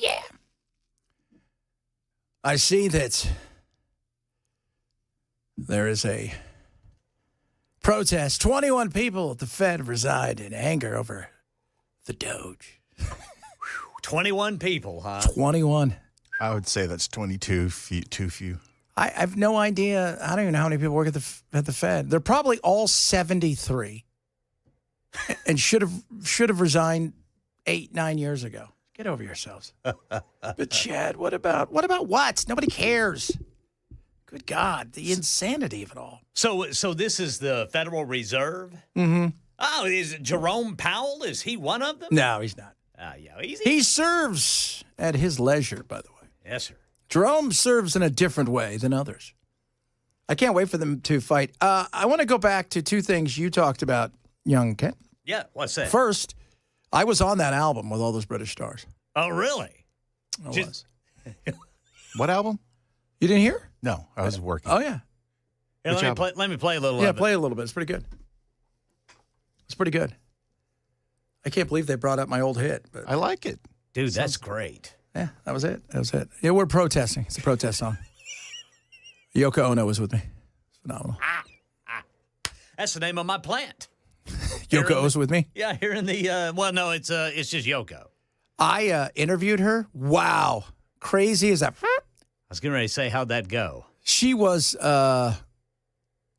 yeah. I see that there is a protest. 21 people at the Fed reside in anger over the Doge. 21 people, huh? 21. I would say that's 22 too few. I have no idea. I don't even know how many people work at the Fed. They're probably all 73 and should have resigned 8-9 years ago. Get over yourselves. But Chad, what about what? Nobody cares. Good God, the insanity of it all. So this is the Federal Reserve? Mm-hmm. Oh, is it Jerome Powell? Is he one of them? No, he's not. Yeah, He serves at his leisure, by the way. Yes, sir. Jerome serves in a different way than others. I can't wait for them to fight. I want to go back to two things you talked about, young Ken. Yeah, what's that? First, I was on that album with all those British stars. Oh, really? I was. What album? You didn't hear? No, I was working. Oh, yeah. Here, let me play a little of it. Play a little bit. It's pretty good. It's pretty good. I can't believe they brought up my old hit. But I like it. Dude, that's great. yeah, that was it. Yeah, we're protesting. It's a protest song. Yoko Ono was with me. It's phenomenal. That's the name of my plant. Yoko was with me? Yeah, here in the, well, no, it's just Yoko. I interviewed her. Wow. Crazy as that. I was getting ready to say, how'd that go? She was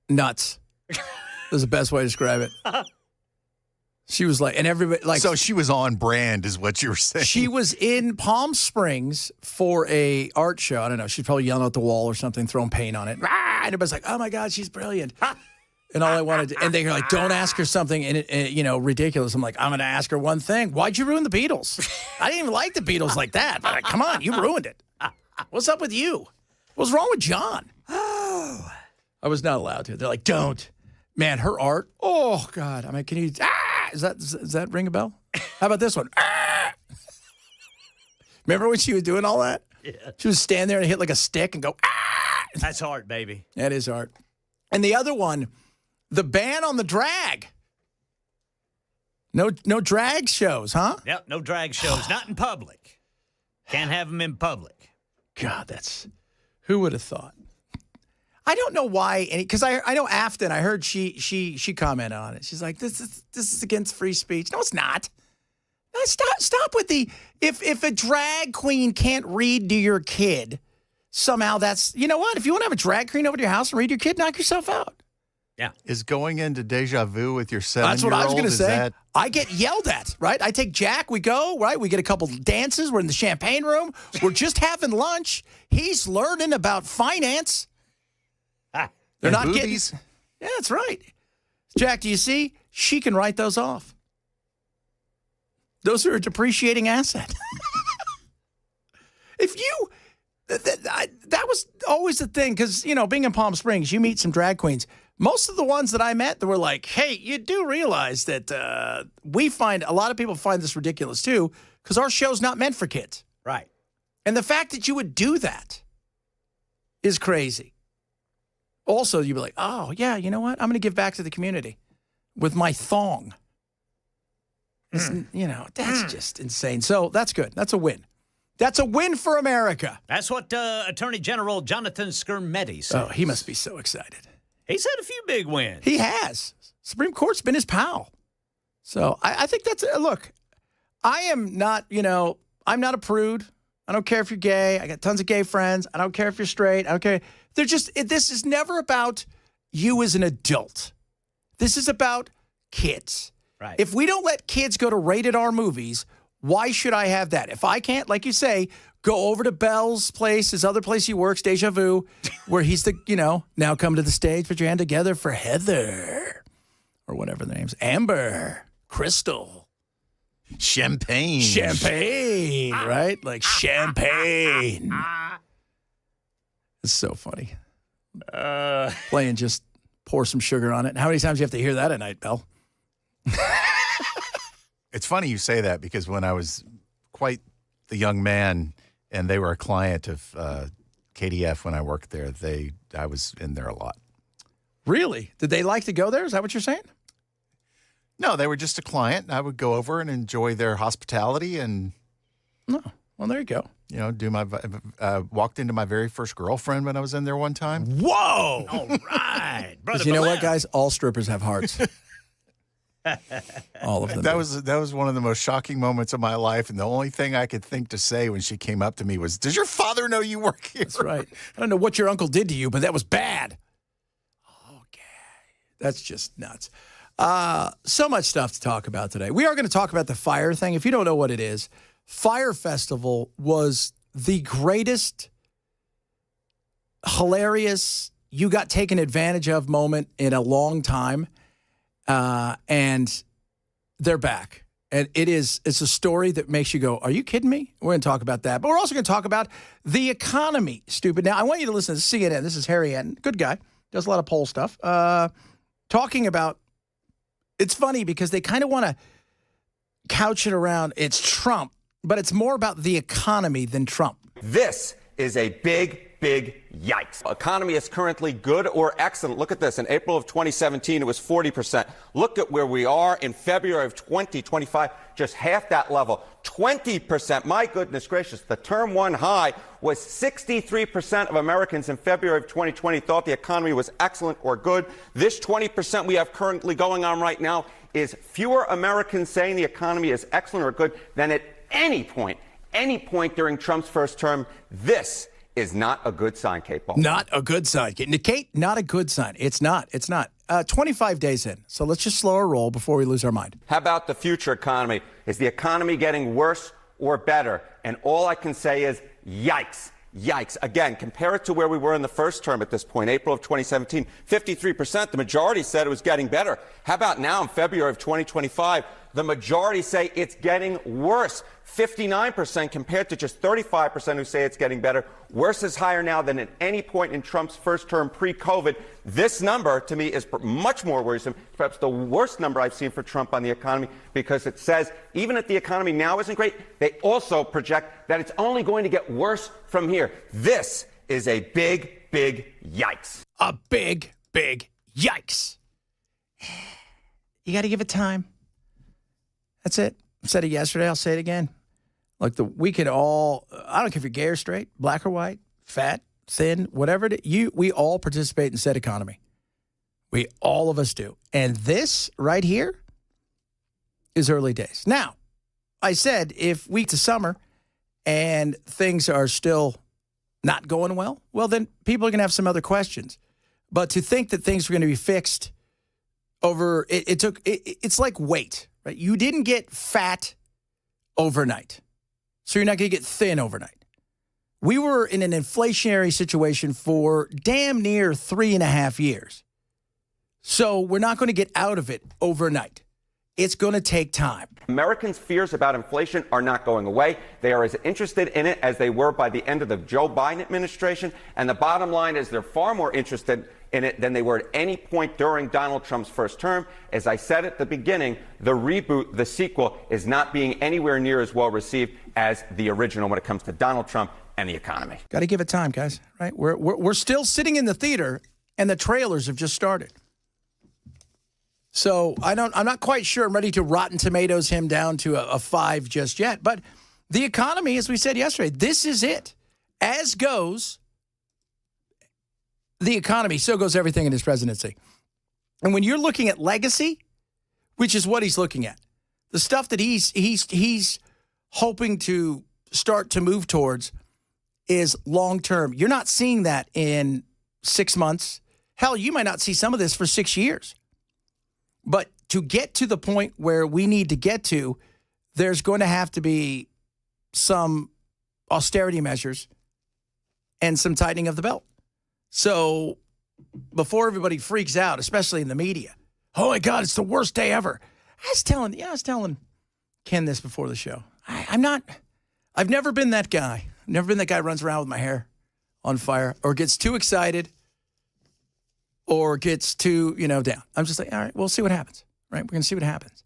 nuts. Is the best way to describe it. She was like, and everybody like. So she was on brand, is what you were saying. She was in Palm Springs for a art show. I don't know. She's probably yelling at the wall or something, throwing paint on it. And everybody's like, "Oh my God, she's brilliant." And all I wanted to, and they're like, "Don't ask her something," and ridiculous. I'm like, "I'm going to ask her one thing. Why'd you ruin the Beatles?" I didn't even like the Beatles like that. But come on, you ruined it. What's up with you? What's wrong with John? Oh, I was not allowed to. They're like, "Don't." Man, her art. Oh God. I mean, can you? Does that ring a bell? How about this one? Remember when she was doing all that? Yeah. She would stand there and hit like a stick and go, That's art, baby. That is art. And the other one, the ban on the drag. No drag shows, huh? Yep, no drag shows. Not in public. Can't have them in public. God, who would have thought? I don't know why, because I know Afton. I heard she commented on it. She's like, this is against free speech. No, it's not. No, stop with the if a drag queen can't read to your kid, somehow that's, you know what? If you want to have a drag queen over to your house and read to your kid, knock yourself out. Yeah. Is going into deja vu with your 7-year-old? That's what I was going to say. I get yelled at, right? I take Jack, we go, right? We get a couple dances. We're in the champagne room. We're just having lunch. He's learning about finance. They're and not boobies. getting. Yeah, that's right. Jack, do you see? She can write those off. Those are a depreciating asset. If you, that was always the thing, because, being in Palm Springs, you meet some drag queens. Most of the ones that I met, they were like, hey, you do realize that a lot of people find this ridiculous too, because our show's not meant for kids. Right. And the fact that you would do that is crazy. Also, you'd be like, oh, yeah, you know what? I'm going to give back to the community with my thong. That's just insane. So that's good. That's a win. That's a win for America. That's what Attorney General Jonathan Skrmetti said. Oh, he must be so excited. He's had a few big wins. He has. Supreme Court's been his pal. So I think that's look, I am not, I'm not a prude. I don't care if you're gay. I got tons of gay friends. I don't care if you're straight. I don't care. This is never about you as an adult. This is about kids. Right. If we don't let kids go to rated R movies, why should I have that? If I can't, like you say, go over to Bell's place, his other place he works, Deja Vu, where he's the, now come to the stage, put your hand together for Heather, or whatever the name's, Amber, Crystal. Champagne, right? Like champagne. It's so funny. Playing just pour some sugar on it. How many times do you have to hear that at night, Bell? It's funny you say that, because when I was quite the young man and they were a client of KDF when I worked there, I was in there a lot. Really? Did they like to go there? Is that what you're saying? No, they were just a client. I would go over and enjoy their hospitality and No. Well, there you go. You know, walked into my very first girlfriend when I was in there one time. Whoa! All right. Because you know what, guys? All strippers have hearts. All of them. That was one of the most shocking moments of my life, and the only thing I could think to say when she came up to me was, "Does your father know you work here?" That's right. I don't know what your uncle did to you, but that was bad. Okay. That's just nuts. So much stuff to talk about today. We are going to talk about the Fyre thing. If you don't know what it is, Fyre Festival was the greatest, hilarious, you got taken advantage of moment in a long time. And they're back. And it's a story that makes you go, are you kidding me? We're going to talk about that. But we're also going to talk about the economy, stupid. Now, I want you to listen to CNN. This is Harry Anton. Good guy. Does a lot of poll stuff. Talking about, it's funny because they kind of want to couch it around, it's Trump, but it's more about the economy than Trump. This is a big yikes. Economy is currently good or excellent. Look at this. In April of 2017, it was 40%. Look at where we are in February of 2025, just half that level. 20%. My goodness gracious. The term one high was 63% of Americans in February of 2020 thought the economy was excellent or good. This 20% we have currently going on right now is fewer Americans saying the economy is excellent or good than at any point during Trump's first term. This is not a good sign, Kate Ball. Not a good sign. Kate, not a good sign. It's not. 25 days in. So let's just slow our roll before we lose our mind. How about the future economy? Is the economy getting worse or better? And all I can say is yikes. Yikes. Again, compare it to where we were in the first term at this point, April of 2017, 53%. The majority said it was getting better. How about now in February of 2025? The majority say it's getting worse. 59% compared to just 35% who say it's getting better. Worse is higher now than at any point in Trump's first term pre-COVID. This number, to me, is much more worrisome. Perhaps the worst number I've seen for Trump on the economy, because it says even if the economy now isn't great, they also project that it's only going to get worse from here. This is a big yikes. A big yikes. You got to give it time. That's it. I said it yesterday. I'll say it again. Like we could all, I don't care if you're gay or straight, black or white, fat, thin, whatever it is, we all participate in said economy. All of us do. And this right here is early days. Now, I said if we to summer and things are still not going well, then people are going to have some other questions. But to think that things are going to be fixed over, it's like weight. Right? You didn't get fat overnight, so you're not going to get thin overnight. We were in an inflationary situation for damn near 3.5 years. So we're not going to get out of it overnight. It's going to take time. Americans' fears about inflation are not going away. They are as interested in it as they were by the end of the Joe Biden administration. And the bottom line is they're far more interested in it than they were at any point during Donald Trump's first term. As I said at the beginning, the reboot, the sequel, is not being anywhere near as well received as the original when it comes to Donald Trump and the economy. Got to give it time, guys. Right? We're still sitting in the theater, and the trailers have just started. So I'm not quite sure I'm ready to Rotten Tomatoes him down to a 5 just yet. But the economy, as we said yesterday, this is it. As goes the economy, so goes everything in his presidency. And when you're looking at legacy, which is what he's looking at, the stuff that he's hoping to start to move towards is long-term. You're not seeing that in 6 months. Hell, you might not see some of this for 6 years. But to get to the point where we need to get to, there's going to have to be some austerity measures and some tightening of the belt. So before everybody freaks out, especially in the media, oh my God, it's the worst day ever. I was telling Ken this before the show. I've never been that guy. Never been that guy who runs around with my hair on fire or gets too excited or gets too, down. I'm just like, all right, we'll see what happens, right? We're going to see what happens.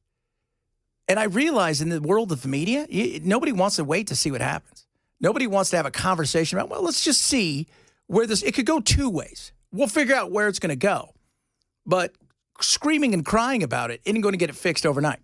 And I realize in the world of the media, nobody wants to wait to see what happens. Nobody wants to have a conversation about, well, let's just see where it could go 2 ways. We'll figure out where it's going to go. But screaming and crying about it isn't going to get it fixed overnight.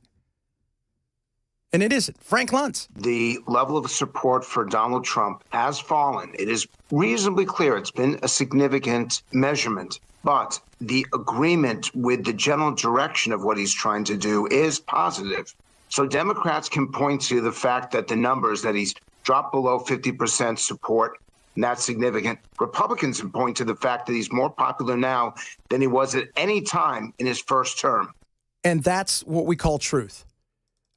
And it isn't. Frank Luntz. The level of support for Donald Trump has fallen. It is reasonably clear it's been a significant measurement, but the agreement with the general direction of what he's trying to do is positive. So Democrats can point to the fact that the numbers that he's dropped below 50% support, and that's significant. Republicans can point to the fact that he's more popular now than he was at any time in his first term. And that's what we call truth.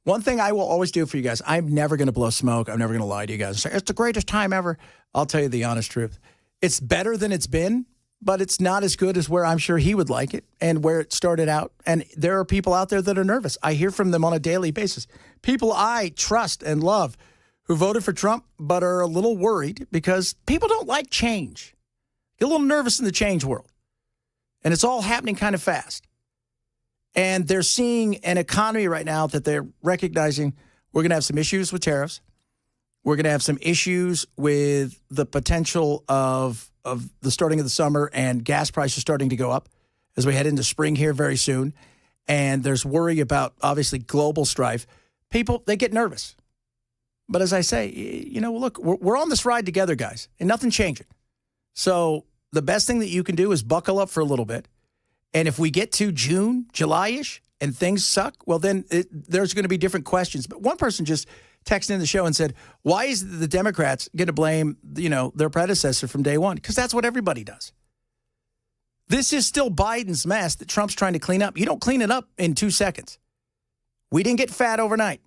One thing I will always do for you guys, I'm never going to blow smoke. I'm never going to lie to you guys and say, it's the greatest time ever. I'll tell you the honest truth. It's better than it's been, but it's not as good as where I'm sure he would like it and where it started out. And there are people out there that are nervous. I hear from them on a daily basis. People I trust and love who voted for Trump but are a little worried because people don't like change. Get a little nervous in the change world. And it's all happening kind of fast. And they're seeing an economy right now that they're recognizing we're going to have some issues with tariffs. We're going to have some issues with the potential of the starting of the summer and gas prices starting to go up as we head into spring here very soon. And there's worry about, obviously, global strife. People, they get nervous. But as I say, you know, look, we're on this ride together, guys, and nothing's changing. So the best thing that you can do is buckle up for a little bit. And if we get to June, July-ish, and things suck, well, then there's going to be different questions. But one person just texted in the show and said, why is the Democrats going to blame, you know, their predecessor from day one? Because that's what everybody does. This is still Biden's mess that Trump's trying to clean up. You don't clean it up in 2 seconds. We didn't get fat overnight.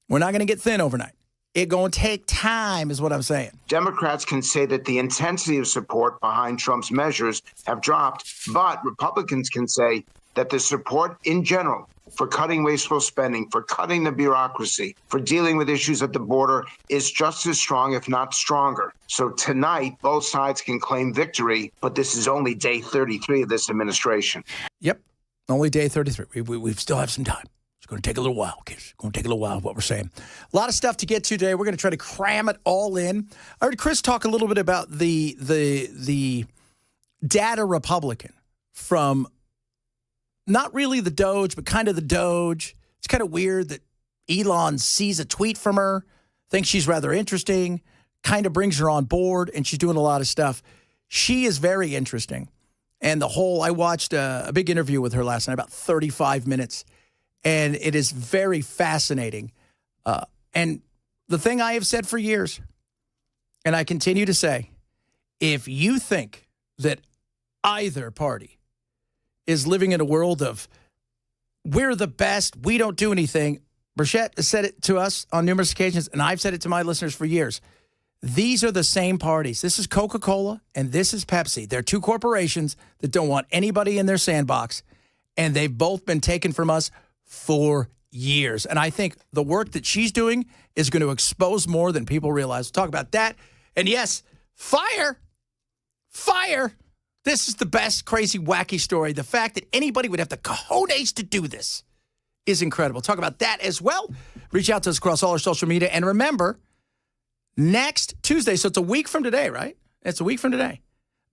We're not going to get thin overnight. It's going to take time is what I'm saying. Democrats can say that the intensity of support behind Trump's measures have dropped, but Republicans can say that the support in general for cutting wasteful spending, for cutting the bureaucracy, for dealing with issues at the border is just as strong, if not stronger. So tonight, both sides can claim victory, but this is only day 33 of this administration. Yep, only day 33. We still have some time. It's going to take a little while, kids. It's going to take a little while, what we're saying. A lot of stuff to get to today. We're going to try to cram it all in. I heard Chris talk a little bit about the data Republican from not really the Doge, but kind of the Doge. It's kind of weird that Elon sees a tweet from her, thinks she's rather interesting, kind of brings her on board, and she's doing a lot of stuff. She is very interesting. And I watched a big interview with her last night, about 35 minutes. And it is very fascinating. And the thing I have said for years, and I continue to say, if you think that either party is living in a world of we're the best, we don't do anything, Burchett has said it to us on numerous occasions, and I've said it to my listeners for years. These are the same parties. This is Coca-Cola and this is Pepsi. They're two corporations that don't want anybody in their sandbox, and they've both been taken from us for years. And I think the work that she's doing is going to expose more than people realize. We'll talk about that. And yes, Fyre. This is the best, crazy, wacky story. The fact that anybody would have the cojones to do this is incredible. Talk about that as well. Reach out to us across all our social media. And remember, next Tuesday, so it's a week from today, right? It's a week from today.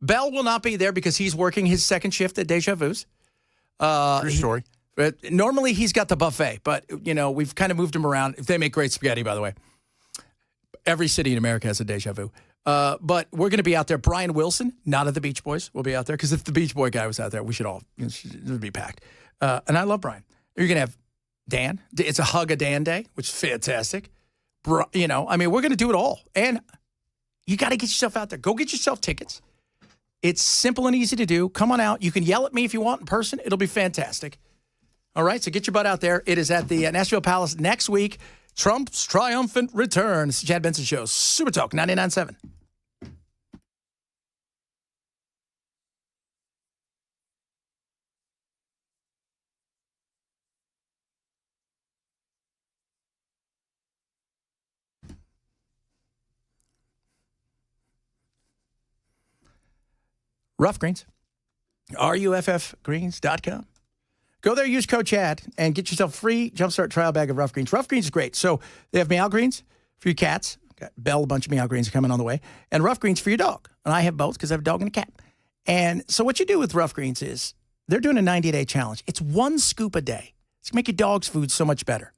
Bell will not be there because he's working his second shift at Deja Vu's. True story. Normally, he's got the buffet, but, you know, we've kind of moved him around. They make great spaghetti, by the way. Every city in America has a Deja Vu. But we're going to be out there. Brian Wilson, not of the Beach Boys, will be out there. Because if the Beach Boy guy was out there, we should all, it would be packed. And I love Brian. You're going to have Dan. It's a Hug a Dan Day, which is fantastic. You know, I mean, we're going to do it all. And you got to get yourself out there. Go get yourself tickets. It's simple and easy to do. Come on out. You can yell at me if you want in person. It'll be fantastic. All right, so get your butt out there. It is at the Nashville Palace next week. Trump's triumphant return. It's the Chad Benson Show. Super Talk 99.7. Rough Greens. RUFFgreens.com. Go there, use code CHAD, and get yourself a free Jumpstart trial bag of Rough Greens. Rough Greens is great. So they have Meow Greens for your cats. Got Belle, a bunch of Meow Greens coming on the way. And Rough Greens for your dog. And I have both because I have a dog and a cat. And so what you do with Rough Greens is they're doing a 90-day challenge. It's one scoop a day. It's going to make your dog's food so much better.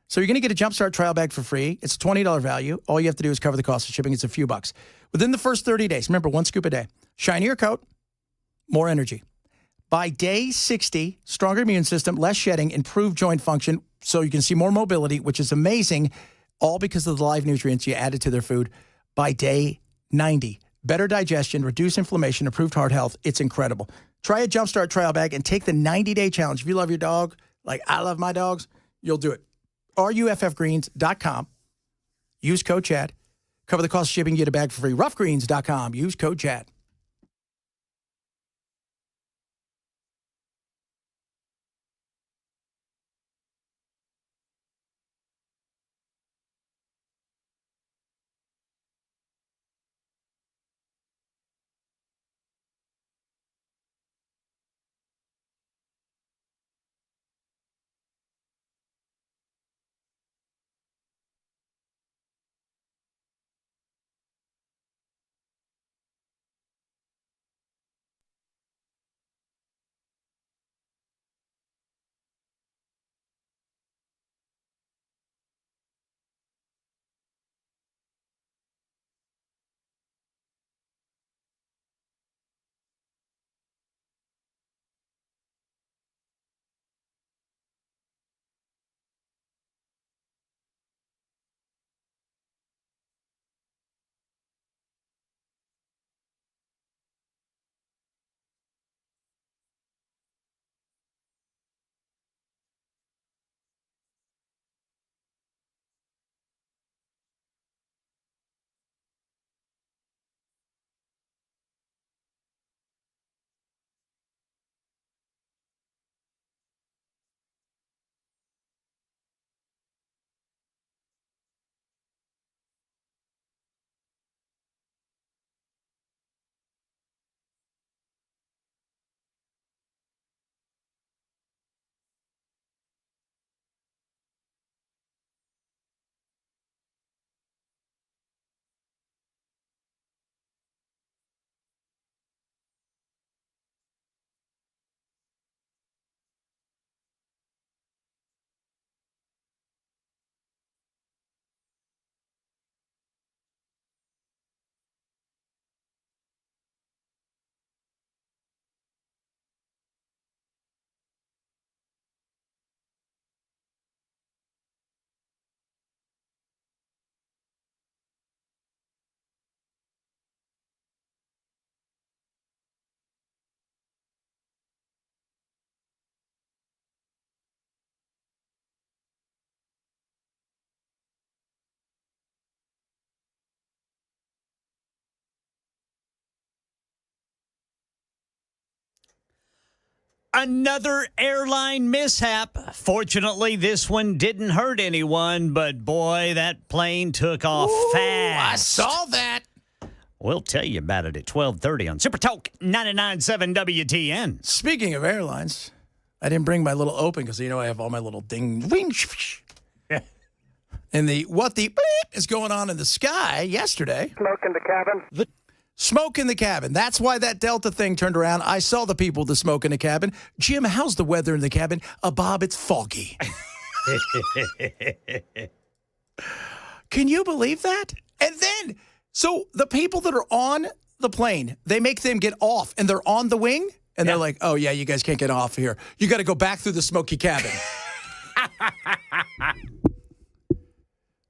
So you're going to get a Jumpstart trial bag for free. It's a $20 value. All you have to do is cover the cost of shipping. It's a few bucks. Within the first 30 days, remember, 1 scoop a day. Shinier coat, more energy. By day 60, stronger immune system, less shedding, improved joint function, so you can see more mobility, which is amazing, all because of the live nutrients you added to their food. By day 90, better digestion, reduced inflammation, improved heart health. It's incredible. Try a Jumpstart trial bag and take the 90-day challenge. If you love your dog, like I love my dogs, you'll do it. RUFFgreens.com. Use code Chad. Cover the cost of shipping, get a bag for free. Ruffgreens.com. Use code Chad. Another airline mishap. Fortunately, this one didn't hurt anyone, but boy, that plane took off fast. I saw that. We'll tell you about it at 12:30 on Super Talk 99.7 WTN. Speaking of airlines, I didn't bring my little open because, you know, I have all my little ding, wing, and what the is going on in the sky yesterday. Smoke in the cabin. Smoke in the cabin. That's why that Delta thing turned around. I saw the people with the smoke in the cabin. Jim, how's the weather in the cabin? Bob, it's foggy. Can you believe that? And then, so the people that are on the plane, they make them get off, and they're on the wing, and they're like, oh, yeah, you guys can't get off here. You got to go back through the smoky cabin.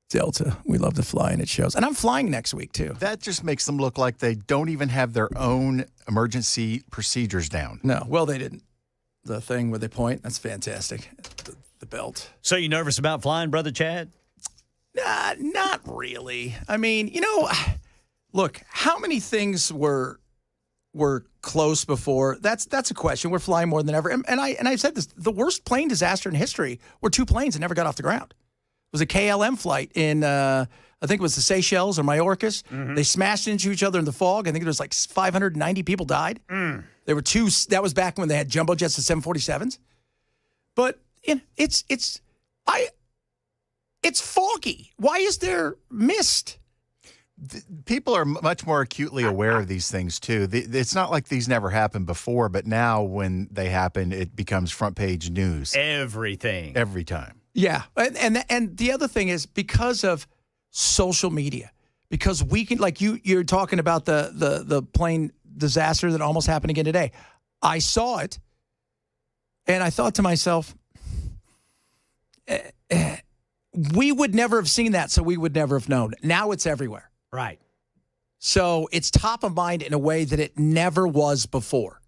Delta, we love to fly, and it shows. And I'm flying next week, too. That just makes them look like they don't even have their own emergency procedures down. No, well, they didn't. The thing where they point, that's fantastic. The belt. So you nervous about flying, Brother Chad? Not really. I mean, you know, look, how many things were close before? That's a question. We're flying more than ever. And I've said this, the worst plane disaster in history were two planes that never got off the ground. It was a KLM flight in, I think it was the Seychelles or Majorcas. Mm-hmm. They smashed into each other in the fog. I think there was like 590 people died. There were two. That was back when they had jumbo jets and 747s. But it's foggy. Why is there mist? People are much more acutely aware of these things, too. It's not like these never happened before, but now when they happen, it becomes front page news. Everything. Every time. Yeah, and the other thing is because of social media, because we can, like you're talking about the plane disaster that almost happened again today. I saw it, and I thought to myself, we would never have seen that, so we would never have known. Now it's everywhere. Right. So it's top of mind in a way that it never was before.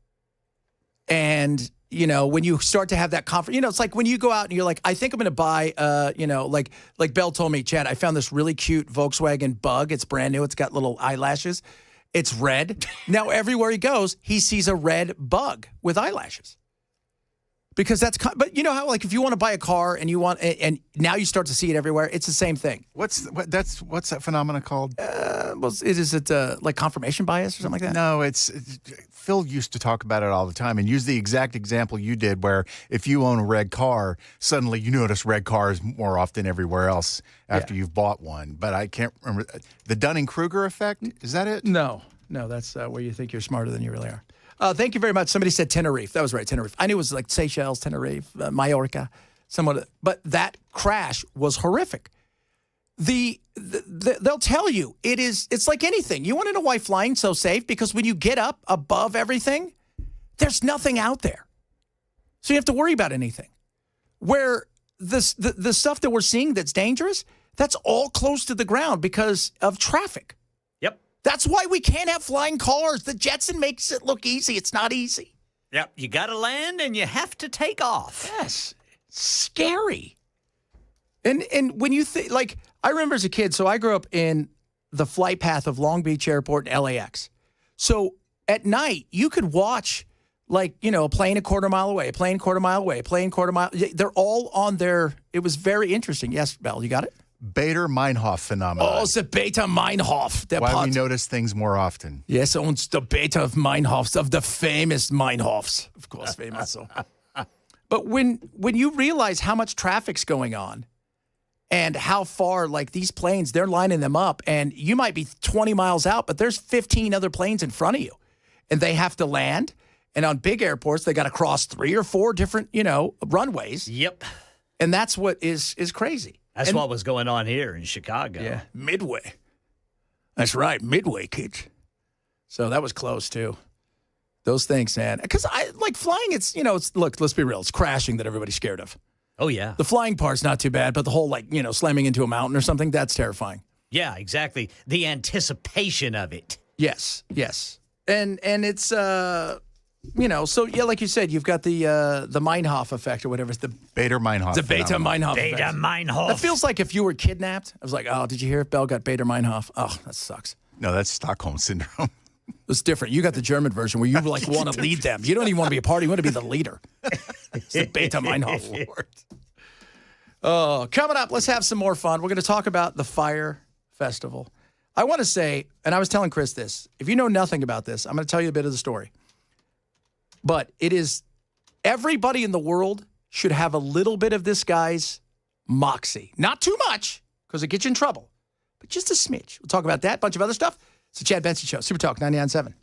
And, you know, when you start to have that conference, you know, it's like when you go out and you're like, I think I'm going to buy, you know, like Belle told me, Chad, I found this really cute Volkswagen Bug. It's brand new. It's got little eyelashes. It's red. Now, everywhere he goes, he sees a red bug with eyelashes. Because but you know how, like, if you want to buy a car and you want, and now you start to see it everywhere, it's the same thing. What's that phenomenon called? Is it like confirmation bias or something like that? No, Phil used to talk about it all the time and use the exact example you did, where if you own a red car, suddenly you notice red cars more often everywhere else after you've bought one. But I can't remember. The Dunning-Kruger effect, is that it? No, that's where you think you're smarter than you really are. Thank you very much. Somebody said Tenerife. That was right, Tenerife. I knew it was like Seychelles, Tenerife, Mallorca, somewhat. But that crash was horrific. They'll tell you it's like anything. You want to know why flying's so safe? Because when you get up above everything, there's nothing out there. So you have to worry about anything. Where the stuff that we're seeing that's dangerous, that's all close to the ground because of traffic. Yep. That's why we can't have flying cars. The Jetson makes it look easy. It's not easy. Yep. You got to land and you have to take off. Yes. Scary. And when you think, like, I remember as a kid, so I grew up in the flight path of Long Beach Airport and LAX. So at night, you could watch, like, you know, a plane a quarter mile away, a plane quarter mile away, a plane quarter mile. They're all on their, it was very interesting. Yes, Belle, you got it? Bader-Meinhof phenomenon. Oh, it's the Beta-Meinhof. Why we notice things more often. Yes, it's the Beta-Meinhofs of the famous Meinhofs. Of course, famous. So. But when you realize how much traffic's going on and how far, like, these planes, they're lining them up, and you might be 20 miles out, but there's 15 other planes in front of you, and they have to land. And on big airports, they got to cross 3 or 4 different, you know, runways. Yep. And that's what is crazy. That's what was going on here in Chicago. Yeah, Midway. That's right, Midway, kids. So that was close, too. Those things, man. Because I like flying, it's, you know, it's, look, let's be real. It's crashing that everybody's scared of. Oh, yeah. The flying part's not too bad, but the whole, like, you know, slamming into a mountain or something, that's terrifying. Yeah, exactly. The anticipation of it. Yes. And it's, you know, so, yeah, like you said, you've got the Meinhof effect or whatever. It's the Bader-Meinhof. The Beta-Meinhof effect. Beta-Meinhof. That feels like if you were kidnapped. I was like, oh, did you hear if Belle got Beta-Meinhof? Oh, that sucks. No, that's Stockholm Syndrome. It's different. You got the German version where you like want to lead them. You don't even want to be a part. You want to be the leader. It's the Beta-Meinhof Lord. Oh, coming up, let's have some more fun. We're going to talk about the Fyre Festival. I want to say, and I was telling Chris this, if you know nothing about this, I'm going to tell you a bit of the story. But it is, everybody in the world should have a little bit of this guy's moxie. Not too much, because it gets you in trouble, but just a smidge. We'll talk about that, bunch of other stuff. It's the Chad Benson Show, Super Talk 99.7.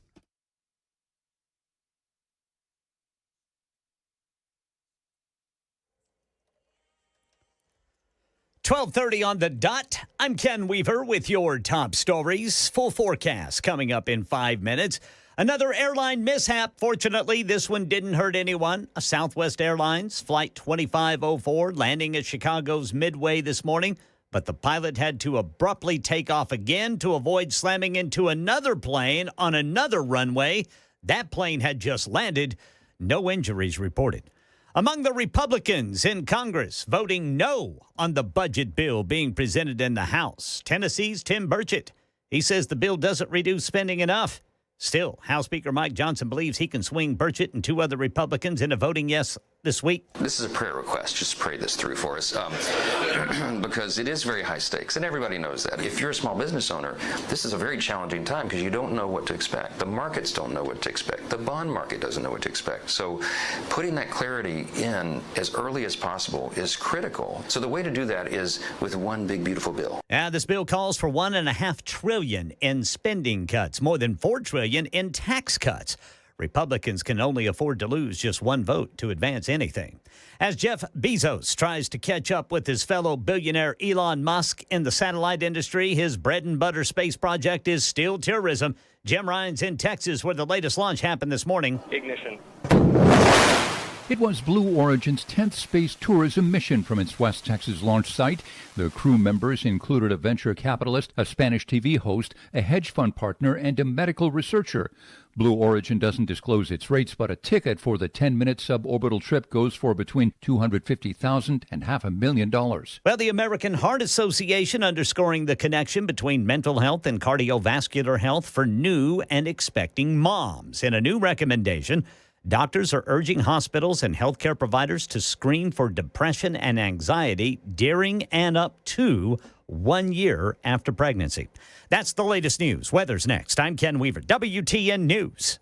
.30 on the dot. I'm Ken Weaver with your top stories. Full forecast coming up in 5 minutes. Another airline mishap. Fortunately, this one didn't hurt anyone. A Southwest Airlines Flight 2504 landing at Chicago's Midway this morning. But the pilot had to abruptly take off again to avoid slamming into another plane on another runway. That plane had just landed. No injuries reported. Among the Republicans in Congress voting no on the budget bill being presented in the House, Tennessee's Tim Burchett. He says the bill doesn't reduce spending enough. Still, House Speaker Mike Johnson believes he can swing Burchett and 2 other Republicans into voting yes this week. This is a prayer request. Just pray this through for us because it is very high stakes, and everybody knows that. If you're a small business owner, this is a very challenging time because you don't know what to expect. The markets don't know what to expect. The bond market doesn't know what to expect. So putting that clarity in as early as possible is critical. So the way to do that is with one big, beautiful bill. This bill calls for $1.5 trillion in spending cuts, more than $4 trillion in tax cuts. Republicans can only afford to lose just one vote to advance anything. As Jeff Bezos tries to catch up with his fellow billionaire Elon Musk in the satellite industry, his bread and butter space project is still tourism. Jim Ryan's in Texas, where the latest launch happened this morning. Ignition. It was Blue Origin's 10th space tourism mission from its West Texas launch site. The crew members included a venture capitalist, a Spanish TV host, a hedge fund partner, and a medical researcher. Blue Origin doesn't disclose its rates, but a ticket for the 10-minute suborbital trip goes for between $250,000 and $500,000. Well, the American Heart Association underscoring the connection between mental health and cardiovascular health for new and expecting moms. In a new recommendation, doctors are urging hospitals and healthcare providers to screen for depression and anxiety during and up to 1 year after pregnancy. That's the latest news. Weather's next. I'm Ken Weaver, WTN News.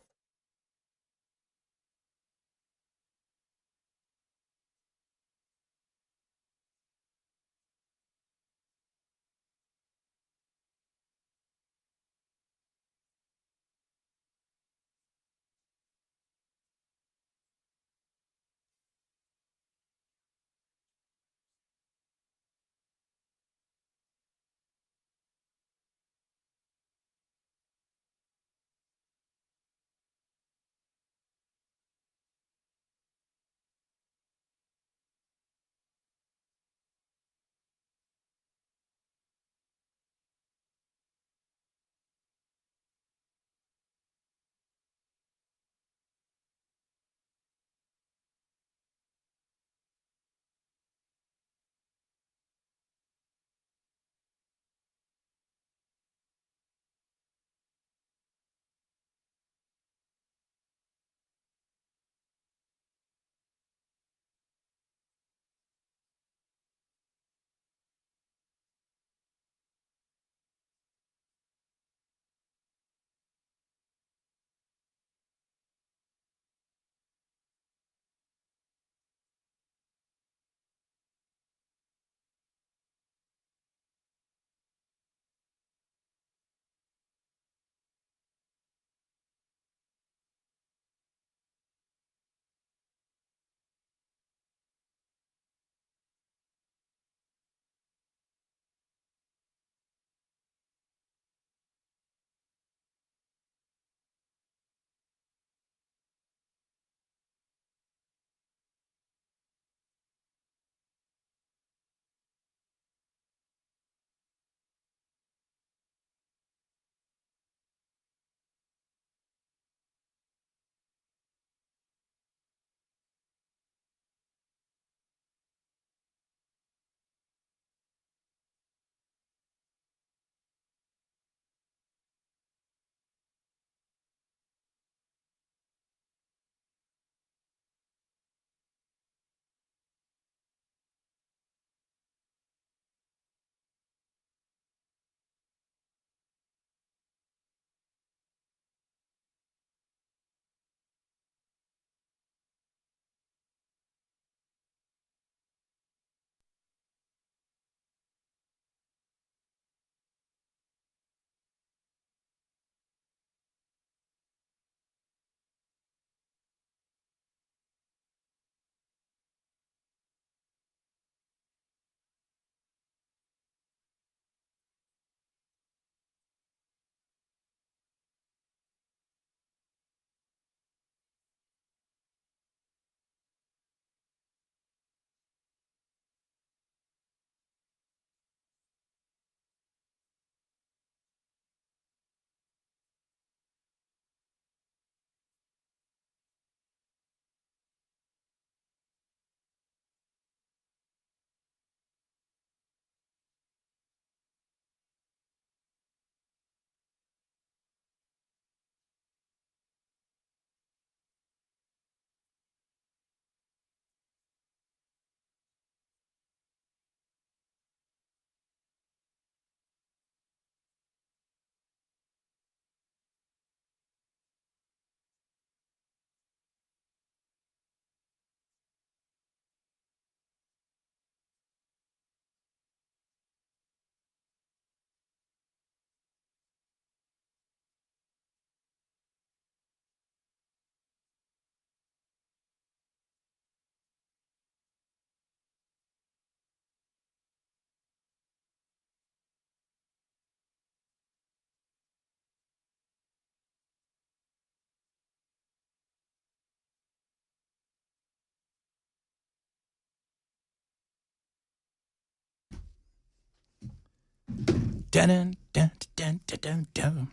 Dun, dun, dun, dun, dun,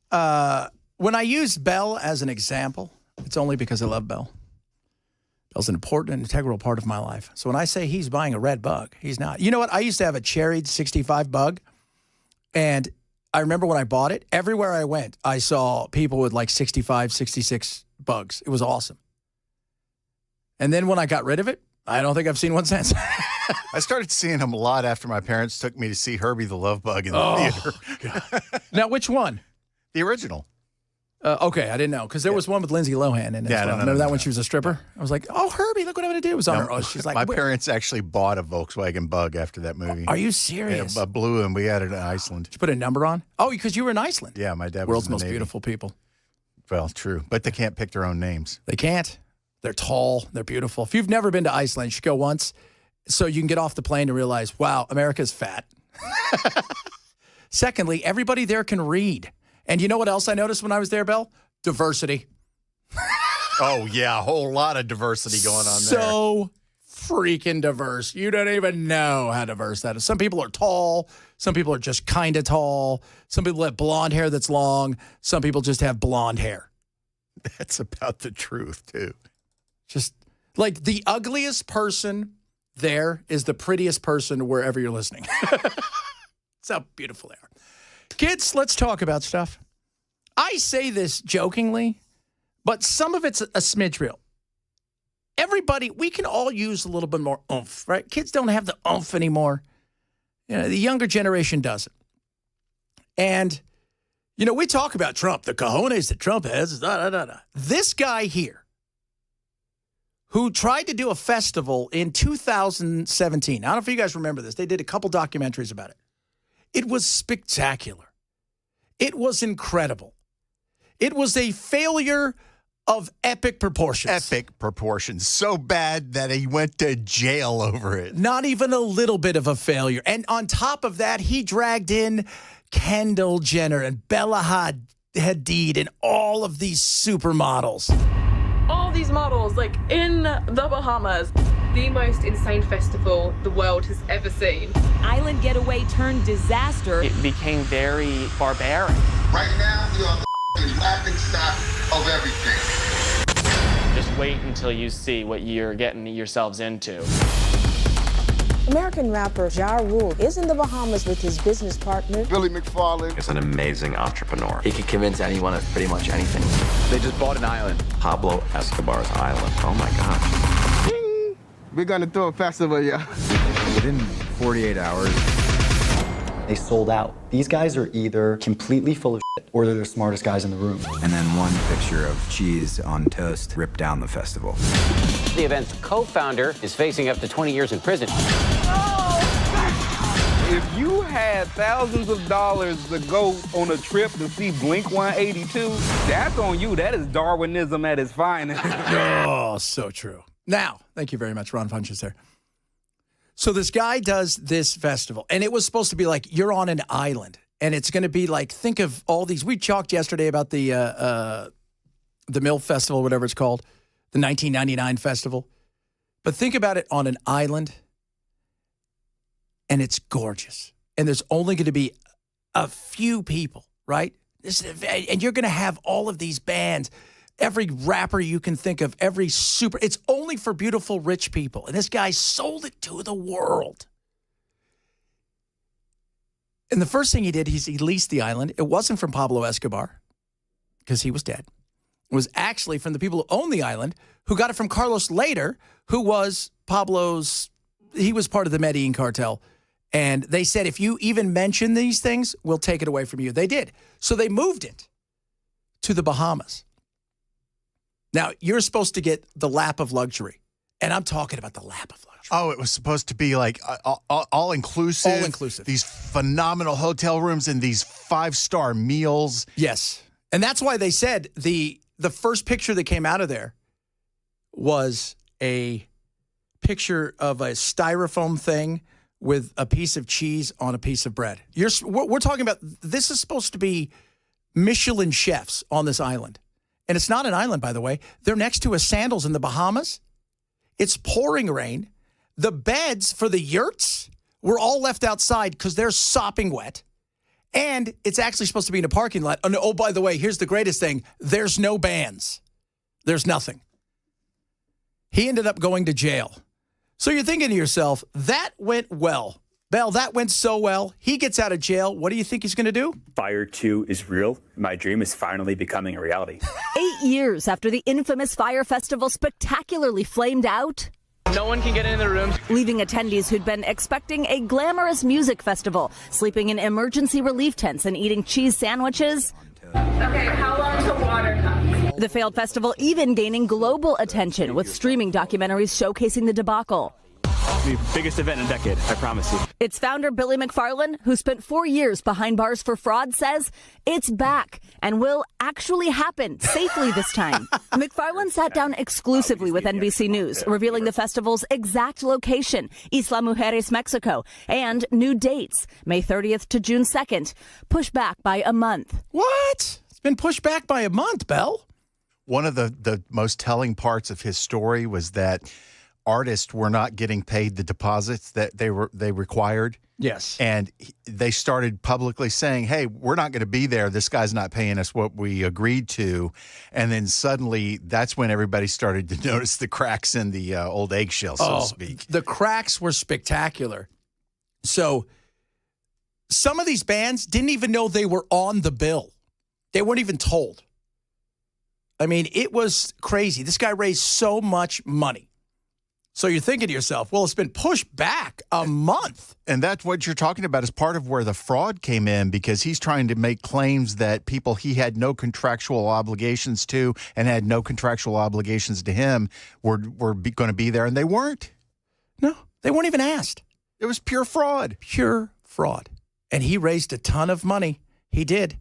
dun. When I use Bell as an example, it's only because I love Bell. Bell's an important and integral part of my life. So when I say he's buying a red bug, he's not. You know what? I used to have a cherried 65 bug, and I remember when I bought it, everywhere I went, I saw people with like 65, 66 bugs. It was awesome. And then when I got rid of it, I don't think I've seen one since. I started seeing them a lot after my parents took me to see Herbie the Love Bug in the theater. God. Now, which one? The original. Okay, I didn't know, because there was one with Lindsay Lohan in it. Yeah, Remember that when she was a stripper? I was like, oh, Herbie, look what I'm going to do. It was on her. Oh, she's like, my parents actually bought a Volkswagen Bug after that movie. Are you serious? Yeah, a blue, and we had it in Iceland. Did you put a number on? Oh, because you were in Iceland. Yeah, my dad was World's in the most Navy. beautiful people. Well, true, but they can't pick their own names. They can't. They're tall. They're beautiful. If you've never been to Iceland, you should go once so you can get off the plane and realize, wow, America's fat. Secondly, everybody there can read. And you know what else I noticed when I was there, Belle? Diversity. Oh, yeah, a whole lot of diversity going on there. So freaking diverse. You don't even know how diverse that is. Some people are tall. Some people are just kind of tall. Some people have blonde hair that's long. Some people just have blonde hair. That's about the truth, too. Just like the ugliest person there is the prettiest person wherever you're listening. That's how beautiful they are. Kids, let's talk about stuff. I say this jokingly, but some of it's a smidge real. Everybody, we can all use a little bit more oomph, right? Kids don't have the oomph anymore. You know, the younger generation doesn't. And, you know, we talk about Trump, the cojones that Trump has. This guy here, who tried to do a festival in 2017. I don't know if you guys remember this. They did a couple documentaries about it. It was spectacular. It was incredible. It was a failure of epic proportions. Epic proportions. So bad that he went to jail over it. Not even a little bit of a failure. And on top of that, he dragged in Kendall Jenner and Bella Hadid and all of these supermodels. All these models, like in the Bahamas. The most insane festival the world has ever seen. Island getaway turned disaster. It became very barbaric. Right now, we are the laughing stock of everything. Just wait until you see what you're getting yourselves into. American rapper Ja Rule is in the Bahamas with his business partner, Billy McFarland is an amazing entrepreneur. He can convince anyone of pretty much anything. They just bought an island, Pablo Escobar's island. Oh my gosh. Ding. We're gonna throw a festival, yeah. Within 48 hours, they sold out. These guys are either completely full of shit or they're the smartest guys in the room. And then one picture of cheese on toast ripped down the festival. The event's co-founder is facing up to 20 years in prison. If you had thousands of dollars to go on a trip to see Blink 182, that's on you. That is Darwinism at its finest. Oh, so true. Now, thank you very much, Ron Funches there. So this guy does this festival, and it was supposed to be like you're on an island, and it's going to be like, think of all these. We talked yesterday about the MILF Festival, whatever it's called, the 1999 festival. But think about it on an island, and it's gorgeous. And there's only going to be a few people, right? And you're going to have all of these bands. Every rapper you can think of, it's only for beautiful, rich people. And this guy sold it to the world. And the first thing he did, he leased the island. It wasn't from Pablo Escobar, because he was dead. It was actually from the people who own the island, who got it from Carlos later, who was he was part of the Medellin cartel. And they said, if you even mention these things, we'll take it away from you. They did. So they moved it to the Bahamas. Now, you're supposed to get the lap of luxury, and I'm talking about the lap of luxury. Oh, it was supposed to be like all-inclusive. All-inclusive. These phenomenal hotel rooms and these 5-star meals. Yes. And that's why they said the first picture that came out of there was a picture of a styrofoam thing with a piece of cheese on a piece of bread. We're talking about, this is supposed to be Michelin chefs on this island. And it's not an island, by the way. They're next to a Sandals in the Bahamas. It's pouring rain. The beds for the yurts were all left outside because they're sopping wet. And it's actually supposed to be in a parking lot. Oh, by the way, here's the greatest thing. There's no bands. There's nothing. He ended up going to jail. So you're thinking to yourself, that went well. Bell, that went so well. He gets out of jail. What do you think he's going to do? Fyre 2 is real. My dream is finally becoming a reality. 8 years after the infamous Fyre Festival spectacularly flamed out, No one can get in the room, leaving attendees who'd been expecting a glamorous music festival, sleeping in emergency relief tents and eating cheese sandwiches. Okay, how long till water comes? The failed festival even gaining global attention with streaming documentaries showcasing the debacle. The biggest event in a decade, I promise you. Its founder, Billy McFarland, who spent 4 years behind bars for fraud, says it's back and will actually happen safely this time. McFarland sat down exclusively with NBC News, revealing the festival's exact location, Isla Mujeres, Mexico, and new dates, May 30th to June 2nd, pushed back by a month. What? It's been pushed back by a month, Bell. One of the most telling parts of his story was that artists were not getting paid the deposits that they required. Yes. And they started publicly saying, hey, we're not going to be there. This guy's not paying us what we agreed to. And then suddenly that's when everybody started to notice the cracks in the old eggshell, so to speak. The cracks were spectacular. So some of these bands didn't even know they were on the bill. They weren't even told. I mean, it was crazy. This guy raised so much money. So you're thinking to yourself, well, it's been pushed back a month. And that's what you're talking about is part of where the fraud came in, because he's trying to make claims that people he had no contractual obligations to and had no contractual obligations to him were going to be there, and they weren't. No, they weren't even asked. It was pure fraud. Pure fraud. And he raised a ton of money. He did.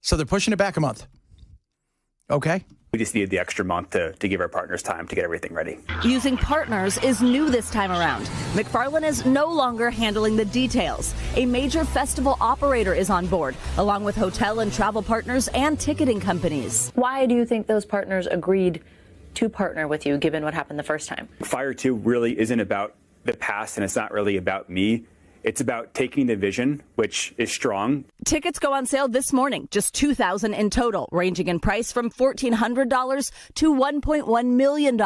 So they're pushing it back a month. Okay. We just needed the extra month to give our partners time to get everything ready. Using partners is new this time around. McFarland is no longer handling the details. A major festival operator is on board, along with hotel and travel partners and ticketing companies. Why do you think those partners agreed to partner with you, given what happened the first time? Fyre 2 really isn't about the past, and it's not really about me. It's about taking the vision, which is strong. Tickets go on sale this morning, just $2,000 in total, ranging in price from $1,400 to $1.1 million.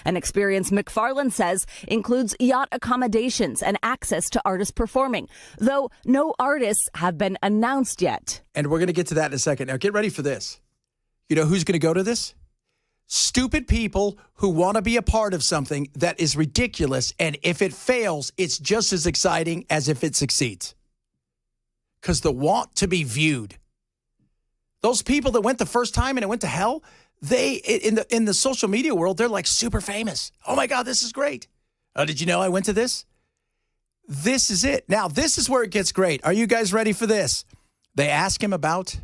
An experience McFarland says includes yacht accommodations and access to artists performing, though no artists have been announced yet. And we're going to get to that in a second. Now, get ready for this. You know who's going to go to this? Stupid people who want to be a part of something that is ridiculous, and if it fails, it's just as exciting as if it succeeds. Because the want to be viewed. Those people that went the first time and it went to hell, they in the social media world, they're like super famous. Oh my God, this is great. Did you know I went to this? This is it. Now, this is where it gets great. Are you guys ready for this? They ask him about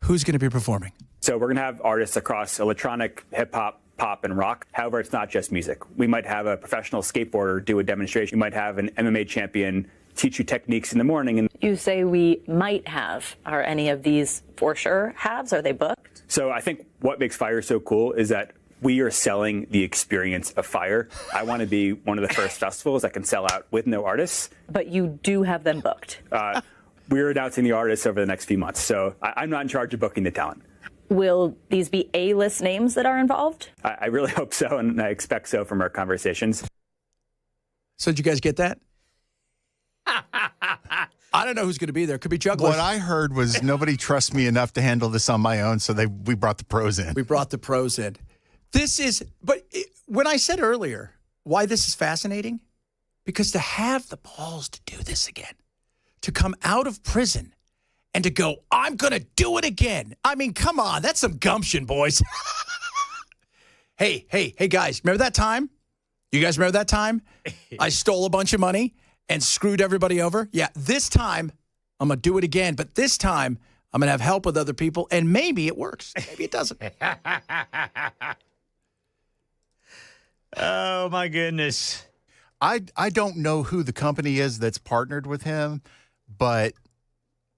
who's going to be performing. So we're going to have artists across electronic, hip-hop, pop, and rock. However, it's not just music. We might have a professional skateboarder do a demonstration. You might have an MMA champion teach you techniques in the morning. And You say we might have. Are any of these for sure haves? Are they booked? so I think what makes Fyre so cool is that we are selling the experience of Fyre. I want to be one of the first festivals that can sell out with no artists. But you do have them booked. We're announcing the artists over the next few months, so I'm not in charge of booking the talent. Will these be A-list names that are involved? I really hope so, and I expect so from our conversations. So did you guys get that? I don't know who's going to be there. Could be jugglers. What I heard was nobody trusts me enough to handle this on my own, so we brought the pros in. We brought the pros in. When I said earlier why this is fascinating, because to have the balls to do this again, to come out of prison and to go, I'm going to do it again. I mean, come on. That's some gumption, boys. Hey, guys, remember that time? You guys remember that time? I stole a bunch of money and screwed everybody over? Yeah, this time I'm going to do it again. But this time I'm going to have help with other people, and maybe it works. Maybe it doesn't. Oh, my goodness. I don't know who the company is that's partnered with him, but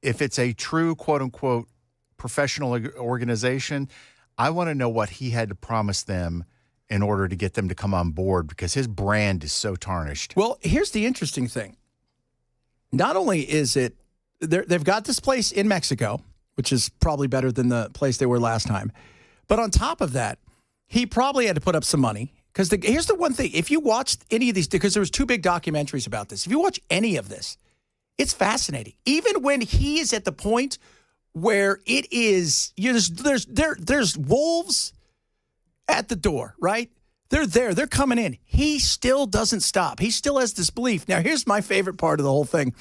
if it's a true, quote-unquote, professional organization, I want to know what he had to promise them in order to get them to come on board, because his brand is so tarnished. Well, here's the interesting thing. Not only is it they've got this place in Mexico, which is probably better than the place they were last time. But on top of that, he probably had to put up some money. Because here's the one thing. If you watched any of these, because there was 2 big documentaries about this. If you watch any of this, it's fascinating. Even when he is at the point where it is, there's wolves at the door, right? They're there. They're coming in. He still doesn't stop. He still has this belief. Now, here's my favorite part of the whole thing.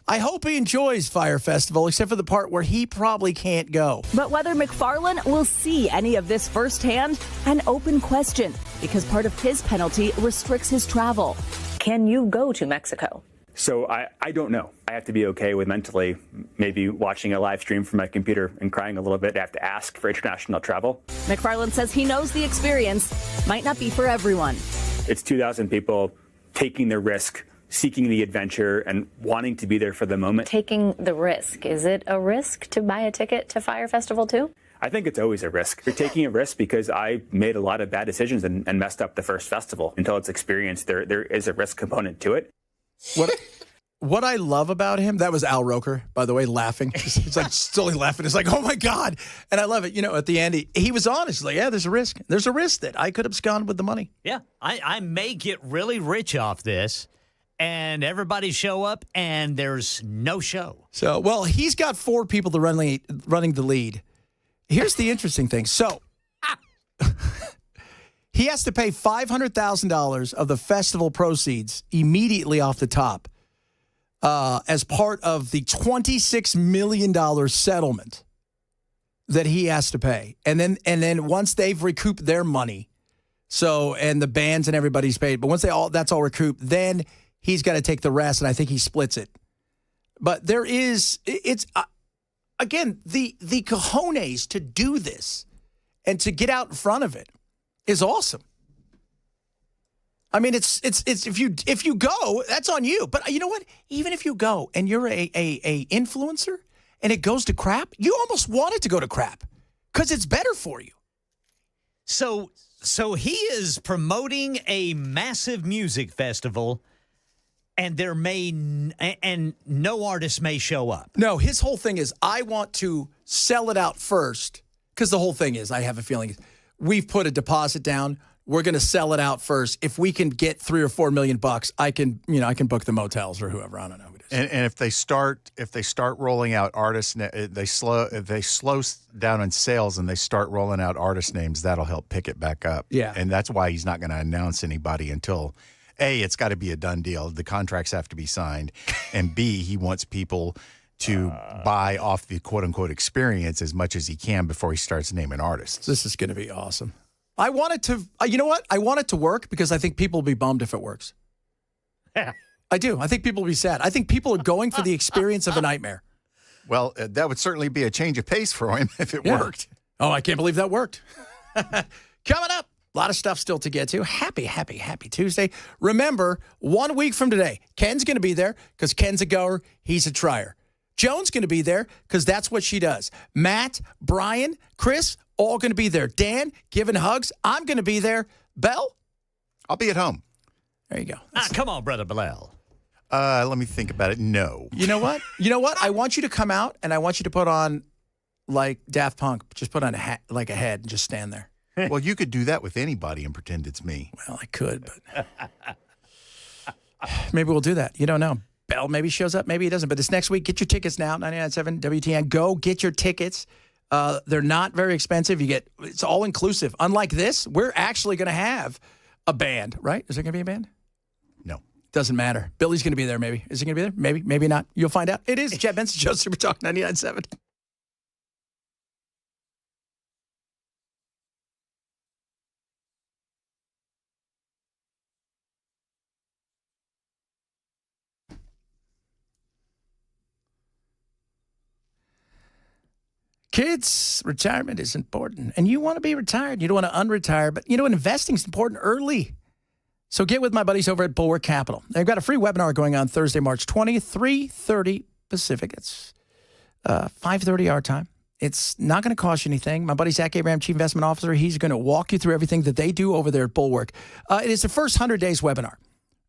I hope he enjoys Fyre Festival, except for the part where he probably can't go. But whether McFarlane will see any of this firsthand, an open question, because part of his penalty restricts his travel. Can you go to Mexico? So I don't know. I have to be okay with mentally maybe watching a live stream from my computer and crying a little bit. I have to ask for international travel. McFarlane says he knows the experience might not be for everyone. It's 2,000 people taking the risk, seeking the adventure, and wanting to be there for the moment. Taking the risk. Is it a risk to buy a ticket to Fyre Festival too? I think it's always a risk. You're taking a risk because I made a lot of bad decisions and messed up the first festival. Until it's experienced, there is a risk component to it. What I love about him, that was Al Roker, by the way, laughing. He's like still laughing. It's like, oh my God. And I love it. You know, at the end, he was honest. Like, yeah, there's a risk. There's a risk that I could abscond with the money. Yeah, I may get really rich off this, and everybody show up, and there's no show. So, well, he's got 4 people to running the lead. Here's the interesting thing. So, he has to pay $500,000 of the festival proceeds immediately off the top as part of the $26 million settlement that he has to pay. And then once they've recouped their money, and the bands and everybody's paid, but once that's all recouped, then he's got to take the rest, and I think he splits it. But again, the cojones to do this and to get out in front of it is awesome. I mean, it's if you go, that's on you. But you know what? Even if you go and you're a influencer and it goes to crap, you almost want it to go to crap because it's better for you. So he is promoting a massive music festival, and no artist may show up. No, his whole thing is I want to sell it out first, because the whole thing is I have a feeling we've put a deposit down. We're going to sell it out first. If we can get $3 or $4 million, I can book the motels or whoever. I don't know who it is. And if they start rolling out artists, if they slow down in sales and they start rolling out artist names, that'll help pick it back up. Yeah, and that's why he's not going to announce anybody until A, it's got to be a done deal. The contracts have to be signed, and B, he wants people to buy off the quote-unquote experience as much as he can before he starts naming artists. This is going to be awesome. I want it to, you know what? I want it to work because I think people will be bummed if it works. I do. I think people will be sad. I think people are going for the experience of a nightmare. Well, that would certainly be a change of pace for him if it worked. Oh, I can't believe that worked. Coming up, a lot of stuff still to get to. Happy Tuesday. Remember, 1 week from today, Ken's going to be there because Ken's a goer. He's a trier. Joan's going to be there because that's what she does. Matt, Brian, Chris, all going to be there. Dan, giving hugs. I'm going to be there. Belle? I'll be at home. There you go. Come on, Brother Bilal. Let me think about it. No. You know what? I want you to come out, and I want you to put on, like, Daft Punk. Just put on a hat, like a head, and just stand there. Well, you could do that with anybody and pretend it's me. Well, I could, but maybe we'll do that. You don't know. Bell maybe shows up, maybe he doesn't. But it's next week. Get your tickets now, 99.7 WTN. Go get your tickets. They're not very expensive. It's all inclusive. Unlike this, we're actually going to have a band, right? Is there going to be a band? No. Doesn't matter. Billy's going to be there, maybe. Is he going to be there? Maybe, maybe not. You'll find out. It is Jet Benson Show, Super Talk 99.7. Kids, retirement is important. And you want to be retired. You don't want to unretire. But you know what? Investing is important early. So get with my buddies over at Bulwark Capital. They've got a free webinar going on Thursday, March 20th, 3:30 Pacific. It's 5:30 our time. It's not going to cost you anything. My buddy Zach Abraham, Chief Investment Officer, he's going to walk you through everything that they do over there at Bulwark. It is the first 100 days webinar.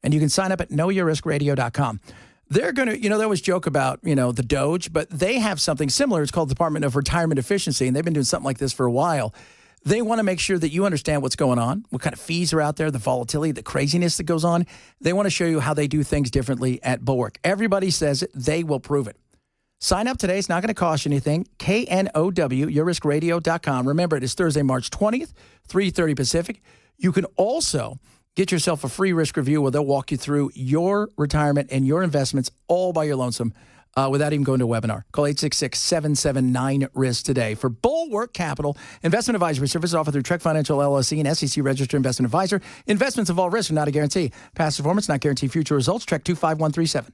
And you can sign up at knowyourriskradio.com. they're going to, they always joke about, the Doge, but they have something similar. It's called the Department of Retirement Efficiency, and they've been doing something like this for a while. They want to make sure that you understand what's going on, what kind of fees are out there, the volatility, the craziness that goes on. They want to show you how they do things differently at Bulwark. Everybody says it. They will prove it. Sign up today. It's not going to cost you anything. KNOW, yourriskradio.com. Remember, it is Thursday, March 20th, 3:30 Pacific. You can also get yourself a free risk review where they'll walk you through your retirement and your investments all by your lonesome without even going to a webinar. Call 866-779-RISK today. For Bulwark Capital, investment advisory services offered through Trek Financial LLC and SEC Registered Investment Advisor. Investments involve risk and not a guarantee. Past performance not guarantee future results. Trek 25137.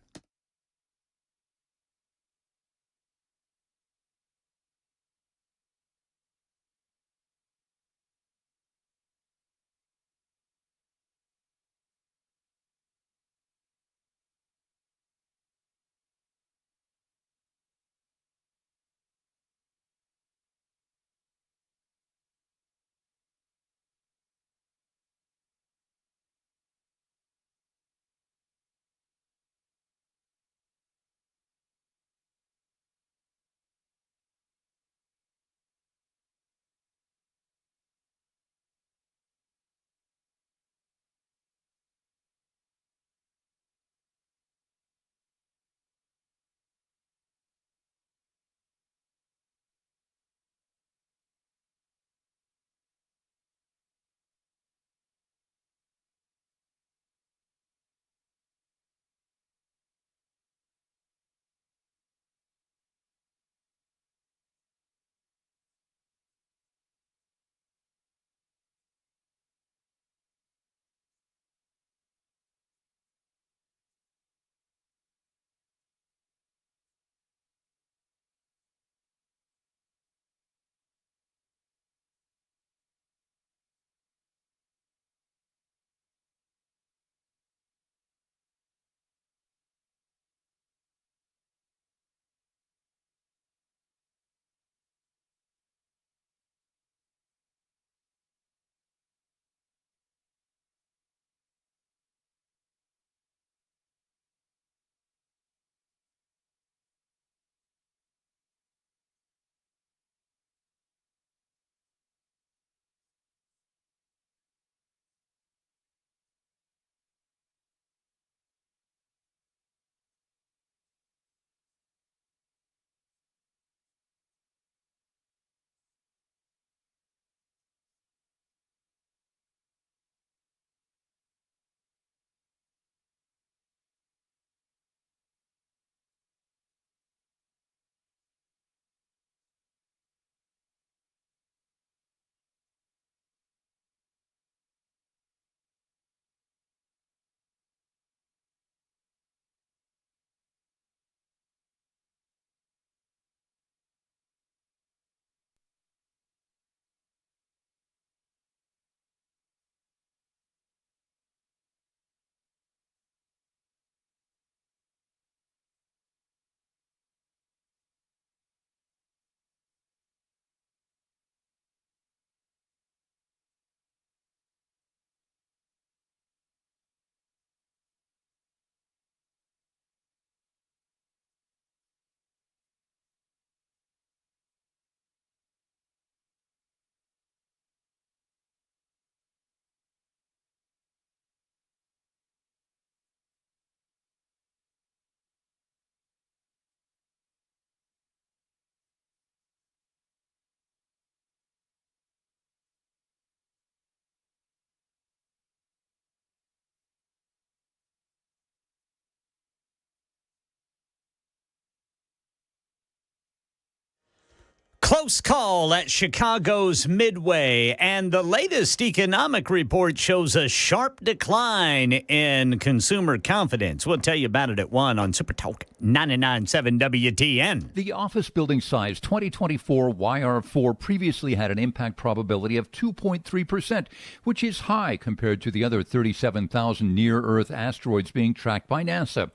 Close call at Chicago's Midway, and the latest economic report shows a sharp decline in consumer confidence. We'll tell you about it at 1 on Super Talk 99.7 WTN. The office building size 2024 YR4 previously had an impact probability of 2.3%, which is high compared to the other 37,000 near-Earth asteroids being tracked by NASA.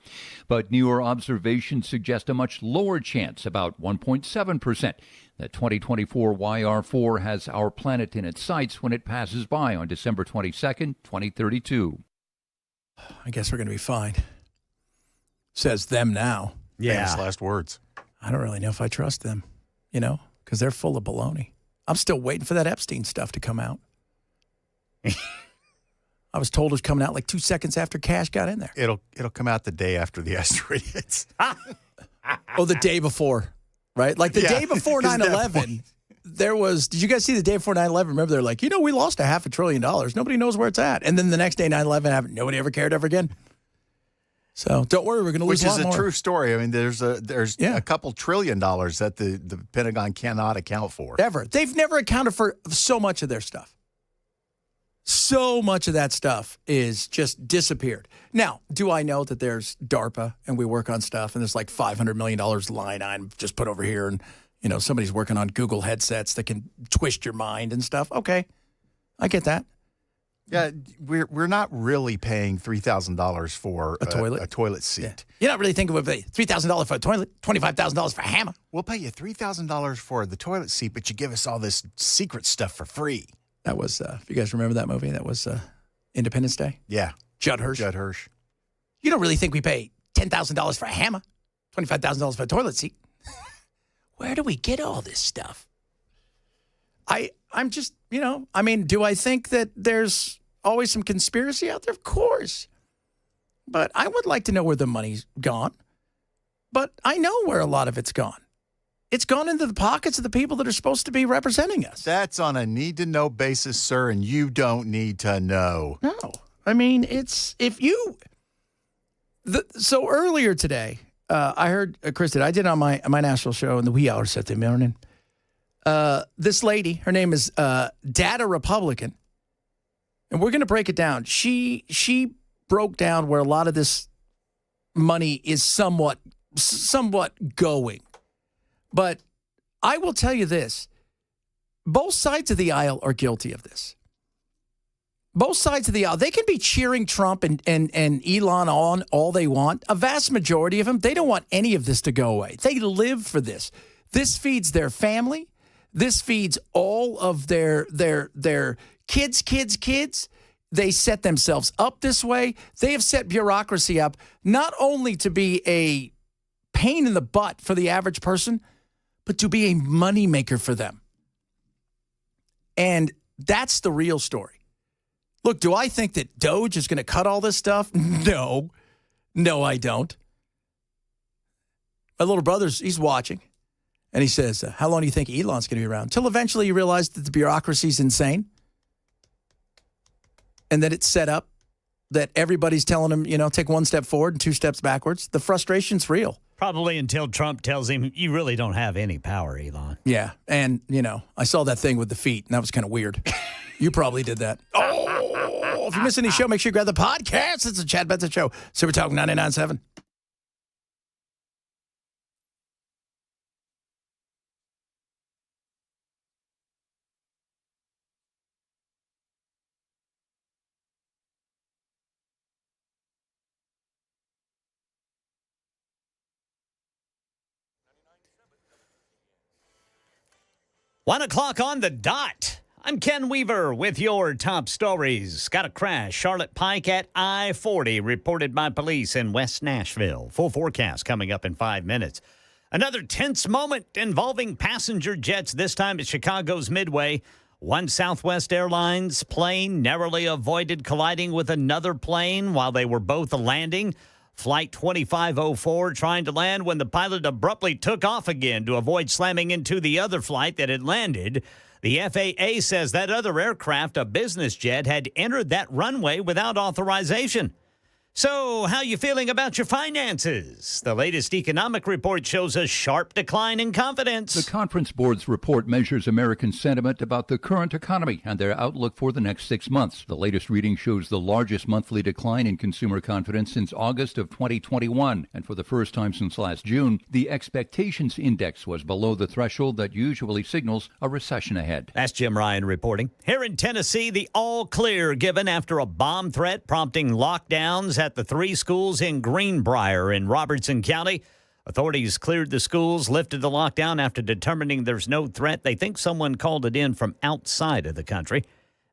But newer observations suggest a much lower chance, about 1.7%. The 2024 YR4 has our planet in its sights when it passes by on December 22nd, 2032. I guess we're going to be fine. says them now. Famous last words. I don't really know if I trust them, because they're full of baloney. I'm still waiting for that Epstein stuff to come out. I was told it was coming out like 2 seconds after Cash got in there. It'll come out the day after the asteroid hits. Oh, the day before, right? Like the day before 9/11, there was, did you guys see the day before 9/11? Remember, they're like, we lost $500 billion. Nobody knows where it's at. And then the next day, 9/11 happened. Nobody ever cared ever again. So don't worry, we're going to lose a lot more. Which is a true story. I mean, there's a couple $1 trillion that the Pentagon cannot account for. Ever. They've never accounted for so much of their stuff. So much of that stuff is just disappeared. Now, do I know that there's DARPA and we work on stuff and there's like $500 million line item just put over here and, somebody's working on Google headsets that can twist your mind and stuff? Okay. I get that. Yeah, we're not really paying $3,000 for a toilet seat. Yeah. You're not really thinking we'll pay $3,000 for a toilet, $25,000 for a hammer. We'll pay you $3,000 for the toilet seat, but you give us all this secret stuff for free. That was, if you guys remember that movie, that was Independence Day. Yeah. Judd Hirsch. You don't really think we pay $10,000 for a hammer, $25,000 for a toilet seat. Where do we get all this stuff? I'm just, do I think that there's always some conspiracy out there? Of course. But I would like to know where the money's gone. But I know where a lot of it's gone. It's gone into the pockets of the people that are supposed to be representing us. That's on a need-to-know basis, sir, and you don't need to know. No. I mean, so earlier today, I heard, Chris, I did on my national show in the wee hours of the morning. This lady, her name is Data Republican, and we're going to break it down. She broke down where a lot of this money is somewhat going. But I will tell you this. Both sides of the aisle are guilty of this. Both sides of the aisle. They can be cheering Trump and Elon on all they want. A vast majority of them, they don't want any of this to go away. They live for this. This feeds their family. This feeds all of their kids. They set themselves up this way. They have set bureaucracy up not only to be a pain in the butt for the average person, but to be a moneymaker for them. And that's the real story. Look, do I think that Doge is going to cut all this stuff? No. No, I don't. My little brother's, he's watching. And he says, how long do you think Elon's going to be around? Till eventually you realize that the bureaucracy is insane. And that it's set up, that everybody's telling him, take one step forward and 2 steps backwards. The frustration's real. Probably until Trump tells him, you really don't have any power, Elon. Yeah. And, I saw that thing with the feet, and that was kind of weird. You probably did that. Oh, if you miss any show, make sure you grab the podcast. It's the Chad Benson Show. Super Talk 99.7. One o'clock on the dot. I'm Ken Weaver with your top stories. Got a crash. Charlotte Pike at I-40 reported by police in West Nashville. Full forecast coming up in 5 minutes. Another tense moment involving passenger jets, this time at Chicago's Midway. One Southwest Airlines plane narrowly avoided colliding with another plane while they were both landing. Flight 2504 trying to land when the pilot abruptly took off again to avoid slamming into the other flight that had landed. The FAA says that other aircraft, a business jet, had entered that runway without authorization. So, how you feeling about your finances? The latest economic report shows a sharp decline in confidence. The Conference Board's report measures American sentiment about the current economy and their outlook for the next 6 months. The latest reading shows the largest monthly decline in consumer confidence since August of 2021. And for the first time since last June, the expectations index was below the threshold that usually signals a recession ahead. That's Jim Ryan reporting. Here in Tennessee, the all clear given after a bomb threat prompting lockdowns at the 3 schools in Greenbrier in Robertson County. Authorities cleared the schools, lifted the lockdown after determining there's no threat. They think someone called it in from outside of the country.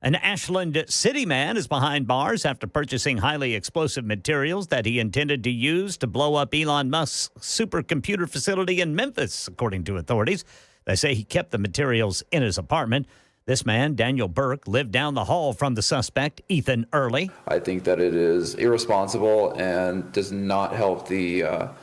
An Ashland city man is behind bars after purchasing highly explosive materials that he intended to use to blow up Elon Musk's supercomputer facility in Memphis, according to authorities. They say he kept the materials in his apartment. This man, Daniel Burke, lived down the hall from the suspect, Ethan Early. I think that it is irresponsible and does not help the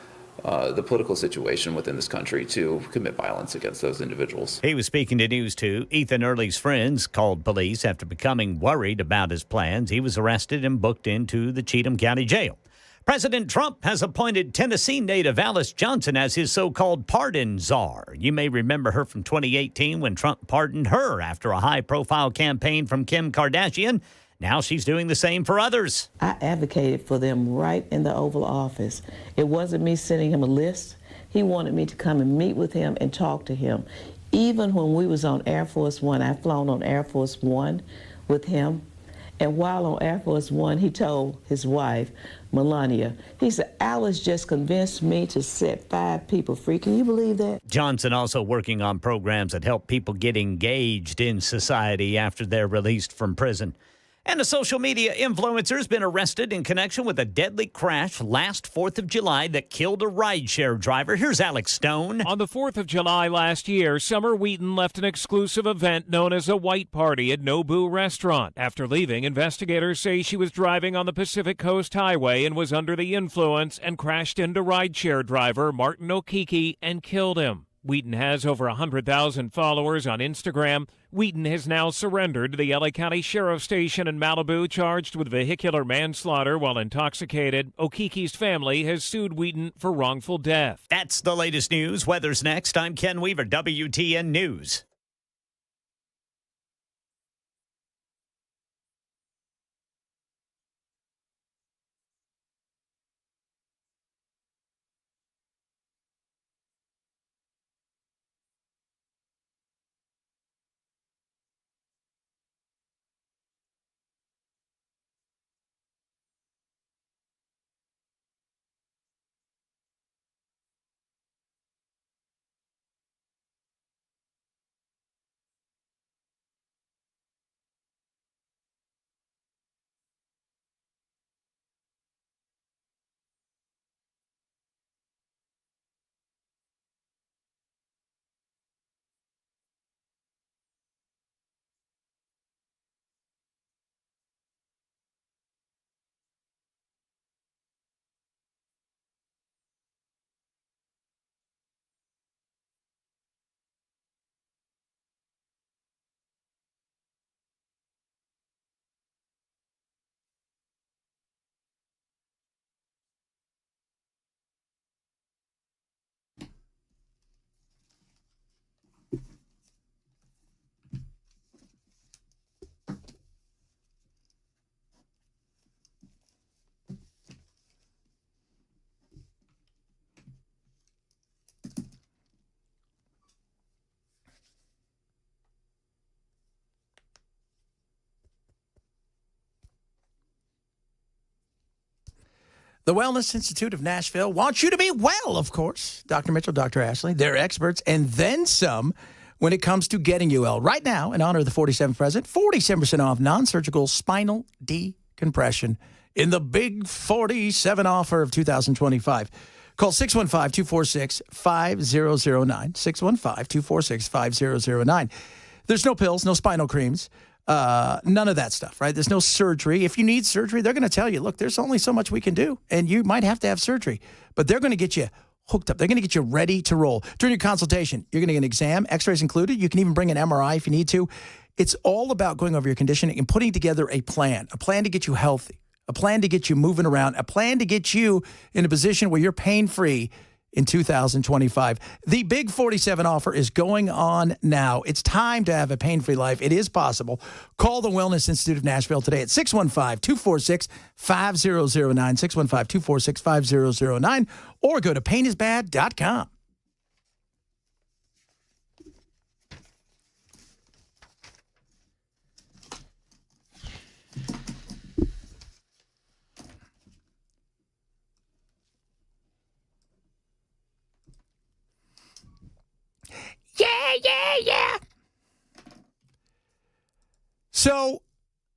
political situation within this country to commit violence against those individuals. He was speaking to News 2. Ethan Early's friends called police after becoming worried about his plans. He was arrested and booked into the Cheatham County Jail. President Trump has appointed Tennessee native Alice Johnson as his so-called pardon czar. You may remember her from 2018 when Trump pardoned her after a high-profile campaign from Kim Kardashian. Now she's doing the same for others. I advocated for them right in the Oval Office. It wasn't me sending him a list. He wanted me to come and meet with him and talk to him. Even when we was on Air Force One, I flown on Air Force One with him. And while on Air Force One, he told his wife, Melania, he said, Alice just convinced me to set 5 people free. Can you believe that? Johnson also working on programs that help people get engaged in society after they're released from prison. And a social media influencer has been arrested in connection with a deadly crash last 4th of July that killed a rideshare driver. Here's Alex Stone. On the 4th of July last year, Summer Wheaton left an exclusive event known as a white party at Nobu Restaurant. After leaving, investigators say she was driving on the Pacific Coast Highway and was under the influence and crashed into rideshare driver Martin Okiki and killed him. Wheaton has over 100,000 followers on Instagram. Wheaton has now surrendered to the LA County Sheriff's Station in Malibu, charged with vehicular manslaughter while intoxicated. Okiki's family has sued Wheaton for wrongful death. That's the latest news. Weather's next. I'm Ken Weaver, WTN News. The Wellness Institute of Nashville wants you to be well, of course. Dr. Mitchell, Dr. Ashley, they're experts, and then some when it comes to getting you well. Right now, in honor of the 47th president, 47% off non-surgical spinal decompression in the big 47 offer of 2025. Call 615-246-5009, 615-246-5009. There's no pills, no spinal creams. None of that stuff, right? There's no surgery. If you need surgery, they're going to tell you, look, there's only so much we can do, and you might have to have surgery. But they're going to get you hooked up. They're going to get you ready to roll. During your consultation, you're going to get an exam, x-rays included. You can even bring an MRI if you need to. It's all about going over your condition and putting together a plan to get you healthy, a plan to get you moving around, a plan to get you in a position where you're pain-free in 2025. The Big 47 offer is going on now. It's time to have a pain-free life. It is possible. Call the Wellness Institute of Nashville today at 615-246-5009, 615-246-5009, or go to painisbad.com. Yeah. So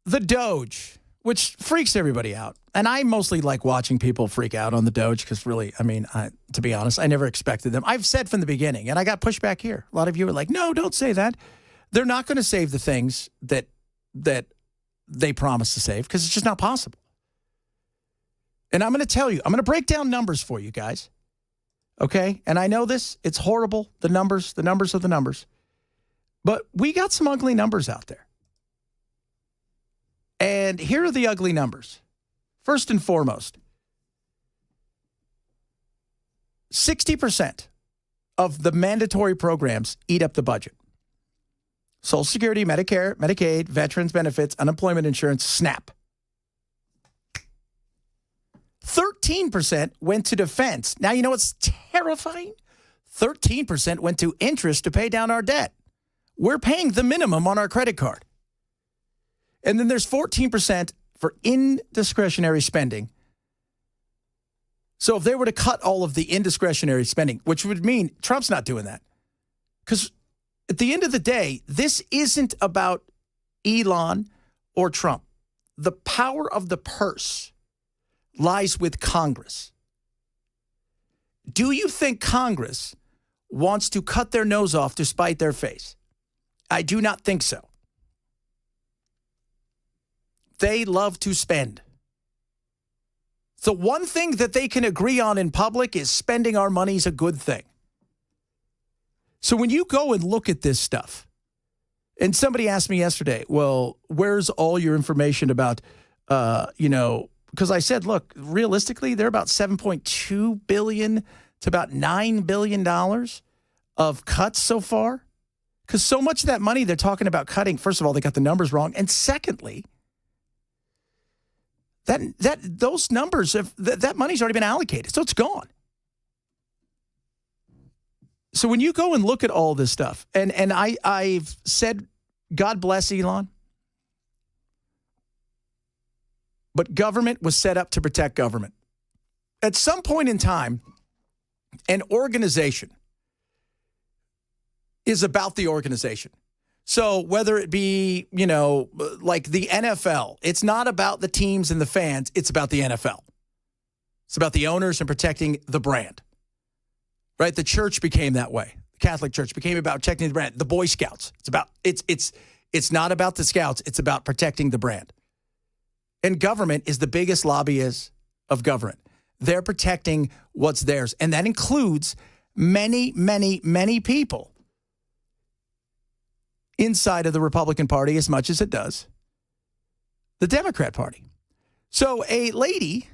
the Doge, which freaks everybody out. And I mostly like watching people freak out on the Doge because really, to be honest, I never expected them. I've said from the beginning, and I got pushback here. A lot of you are like, no, don't say that. They're not going to save the things that they promise to save because it's just not possible. And I'm going to tell you, I'm going to break down numbers for you guys. Okay? And I know this, it's horrible, the numbers are the numbers. But we got some ugly numbers out there. And here are the ugly numbers. First and foremost, 60% of the mandatory programs eat up the budget. Social Security, Medicare, Medicaid, veterans benefits, unemployment insurance, SNAP. 13% went to defense. Now, you know what's terrifying? 13% went to interest to pay down our debt. We're paying the minimum on our credit card. And then there's 14% for indiscretionary spending. So if they were to cut all of the indiscretionary spending, which would mean Trump's not doing that. Because at the end of the day, this isn't about Elon or Trump. The power of the purse lies with Congress. Do you think Congress wants to cut their nose off to spite their face? I do not think so. They love to spend. The one thing that they can agree on in public is spending our money is a good thing. So when you go and look at this stuff, and somebody asked me yesterday, well, where's all your information about, because I said, look, realistically, they're about $7.2 billion to about $9 billion of cuts so far. Because so much of that money they're talking about cutting, first of all, they got the numbers wrong. And secondly, those numbers, that money's already been allocated, so it's gone. So when you go and look at all this stuff, and I've said, God bless Elon, but government was set up to protect government. At some point in time, an organization is about the organization. So whether it be, like the NFL, it's not about the teams and the fans, it's about the NFL. It's about the owners and protecting the brand. Right? The church became that way. The Catholic Church became about protecting the brand. The Boy Scouts. It's not about the Scouts, it's about protecting the brand. And government is the biggest lobbyist of government. They're protecting what's theirs. And that includes many, many, many people inside of the Republican Party as much as it does the Democrat Party. So a lady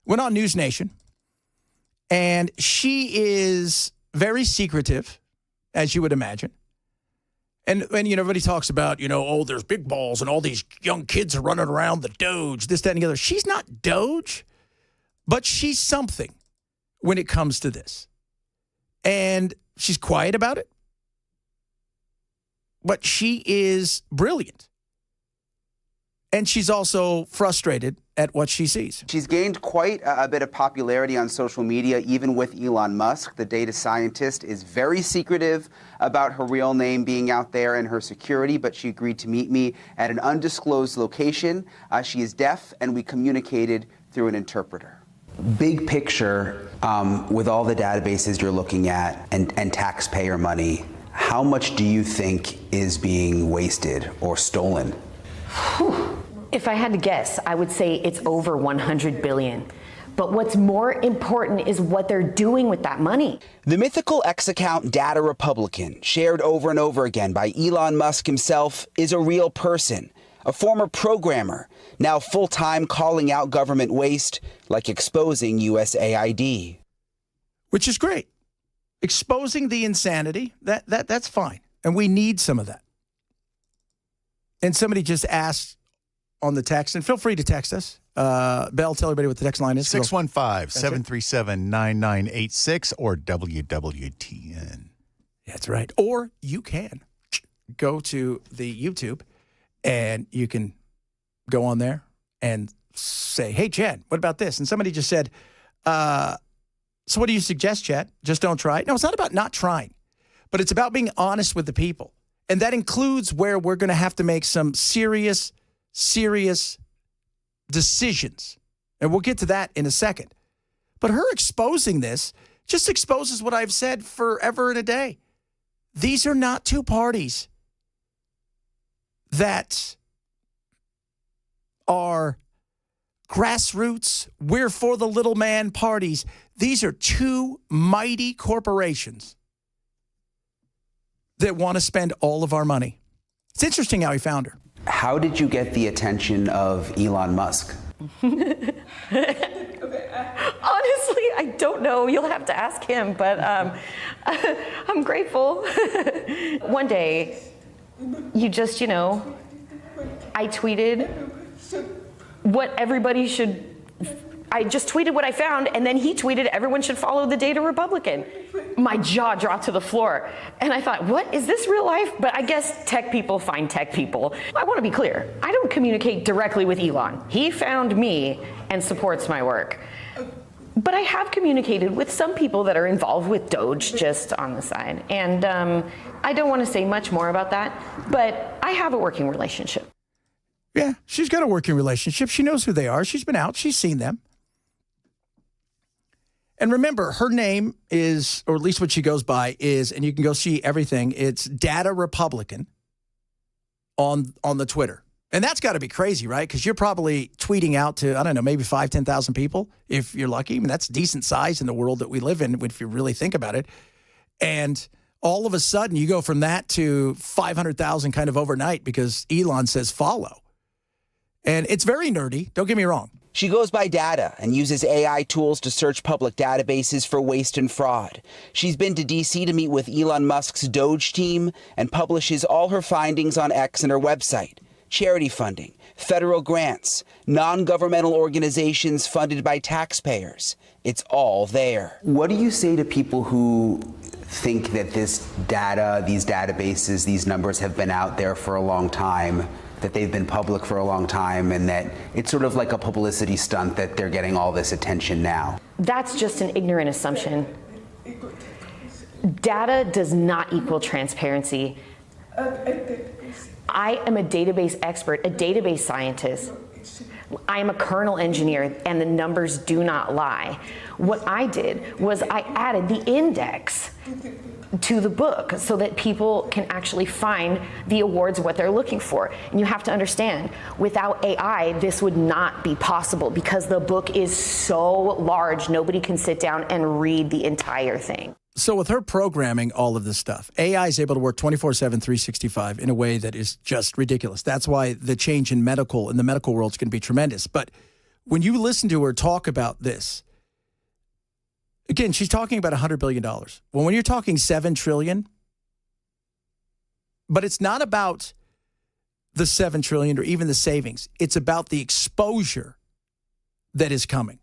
went on News Nation, and she is very secretive, as you would imagine. And everybody talks about, there's big balls and all these young kids are running around the Doge, this, that, and the other. She's not Doge, but she's something when it comes to this. And she's quiet about it. But she is brilliant. And she's also frustrated at what she sees. She's gained quite a bit of popularity on social media, even with Elon Musk. The data scientist is very secretive about her real name being out there and her security, but she agreed to meet me at an undisclosed location. She is deaf, and we communicated through an interpreter. Big picture, with all the databases you're looking at and taxpayer money, how much do you think is being wasted or stolen? If I had to guess, I would say it's over 100 billion. But what's more important is what they're doing with that money. The mythical X account Data Republican, shared over and over again by Elon Musk himself, is a real person, a former programmer, now full-time calling out government waste, like exposing USAID. Which is great. Exposing the insanity, that's fine. And we need some of that. And somebody just asked on the text, and feel free to text us. Bell, tell everybody what the text line is. 615-737-9986 or WWTN. That's right. Or you can go to the YouTube and you can go on there and say, hey, Chad, what about this? And somebody just said, so what do you suggest, Chad? Just don't try it? No, it's not about not trying, but it's about being honest with the people. And that includes where we're going to have to make some serious decisions. And we'll get to that in a second. But her exposing this just exposes what I've said forever and a day. These are not two parties that are grassroots, we're for the little man parties. These are two mighty corporations that want to spend all of our money. It's interesting how he found her. How did you get the attention of Elon Musk? Honestly, I don't know. You'll have to ask him, but I'm grateful. One day, you just, I tweeted what everybody should. I just tweeted what I found, and then he tweeted everyone should follow the data Republican. My jaw dropped to the floor, and I thought, what, is this real life? But I guess tech people find tech people. I want to be clear. I don't communicate directly with Elon. He found me and supports my work. But I have communicated with some people that are involved with Doge just on the side. And I don't want to say much more about that, but I have a working relationship. Yeah, she's got a working relationship. She knows who they are. She's been out. She's seen them. And remember, her name is, or at least what she goes by is, and you can go see everything, it's Data Republican on the Twitter. And that's got to be crazy, right? Because you're probably tweeting out to, I don't know, maybe 5,000, 10,000 people, if you're lucky. I mean, that's decent size in the world that we live in, if you really think about it. And all of a sudden, you go from that to 500,000 kind of overnight because Elon says follow. And it's very nerdy, don't get me wrong. She goes by Data and uses AI tools to search public databases for waste and fraud. She's been to D.C. to meet with Elon Musk's Doge team and publishes all her findings on X and her website. Charity funding, federal grants, non-governmental organizations funded by taxpayers. It's all there. What do you say to people who think that this data, these databases, these numbers have been out there for a long time, that they've been public for a long time, and that it's sort of like a publicity stunt that they're getting all this attention now? That's just an ignorant assumption. Data does not equal transparency. I am a database expert, a database scientist. I am a kernel engineer, and the numbers do not lie. What I did was I added the index to the book so that people can actually find the awards, what they're looking for. And you have to understand, without AI, this would not be possible because the book is so large, nobody can sit down and read the entire thing. So with her programming all of this stuff, AI is able to work 24/7, 365 in a way that is just ridiculous. That's why the change in the medical world is going to be tremendous. But when you listen to her talk about this, again, she's talking about $100 billion. Well, when you're talking $7 trillion, but it's not about the $7 trillion or even the savings. It's about the exposure that is coming.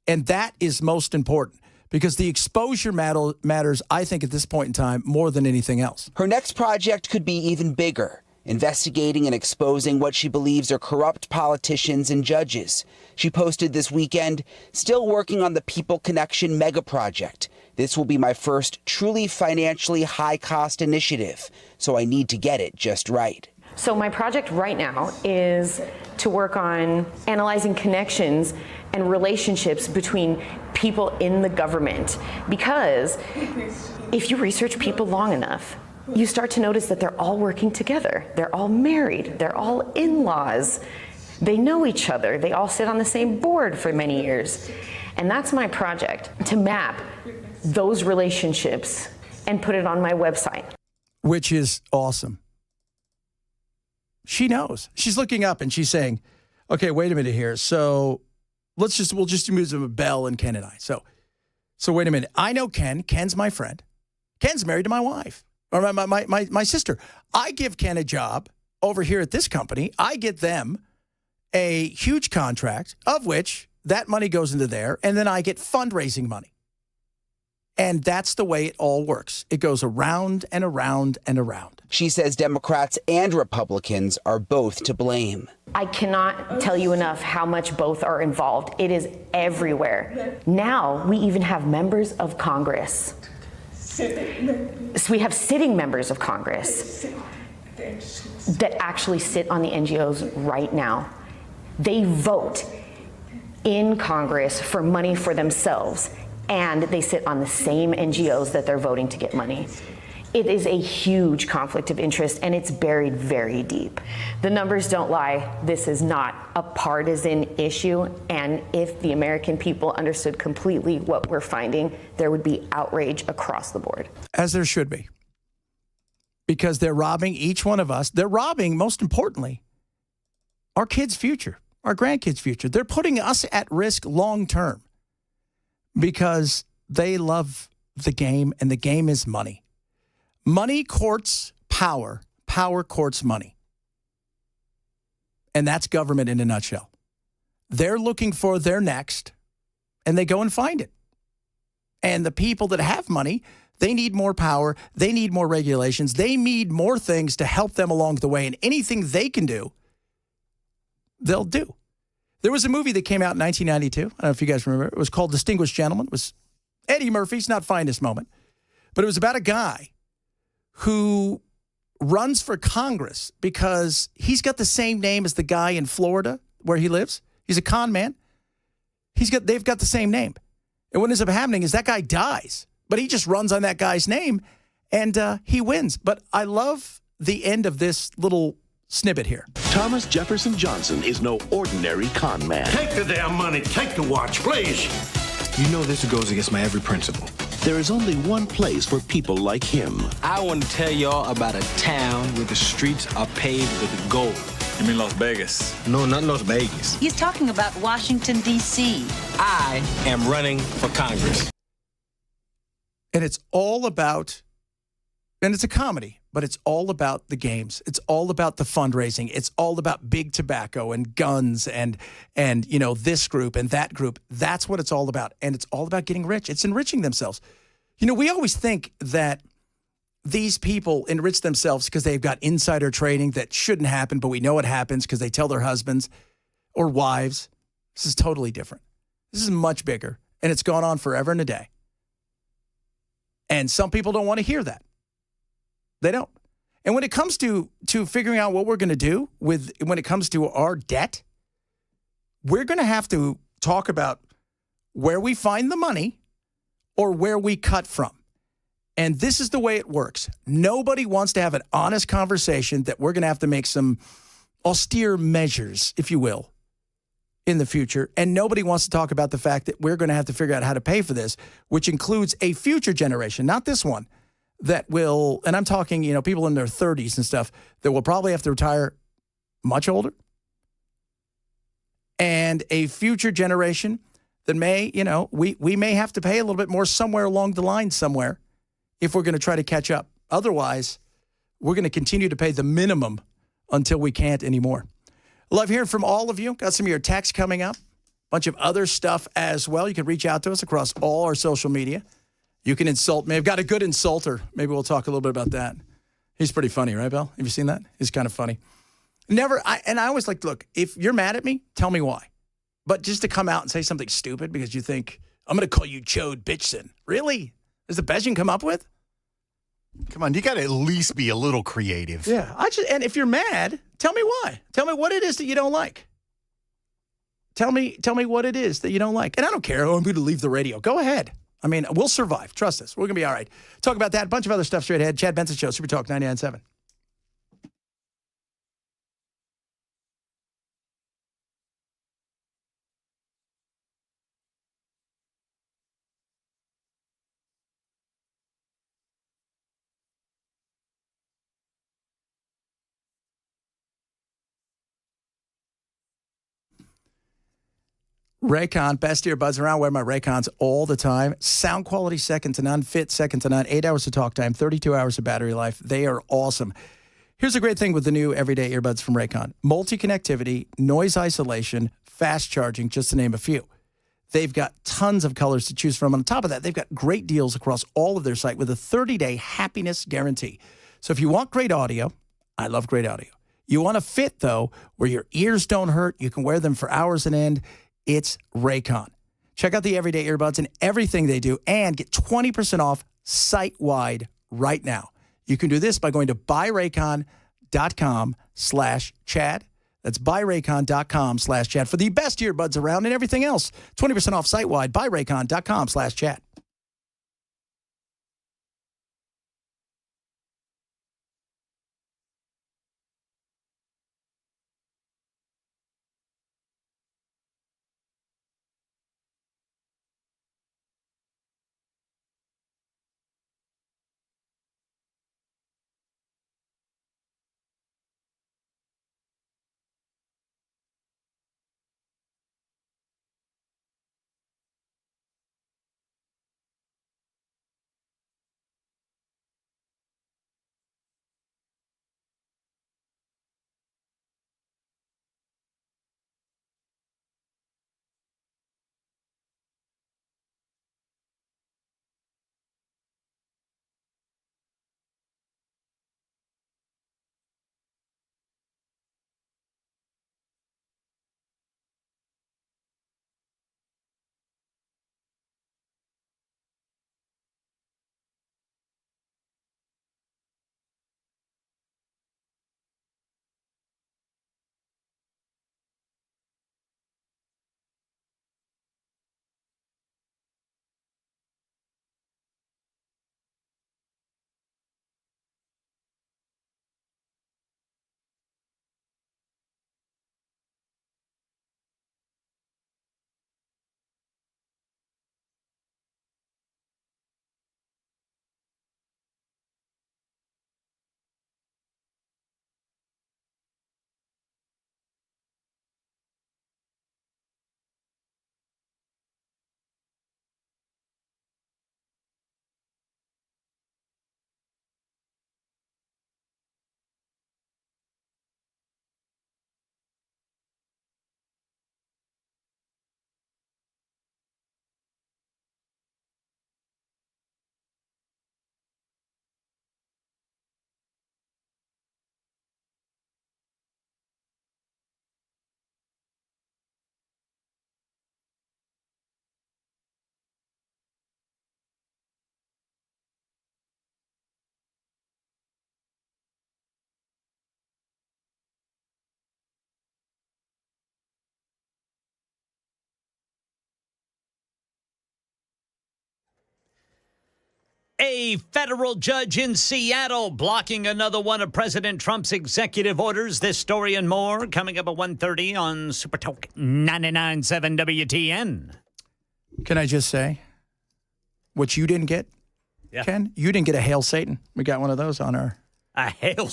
And that is most important. Because the exposure matters, I think, at this point in time, more than anything else. Her next project could be even bigger, investigating and exposing what she believes are corrupt politicians and judges. She posted this weekend, still working on the People Connection mega project. This will be my first truly financially high-cost initiative, so I need to get it just right. So my project right now is to work on analyzing connections and relationships between people in the government. Because if you research people long enough, you start to notice that they're all working together. They're all married. They're all in-laws. They know each other. They all sit on the same board for many years. And that's my project, to map those relationships and put it on my website. Which is awesome. She knows. She's looking up and she's saying, okay, wait a minute here. So we'll just use Belle and Ken and I. So wait a minute. I know Ken. Ken's my friend. Ken's married to my wife, or my sister. I give Ken a job over here at this company. I get them a huge contract, of which that money goes into there, and then I get fundraising money. And that's the way it all works. It goes around and around and around. She says Democrats and Republicans are both to blame. I cannot tell you enough how much both are involved. It is everywhere. Now we even have members of Congress So we have sitting members of Congress that actually sit on the NGOs right now. They vote in Congress for money for themselves, and they sit on the same NGOs that they're voting to get money. It is a huge conflict of interest, and it's buried very deep. The numbers don't lie. This is not a partisan issue, and if the American people understood completely what we're finding, there would be outrage across the board. As there should be. Because they're robbing each one of us. They're robbing, most importantly, our kids' future, our grandkids' future. They're putting us at risk long term because they love the game, and the game is money. Money courts power. Power courts money. And that's government in a nutshell. They're looking for their next, and they go and find it. And the people that have money, they need more power. They need more regulations. They need more things to help them along the way. And anything they can do, they'll do. There was a movie that came out in 1992. I don't know if you guys remember. It was called Distinguished Gentleman. It was Eddie Murphy's not finest moment. But it was about a guy who runs for Congress because he's got the same name as the guy in Florida where he lives. He's a con man. They've got the same name. And what ends up happening is that guy dies, but he just runs on that guy's name, and he wins. But I love the end of this little snippet here. Thomas Jefferson Johnson is no ordinary con man. Take the damn money. Take the watch, please. You know this goes against my every principle. There is only one place for people like him. I want to tell y'all about a town where the streets are paved with gold. You mean Las Vegas? No, not Las Vegas. He's talking about Washington, D.C. I am running for Congress. And it's all about, and it's a comedy, but it's all about the games. It's all about the fundraising. It's all about big tobacco and guns and you know, this group and that group. That's what it's all about. And it's all about getting rich. It's enriching themselves. You know, we always think that these people enrich themselves because they've got insider trading that shouldn't happen, but we know it happens because they tell their husbands or wives. This is totally different. This is much bigger, and it's gone on forever and a day. And some people don't want to hear that. They don't. And when it comes to figuring out what we're going to do when it comes to our debt, we're going to have to talk about where we find the money or where we cut from. And this is the way it works. Nobody wants to have an honest conversation that we're going to have to make some austere measures, if you will, in the future. And nobody wants to talk about the fact that we're going to have to figure out how to pay for this, which includes a future generation, not this one, that will, and I'm talking, you know, people in their 30s and stuff that will probably have to retire much older. And a future generation that may, you know, we may have to pay a little bit more somewhere along the line somewhere if we're going to try to catch up. Otherwise, we're going to continue to pay the minimum until we can't anymore. Love hearing from all of you. Got some of your texts coming up. Bunch of other stuff as well. You can reach out to us across all our social media. You can insult me. I've got a good insulter. Maybe we'll talk a little bit about that. He's pretty funny, right, Bill? Have you seen that? He's kind of funny. I always like, look, if you're mad at me, tell me why. But just to come out and say something stupid because you think, I'm going to call you Chode Bitchson. Really? Is the best you can come up with? Come on, you got to at least be a little creative. Yeah. And if you're mad, tell me why. Tell me what it is that you don't like. Tell me what it is that you don't like. And I don't care. Oh, I'm going to leave the radio. Go ahead. I mean, we'll survive. Trust us. We're going to be all right. Talk about that. A bunch of other stuff straight ahead. Chad Benson Show, Super Talk 99.7. Raycon, best earbuds around. Wear my Raycons all the time. Sound quality second to none. Fit second to none. 8 hours of talk time. 32 hours of battery life. They are awesome. Here's a great thing with the new everyday earbuds from Raycon. Multi-connectivity, noise isolation, fast charging, just to name a few. They've got tons of colors to choose from. On top of that, they've got great deals across all of their site with a 30-day happiness guarantee. So if you want great audio, I love great audio. You want a fit, though, where your ears don't hurt, you can wear them for hours on end, it's Raycon. Check out the everyday earbuds and everything they do and get 20% off site-wide right now. You can do this by going to buyraycon.com/Chad. That's buyraycon.com/Chad for the best earbuds around and everything else. 20% off site-wide, buyraycon.com/Chad. A federal judge in Seattle blocking another one of President Trump's executive orders. This story and more coming up at 1:30 on Super Talk 99.7 WTN. Can I just say what you didn't get, Ken? You didn't get a Hail Satan. We got one of those on our... A Hail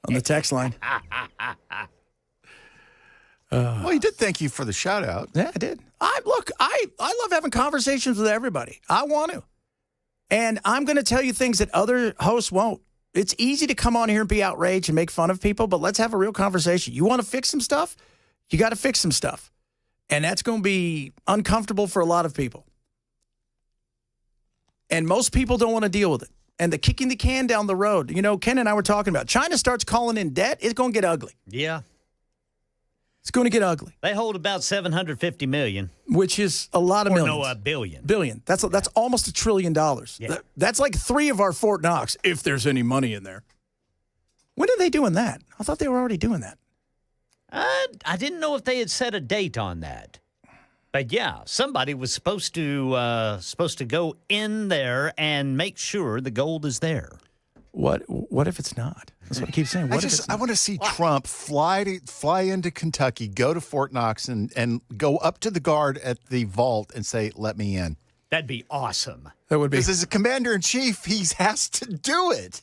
on the text line. Well, he did thank you for the shout-out. Yeah, I did. I love having conversations with everybody. I want to. And I'm going to tell you things that other hosts won't. It's easy to come on here and be outraged and make fun of people, but let's have a real conversation. You want to fix some stuff? You got to fix some stuff. And that's going to be uncomfortable for a lot of people. And most people don't want to deal with it. And the kicking the can down the road, you know, Ken and I were talking about, China starts calling in debt, it's going to get ugly. Yeah. It's going to get ugly. They hold about $750 million. Which is a lot of millions. No, a billion. Billion. That's almost $1 trillion. Yeah. That's like 3 of our Fort Knox, if there's any money in there. When are they doing that? I thought they were already doing that. I didn't know if they had set a date on that. But yeah, somebody was supposed to go in there and make sure the gold is there. What if it's not? That's what I keep saying. I want to see Trump fly into Kentucky, go to Fort Knox, and go up to the guard at the vault and say, "Let me in." That'd be awesome. That would be. Because as a commander-in-chief, he has to do it.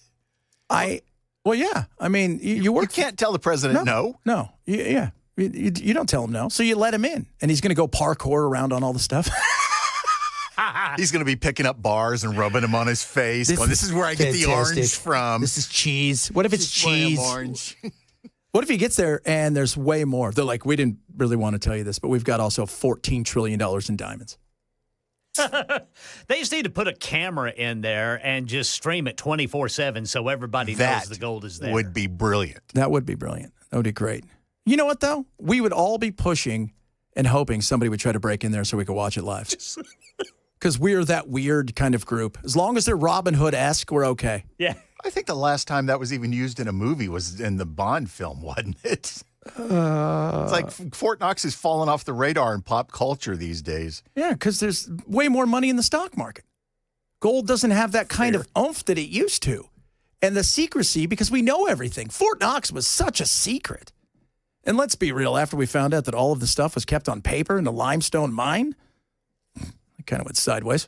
Well, yeah. I mean, you work. You can't tell the president no. No. Yeah. You don't tell him no. So you let him in, and he's going to go parkour around on all the stuff. He's going to be picking up bars and rubbing them on his face. This is where I get the orange from. This is cheese. What if it's cheese? Orange. What if he gets there and there's way more? They're like, we didn't really want to tell you this, but we've got also $14 trillion in diamonds. They just need to put a camera in there and just stream it 24/7 so everybody knows the gold is there. That would be brilliant. That would be brilliant. That would be great. You know what, though? We would all be pushing and hoping somebody would try to break in there so we could watch it live. because we're that weird kind of group. As long as they're Robin Hood-esque, we're okay. Yeah. I think the last time that was even used in a movie was in the Bond film, wasn't it? It's like Fort Knox has fallen off the radar in pop culture these days. Yeah, because there's way more money in the stock market. Gold doesn't have that kind of oomph that it used to. And the secrecy, because we know everything. Fort Knox was such a secret. And let's be real, after we found out that all of the stuff was kept on paper in the limestone mine, it kind of went sideways.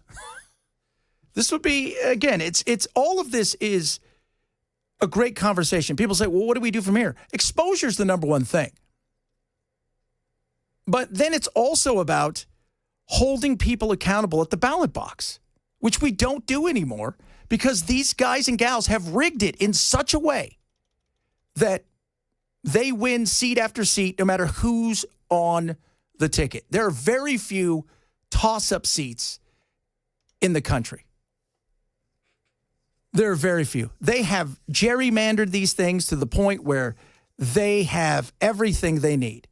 This would be, again, it's all of this is a great conversation. People say, well, what do we do from here? Exposure is the number one thing. But then it's also about holding people accountable at the ballot box, which we don't do anymore because these guys and gals have rigged it in such a way that they win seat after seat no matter who's on the ticket. There are very few toss-up seats in the country. There are very few. They have gerrymandered these things to the point where they have everything they need.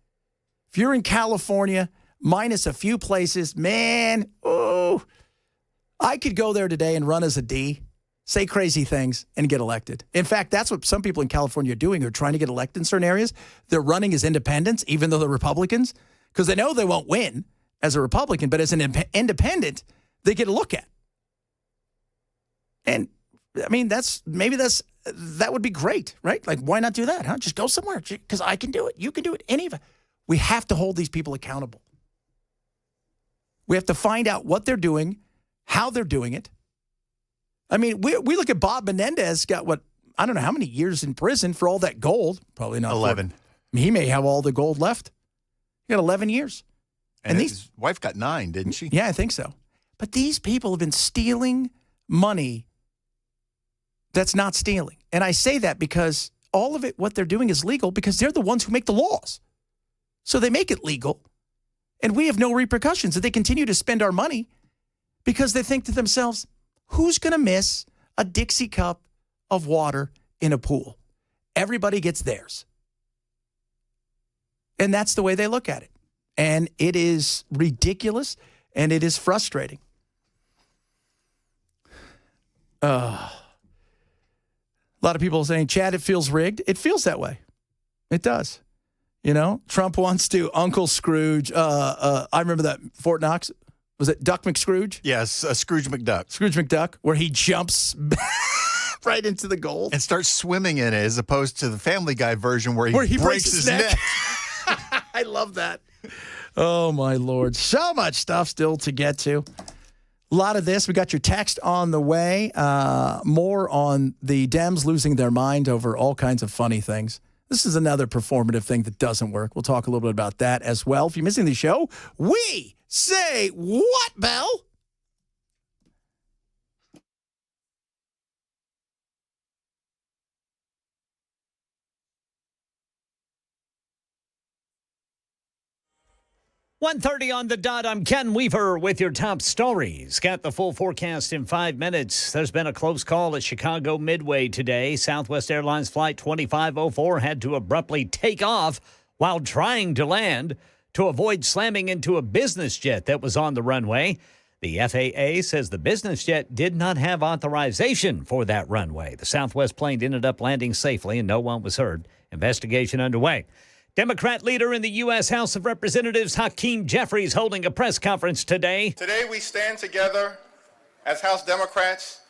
If you're in California, minus a few places, man, I could go there today and run as a D, say crazy things, and get elected. In fact, that's what some people in California are doing. They're trying to get elected in certain areas. They're running as independents, even though they're Republicans, because they know they won't win as a Republican, but as an independent, they get a look at. And I mean, that would be great, right? Like, why not do that, huh? Just go somewhere, because I can do it. You can do it. Any of it. We have to hold these people accountable. We have to find out what they're doing, how they're doing it. I mean, we look at Bob Menendez, got I don't know how many years in prison for all that gold. Probably not 11. He may have all the gold left. He got 11 years. And his wife got 9, didn't she? Yeah, I think so. But these people have been stealing money that's not stealing. And I say that because all of it, what they're doing is legal because they're the ones who make the laws. So they make it legal. And we have no repercussions. If they continue to spend our money because they think to themselves, who's going to miss a Dixie cup of water in a pool? Everybody gets theirs. And that's the way they look at it. And it is ridiculous and it is frustrating. A lot of people are saying, Chad, it feels rigged. It feels that way. It does. You know, Trump wants to Uncle Scrooge. I remember that Fort Knox. Was it Duck McScrooge? Yes, Scrooge McDuck. Scrooge McDuck, where he jumps right into the gold. And starts swimming in it as opposed to the Family Guy version where he breaks his neck. I love that. Oh, my Lord. So much stuff still to get to. A lot of this. We got your text on the way. More on the Dems losing their mind over all kinds of funny things. This is another performative thing that doesn't work. We'll talk a little bit about that as well. If you're missing the show, we say what, Bell? .1:30 on the dot. I'm Ken Weaver with your top stories. Got the full forecast in 5 minutes. There's been a close call at Chicago Midway today. Southwest Airlines Flight 2504 had to abruptly take off while trying to land to avoid slamming into a business jet that was on the runway. The FAA says the business jet did not have authorization for that runway. The Southwest plane ended up landing safely and no one was hurt. Investigation underway. Democrat leader in the U.S. House of Representatives Hakeem Jeffries holding a press conference today. Today we stand together as House Democrats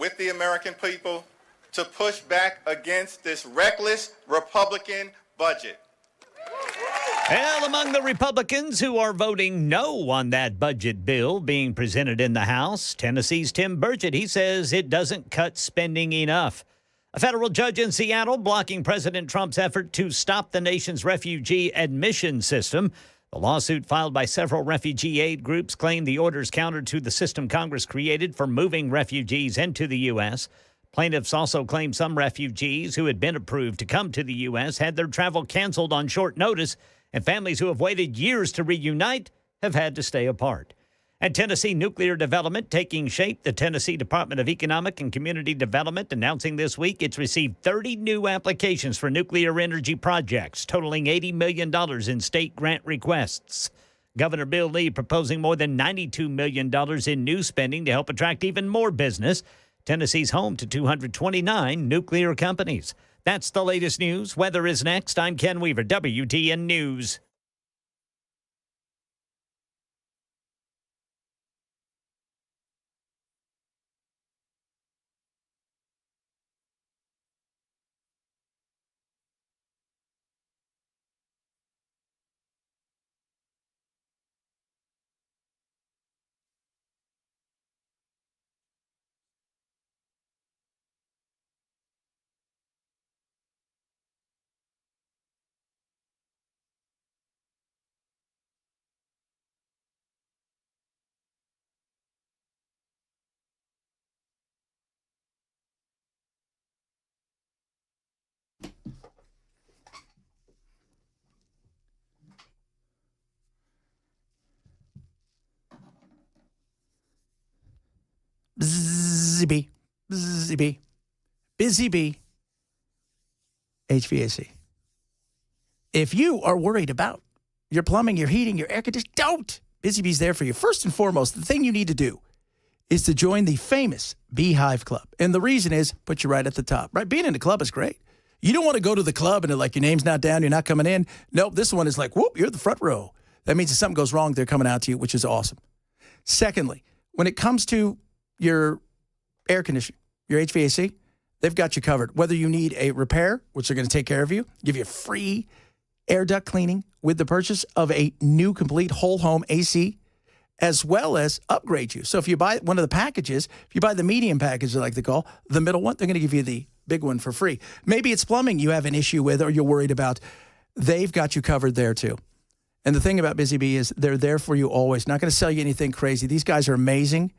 with the American people to push back against this reckless Republican budget. Well, among the Republicans who are voting no on that budget bill being presented in the House, Tennessee's Tim Burchett, he says it doesn't cut spending enough. A federal judge in Seattle blocking President Trump's effort to stop the nation's refugee admission system. The lawsuit filed by several refugee aid groups claimed the orders counter to the system Congress created for moving refugees into the U.S. Plaintiffs also claim some refugees who had been approved to come to the U.S. had their travel canceled on short notice, and families who have waited years to reunite have had to stay apart. And Tennessee nuclear development taking shape. The Tennessee Department of Economic and Community Development announcing this week it's received 30 new applications for nuclear energy projects, totaling $80 million in state grant requests. Governor Bill Lee proposing more than $92 million in new spending to help attract even more business. Tennessee's home to 229 nuclear companies. That's the latest news. Weather is next. I'm Ken Weaver, WTN News. Busy bee. Busy bee. HVAC. If you are worried about your plumbing, your heating, your air conditioning, don't. Busy Bee's there for you. First and foremost, the thing you need to do is to join the famous Beehive Club. And the reason is, put you right at the top, right? Being in the club is great. You don't want to go to the club and like your name's not down, you're not coming in. Nope, this one is like, whoop, you're the front row. That means if something goes wrong, they're coming out to you, which is awesome. Secondly, when it comes to your air conditioning, your HVAC, they've got you covered. Whether you need a repair, which they're going to take care of you, give you free air duct cleaning with the purchase of a new complete whole home AC, as well as upgrade you. So if you buy one of the packages, if you buy the medium package, they like to call, the middle one, they're going to give you the big one for free. Maybe it's plumbing you have an issue with or you're worried about. They've got you covered there too. And the thing about Busy Bee is they're there for you always. Not going to sell you anything crazy. These guys are amazing.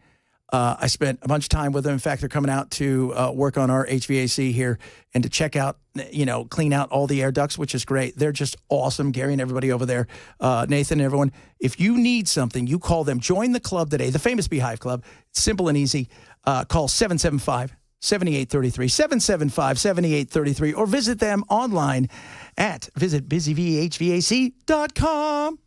I spent a bunch of time with them. In fact, they're coming out to work on our HVAC here and to check out, clean out all the air ducts, which is great. They're just awesome. Gary and everybody over there, Nathan and everyone. If you need something, you call them. Join the club today, the famous Beehive Club. It's simple and easy. Call 775-7833, 775-7833, or visit them online at visitbusyvhvac.com.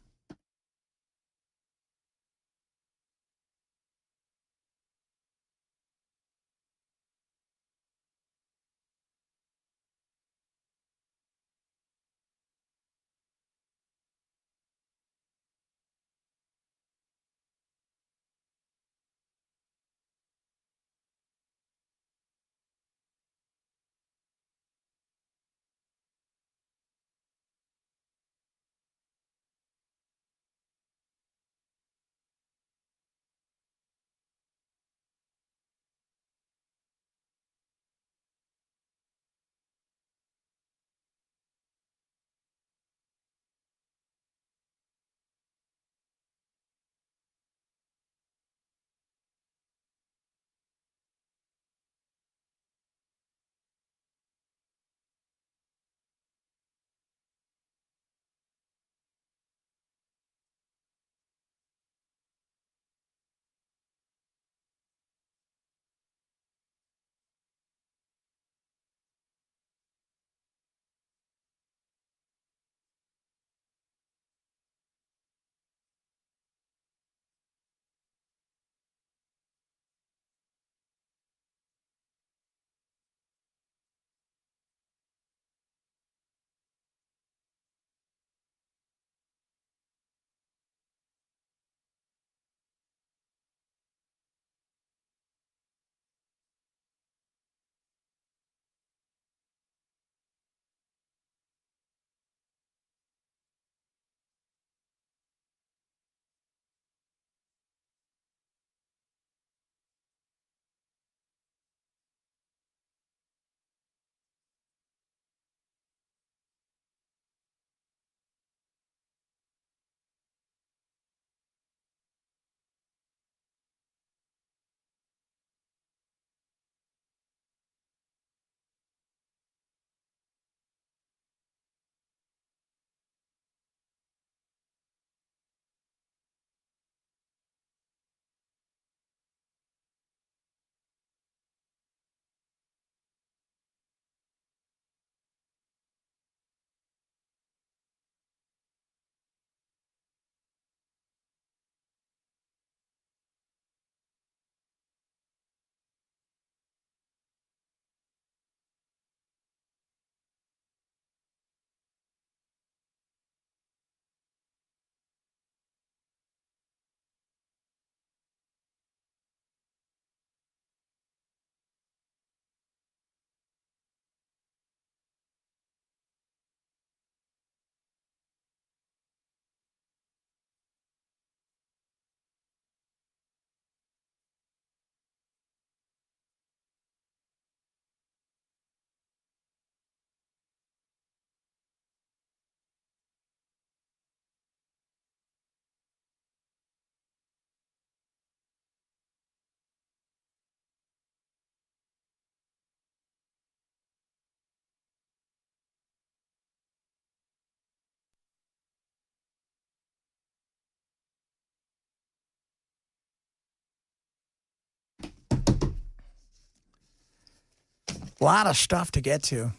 A lot of stuff to get to.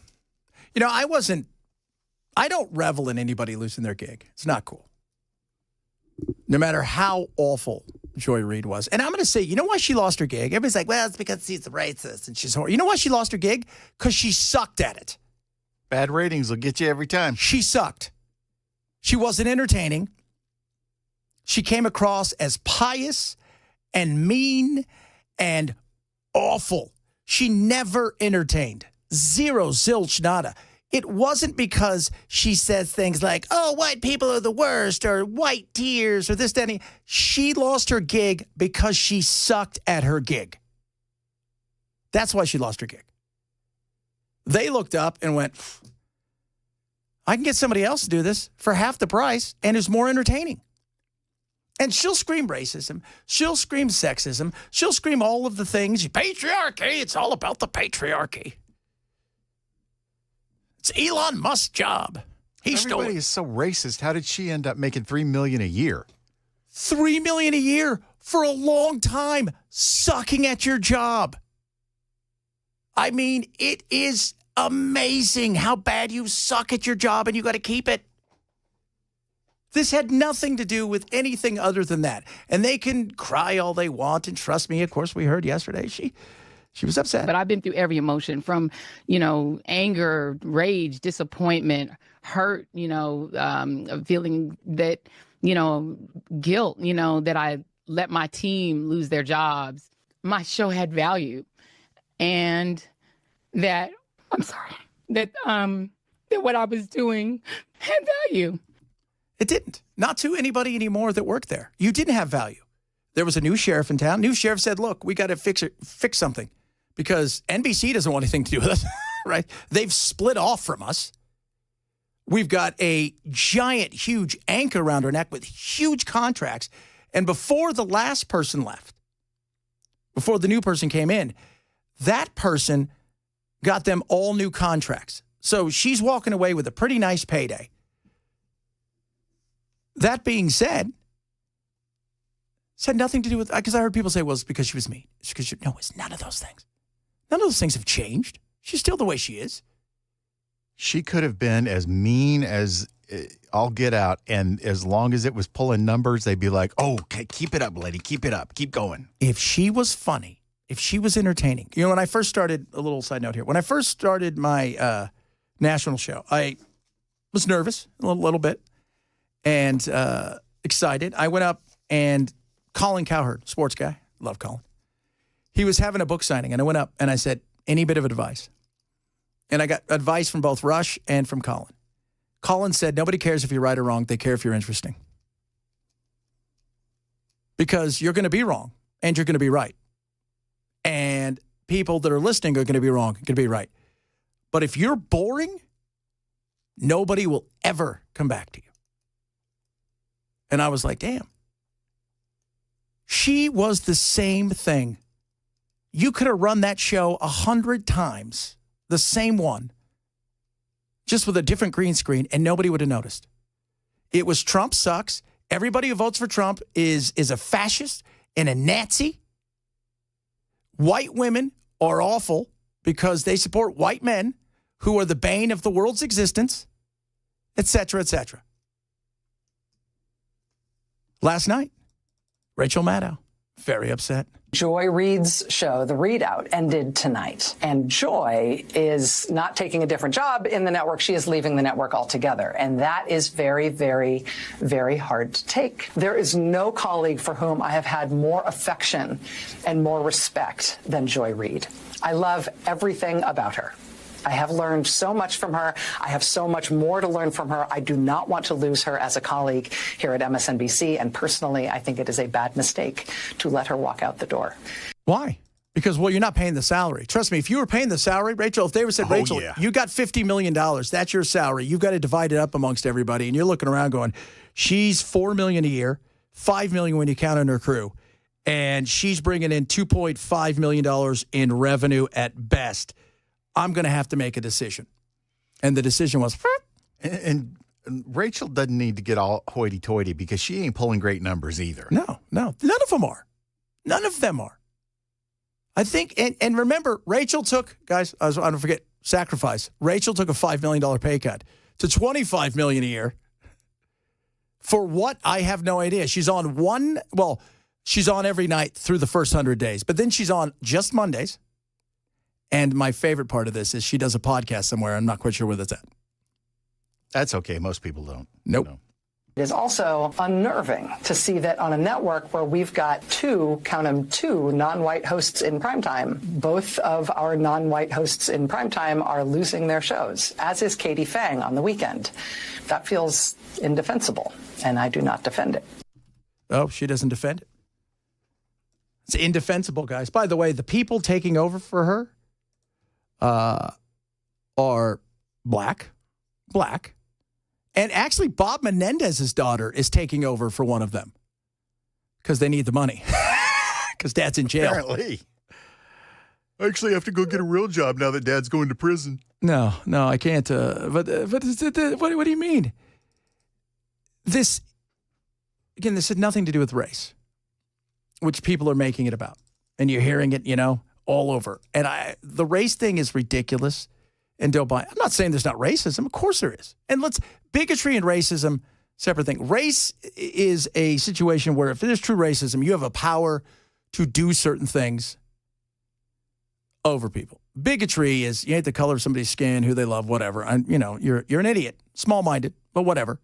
You know, I don't revel in anybody losing their gig. It's not cool. No matter how awful Joy Reid was. And I'm going to say, you know why she lost her gig? Everybody's like, well, it's because she's racist and she's horrible. You know why she lost her gig? Because she sucked at it. Bad ratings will get you every time. She sucked. She wasn't entertaining. She came across as pious and mean and awful. She never entertained. Zero, zilch, nada. It wasn't because she says things like, oh, white people are the worst, or white tears, or this, that, and she lost her gig because she sucked at her gig. That's why she lost her gig. They looked up and went, I can get somebody else to do this for half the price and is more entertaining. And she'll scream racism. She'll scream sexism. She'll scream all of the things. Patriarchy. It's all about the patriarchy. It's Elon Musk's job. Everybody is so racist. How did she end up making $3 million a year? $3 million a year for a long time, sucking at your job. I mean, it is amazing how bad you suck at your job and you got to keep it. This had nothing to do with anything other than that. And they can cry all they want. And trust me, of course, we heard yesterday, she was upset. But I've been through every emotion from, anger, rage, disappointment, hurt, feeling that, guilt, that I let my team lose their jobs. My show had value. And that what I was doing had value. It didn't. Not to anybody anymore that worked there. You didn't have value. There was a new sheriff in town. New sheriff said, look, we got to fix something because NBC doesn't want anything to do with us, right? They've split off from us. We've got a giant, huge anchor around our neck with huge contracts. And before the last person left, before the new person came in, that person got them all new contracts. So she's walking away with a pretty nice payday. That being said, it's had nothing to do with, because I heard people say, well, it's because she was mean. It's because no, it's none of those things. None of those things have changed. She's still the way she is. She could have been as mean as all get out. And as long as it was pulling numbers, they'd be like, oh, okay, keep it up, lady. Keep it up. Keep going. If she was funny, if she was entertaining. When I first started, a little side note here. When I first started my national show, I was nervous a little bit. And excited. I went up and Colin Cowherd, sports guy, love Colin. He was having a book signing, and I went up and I said, any bit of advice. And I got advice from both Rush and from Colin. Colin said, nobody cares if you're right or wrong. They care if you're interesting. Because you're going to be wrong and you're going to be right. And people that are listening are going to be wrong, going to be right. But if you're boring, nobody will ever come back to you. And I was like, damn. She was the same thing. You could have run that show 100 times, the same one, just with a different green screen, and nobody would have noticed. It was Trump sucks. Everybody who votes for Trump is a fascist and a Nazi. White women are awful because they support white men who are the bane of the world's existence, et cetera, et cetera. Last night, Rachel Maddow, very upset. Joy Reid's show, The Readout, ended tonight. And Joy is not taking a different job in the network. She is leaving the network altogether. And that is very, very, very hard to take. There is no colleague for whom I have had more affection and more respect than Joy Reid. I love everything about her. I have learned so much from her. I have so much more to learn from her. I do not want to lose her as a colleague here at MSNBC. And personally, I think it is a bad mistake to let her walk out the door. Why? Because, well, you're not paying the salary. Trust me, if you were paying the salary, Rachel, if they were said, Rachel, you got $50 million, that's your salary. You've got to divide it up amongst everybody. And you're looking around going, she's $4 million a year, $5 million when you count on her crew. And she's bringing in $2.5 million in revenue at best. I'm going to have to make a decision. And the decision was... And Rachel doesn't need to get all hoity-toity because she ain't pulling great numbers either. No. None of them are. None of them are. I think, and remember, Rachel took, guys, I don't forget, sacrifice. Rachel took a $5 million pay cut to $25 million a year. For what? I have no idea. She's on she's on every night through the first 100 days, but then she's on just Mondays. And my favorite part of this is she does a podcast somewhere. I'm not quite sure where that's at. That's okay. Most people don't. Nope. No. It is also unnerving to see that on a network where we've got two non-white hosts in primetime, both of our non-white hosts in primetime are losing their shows, as is Katie Fang on the weekend. That feels indefensible, and I do not defend it. Oh, she doesn't defend it? It's indefensible, guys. By the way, the people taking over for her are black. And actually, Bob Menendez's daughter is taking over for one of them because they need the money because Dad's in jail. Apparently. I actually have to go get a real job now that Dad's going to prison. No, I can't. But what do you mean? This had nothing to do with race, which people are making it about. And you're hearing it, all over. And the race thing is ridiculous. And don't buy. I'm not saying there's not racism. Of course there is. And bigotry and racism, separate thing. Race is a situation where if there's true racism, you have a power to do certain things over people. Bigotry is you hate the color of somebody's skin, who they love, whatever. And you're an idiot, small-minded, but whatever.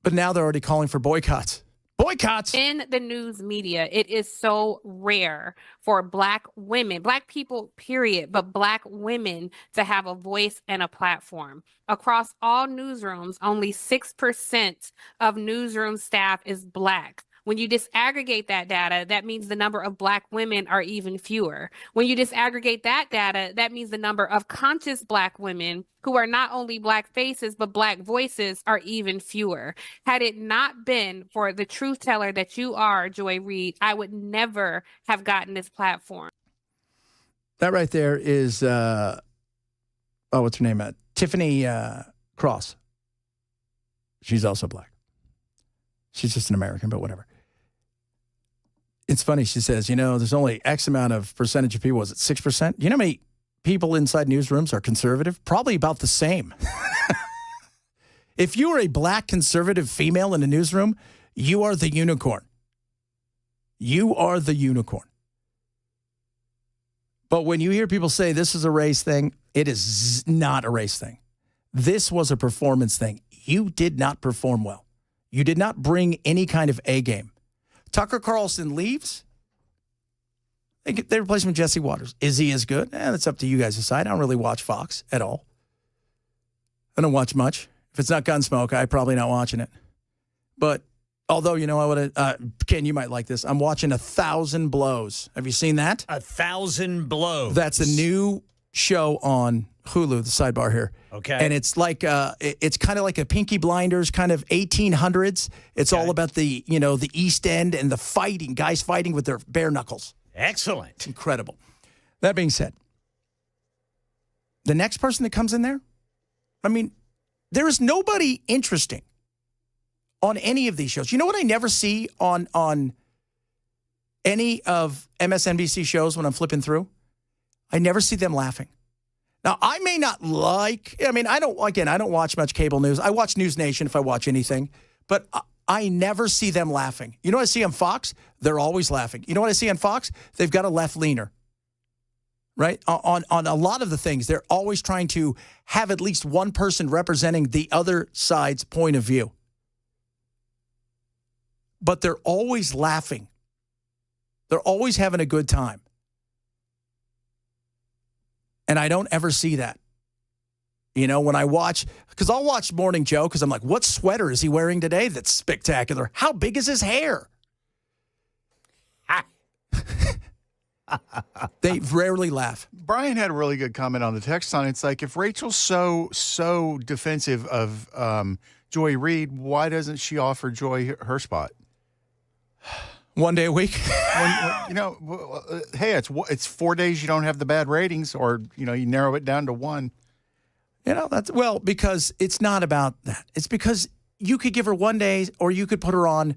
But now they're already calling for boycotts. Boycotts. In the news media, it is so rare for Black women, Black people, period, but Black women to have a voice and a platform. Across all newsrooms, only 6% of newsroom staff is Black. When you disaggregate that data, that means the number of Black women are even fewer. When you disaggregate that data, that means the number of conscious Black women who are not only Black faces, but Black voices are even fewer. Had it not been for the truth teller that you are, Joy Reid, I would never have gotten this platform. That right there is, what's her name? Tiffany Cross. She's also Black. She's just an American, but whatever. It's funny. She says, there's only X amount of percentage of people. Was it 6%? You know how many people inside newsrooms are conservative? Probably about the same. If you are a Black conservative female in a newsroom, you are the unicorn. You are the unicorn. But when you hear people say this is a race thing, it is not a race thing. This was a performance thing. You did not perform well. You did not bring any kind of A game. Tucker Carlson leaves. They replace him with Jesse Waters. Is he as good? That's up to you guys to decide. I don't really watch Fox at all. I don't watch much. If it's not Gunsmoke, I'm probably not watching it. But although, I would Ken, you might like this. I'm watching 1,000 Blows. Have you seen that? 1,000 Blows. That's a new show on Hulu, the sidebar here. Okay. And it's like it's kind of like a Pinky Blinders kind of 1800s. It's all about the East End and the fighting, guys fighting with their bare knuckles. Excellent. It's incredible. That being said, the next person that comes in there, there is nobody interesting on any of these shows. You know what I never see on any of MSNBC shows when I'm flipping through? I never see them laughing. Now, I may not I don't watch much cable news. I watch News Nation if I watch anything, but I never see them laughing. You know what I see on Fox? They're always laughing. You know what I see on Fox? They've got a left leaner, right? On a lot of the things, they're always trying to have at least one person representing the other side's point of view. But they're always laughing. They're always having a good time. And I don't ever see that. When I watch, because I'll watch Morning Joe because I'm like, what sweater is he wearing today that's spectacular? How big is his hair? They rarely laugh. Brian had a really good comment on the text line. It's like, if Rachel's so defensive of Joy Reid, why doesn't she offer Joy her spot? One day a week. Hey, it's 4 days you don't have the bad ratings, or you narrow it down to one. Because it's not about that. It's because you could give her 1 day, or you could put her on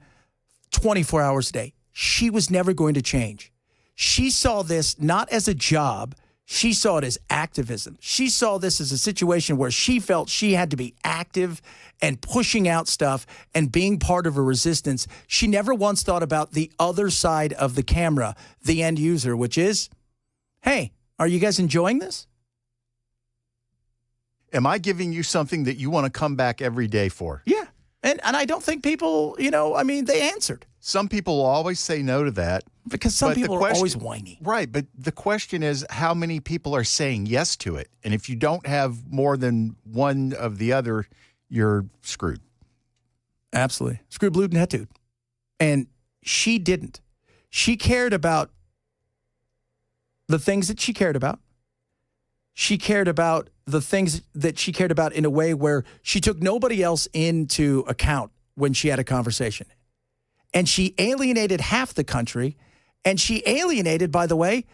24 hours a day. She was never going to change. She saw this not as a job. She saw it as activism. She saw this as a situation where she felt she had to be active and pushing out stuff and being part of a resistance. She never once thought about the other side of the camera, the end user, which is, hey, are you guys enjoying this? Am I giving you something that you want to come back every day for? Yeah. And I don't think people, they answered. Some people will always say no to that. Because some people are always whiny. Right, but the question is how many people are saying yes to it? And if you don't have more than one of the other, you're screwed. Absolutely. Screwed, blued, and head. And she didn't. She cared about the things that she cared about. She cared about the things that she cared about in a way where she took nobody else into account when she had a conversation. And she alienated half the country. And she alienated, by the way,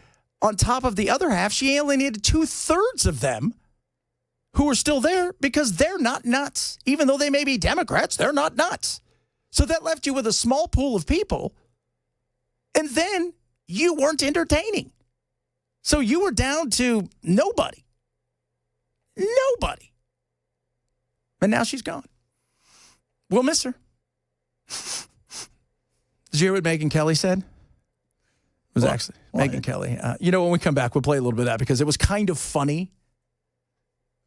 on top of the other half, she alienated 2/3 of them who are still there because they're not nuts. Even though they may be Democrats, they're not nuts. So that left you with a small pool of people. And then you weren't entertaining. So you were down to nobody. Nobody. And now she's gone. We'll miss her. Did you hear what Megyn Kelly said? It was actually Megyn Kelly. When we come back, we'll play a little bit of that because it was kind of funny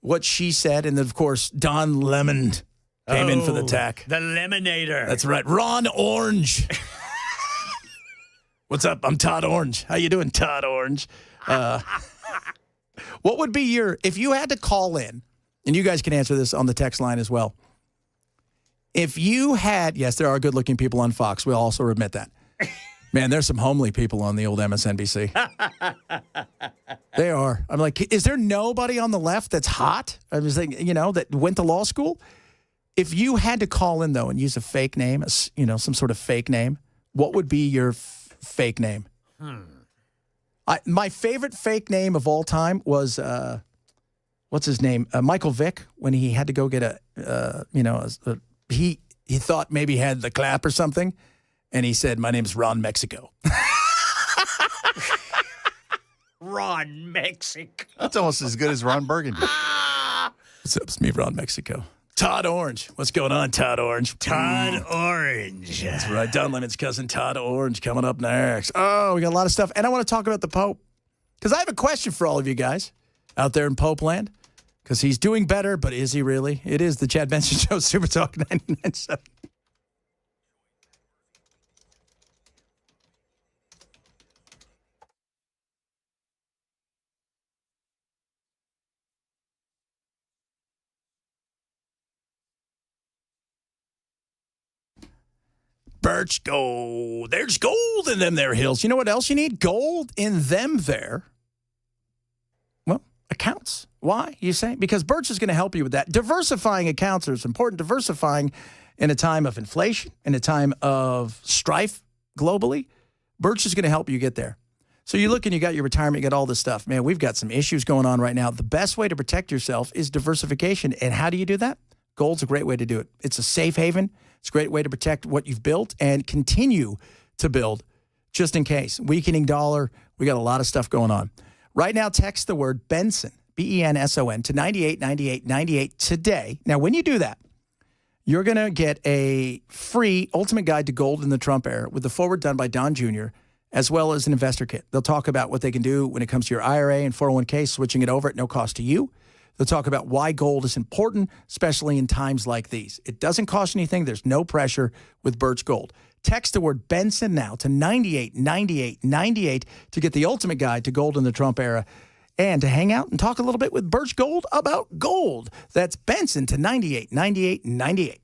what she said. And then, of course, Don Lemon came in for the tech. The Lemonator. That's right. Ron Orange. What's up? I'm Todd Orange. How you doing, Todd Orange? What would be if you had to call in, and you guys can answer this on the text line as well. If you had, yes, there are good-looking people on Fox. We'll also admit that. Man, there's some homely people on the old MSNBC. They are. I'm like, is there nobody on the left that's hot? I was thinking, that went to law school? If you had to call in, though, and use a fake name, some sort of fake name, what would be your fake name? My favorite fake name of all time was, what's his name? Michael Vick, when he had to go get he thought maybe he had the clap or something. And he said, my name's Ron Mexico. Ron Mexico. That's almost as good as Ron Burgundy. What's up? It's me, Ron Mexico. Todd Orange. What's going on, Todd Orange? Todd Orange. That's right. Don Lemon's cousin, Todd Orange, coming up next. Oh, we got a lot of stuff. And I want to talk about the Pope. Because I have a question for all of you guys out there in Pope land. Because he's doing better, but is he really? It is the Chad Benson Show, Super Talk 99.7. Birch gold. There's gold in them there hills. You know what else you need? Gold in them there. Well, accounts. Why, you say? Because Birch is going to help you with that. Diversifying accounts is important. Diversifying in a time of inflation, in a time of strife globally. Birch is going to help you get there. So you look and you got your retirement, you got all this stuff. Man, we've got some issues going on right now. The best way to protect yourself is diversification. And how do you do that? Gold's a great way to do it. It's a safe haven. It's a great way to protect what you've built and continue to build just in case. Weakening dollar. We got a lot of stuff going on. Right now, text the word Benson, BENSON, to 989898 today. Now, when you do that, you're going to get a free Ultimate Guide to Gold in the Trump Era with the forward done by Don Jr., as well as an investor kit. They'll talk about what they can do when it comes to your IRA and 401k, switching it over at no cost to you. They'll talk about why gold is important, especially in times like these. It doesn't cost anything. There's no pressure with Birch Gold. Text the word Benson now to 989898 to get the ultimate guide to gold in the Trump era and to hang out and talk a little bit with Birch Gold about gold. That's Benson to 989898.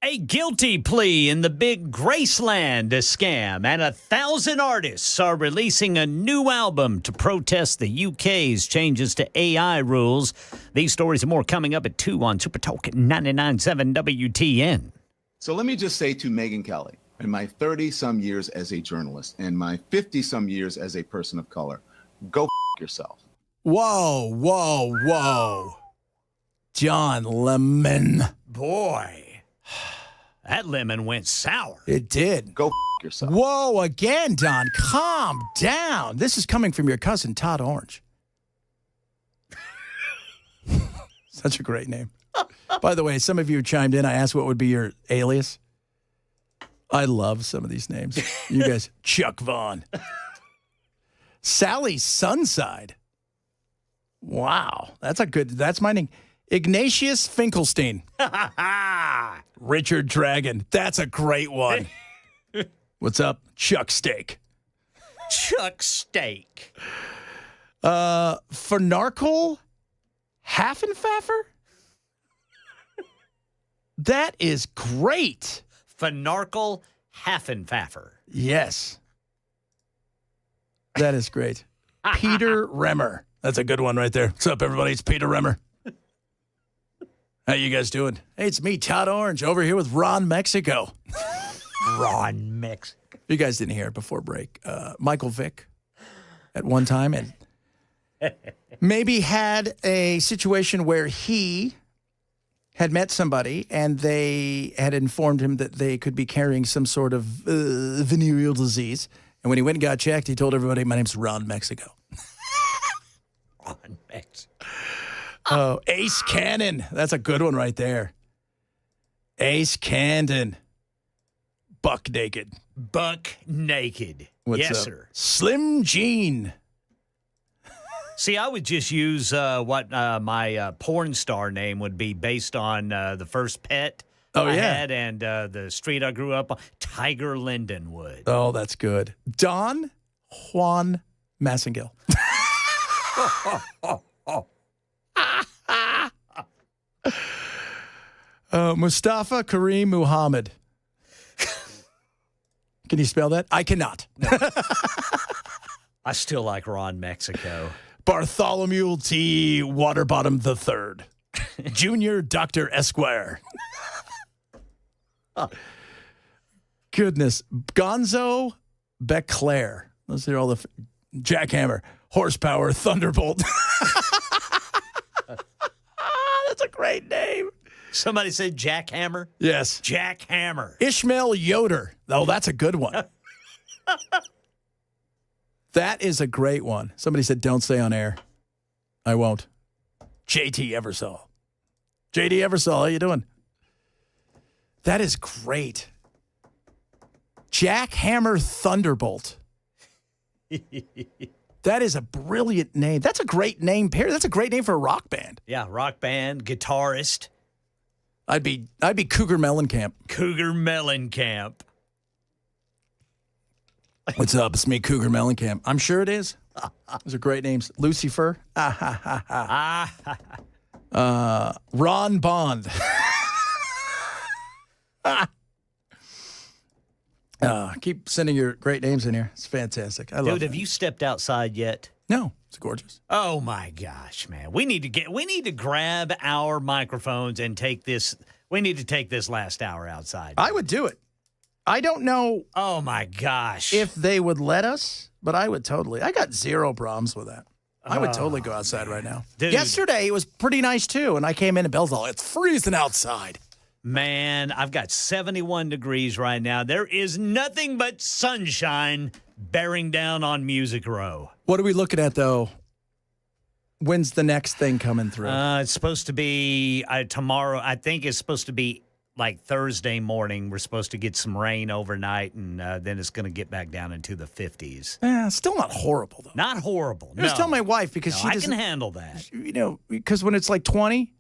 A guilty plea in the big Graceland scam, and 1,000 artists are releasing a new album to protest the UK's changes to AI rules. These stories and more coming up at 2 on Super Talk 99.7 WTN. So let me just say to Megyn Kelly, in my 30-some years as a journalist and my 50-some years as a person of color, go yourself. Whoa, whoa, whoa. John Lemon. Boy. That lemon went sour. It did. Go yourself. Whoa, again, Don. Calm down. This is coming from your cousin, Todd Orange. Such a great name. By the way, some of you chimed in. I asked what would be your alias. I love some of these names. You guys, Chuck Vaughn. Sally Sunside. Wow. That's my name. Ignatius Finkelstein. Richard Dragon. That's a great one. What's up? Chuck Steak. Chuck Steak. Fanarkle Haffenpfeffer? That is great. Fanarkle Haffenpfeffer. Yes. That is great. Peter Remmer. That's a good one right there. What's up, everybody? It's Peter Remmer. How you guys doing? Hey, it's me, Todd Orange, over here with Ron Mexico. Ron Mexico. You guys didn't hear it before break. Michael Vick at one time and maybe had a situation where he had met somebody and they had informed him that they could be carrying some sort of venereal disease. And when he went and got checked, he told everybody, my name's Ron Mexico. Ron Mexico. Oh, Ace Cannon. That's a good one right there. Ace Cannon. Buck Naked. Buck Naked. What's yes, up? sir. Slim Jean. See, I would just use what my porn star name would be based on the first pet I had and the street I grew up on. Tiger Lindenwood. Oh, that's good. Don Juan Massengill. Mustafa Kareem Muhammad. Can you spell that? I cannot. No. I still like Ron Mexico. Bartholomew T. Waterbottom III. Junior Dr. Esquire. Goodness. Gonzo Beclair. Those are all the Jackhammer. Horsepower Thunderbolt. That's a great name. Somebody said Jackhammer? Yes. Jackhammer. Ishmael Yoder. Oh, that's a good one. That is a great one. Somebody said, don't stay on air. I won't. JT Eversole. JD Eversole, how you doing? That is great. Jackhammer Thunderbolt. That is a brilliant name. That's a great name, Perry. That's a great name for a rock band. Yeah, rock band, guitarist. I'd be Cougar Mellencamp. Cougar Mellencamp. What's up? It's me, Cougar Mellencamp. I'm sure it is. Those are great names. Lucifer. Ron Bond. Keep sending your great names in here. It's fantastic. I love it. Dude, have you stepped outside yet? No. It's gorgeous. Oh my gosh, man. We need to grab our microphones and take this. We need to take this last hour outside. I would do it. I don't know. Oh my gosh. If they would let us, but I would totally. I got zero problems with that. I would totally go outside right now. Dude. Yesterday it was pretty nice too, and I came in and Bell's all, it's freezing outside. Man, I've got 71 degrees right now. There is nothing but sunshine bearing down on Music Row. What are we looking at, though? When's the next thing coming through? It's supposed to be tomorrow. I think it's supposed to be like Thursday morning. We're supposed to get some rain overnight, and then it's going to get back down into the 50s. Still not horrible, though. Not horrible. I was telling my wife because she I doesn't can handle that. You know, because when it's like 20,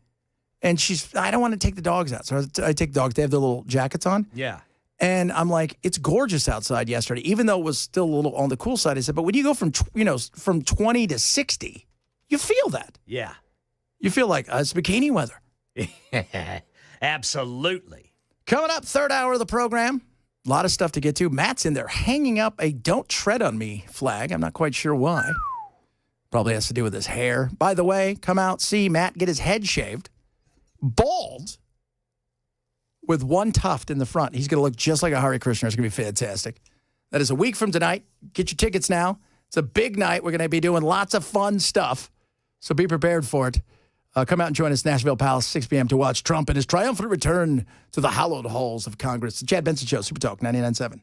and I don't want to take the dogs out. So I take the dogs. They have their little jackets on. Yeah. And I'm like, it's gorgeous outside yesterday, even though it was still a little on the cool side. I said, but when you go from 20 to 60, you feel that. Yeah. You feel like it's bikini weather. Absolutely. Coming up, third hour of the program. A lot of stuff to get to. Matt's in there hanging up a "Don't Tread on Me" flag. I'm not quite sure why. Probably has to do with his hair. By the way, come out, see Matt get his head shaved. Bald with one tuft in the front. He's going to look just like a Hare Krishna. It's going to be fantastic. That is a week from tonight. Get your tickets now. It's a big night. We're going to be doing lots of fun stuff, so be prepared for it. Come out and join us, Nashville Palace, 6 p.m. to watch Trump and his triumphant return to the hallowed halls of Congress. The Chad Benson Show, Super Talk 99.7.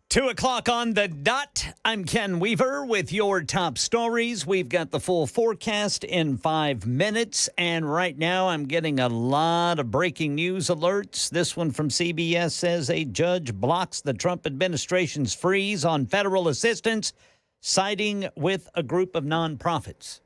Two o'clock on the dot. I'm Ken Weaver with your top stories. We've got the full forecast in 5 minutes. And right now I'm getting a lot of breaking news alerts. This one from CBS says a judge blocks the Trump administration's freeze on federal assistance, siding with a group of nonprofits.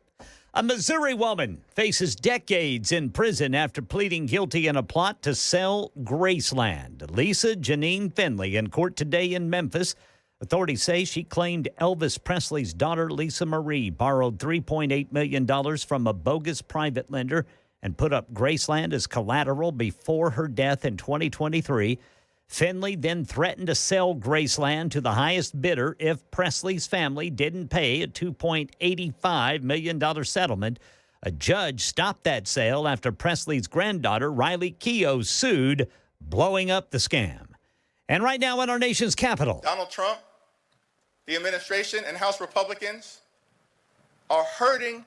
A Missouri woman faces decades in prison after pleading guilty in a plot to sell Graceland. Lisa Janine Finley in court today in Memphis. Authorities say she claimed Elvis Presley's daughter, Lisa Marie, borrowed $3.8 million from a bogus private lender and put up Graceland as collateral before her death in 2023. Finley then threatened to sell Graceland to the highest bidder if Presley's family didn't pay a $2.85 million settlement. A judge stopped that sale after Presley's granddaughter, Riley Keough, sued, blowing up the scam. And right now in our nation's capital, Donald Trump, the administration, and House Republicans are hurting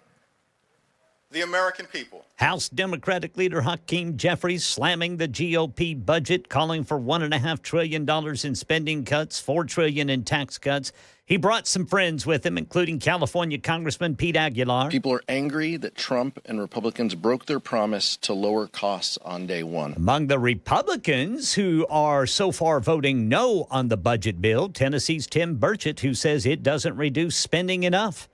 the American people. House Democratic leader Hakeem Jeffries slamming the GOP budget, calling for $1.5 trillion in spending cuts, $4 trillion in tax cuts. He brought some friends with him, including California Congressman Pete Aguilar. People are angry that Trump and Republicans broke their promise to lower costs on day one. Among the Republicans who are so far voting no on the budget bill, Tennessee's Tim Burchett, who says it doesn't reduce spending enough.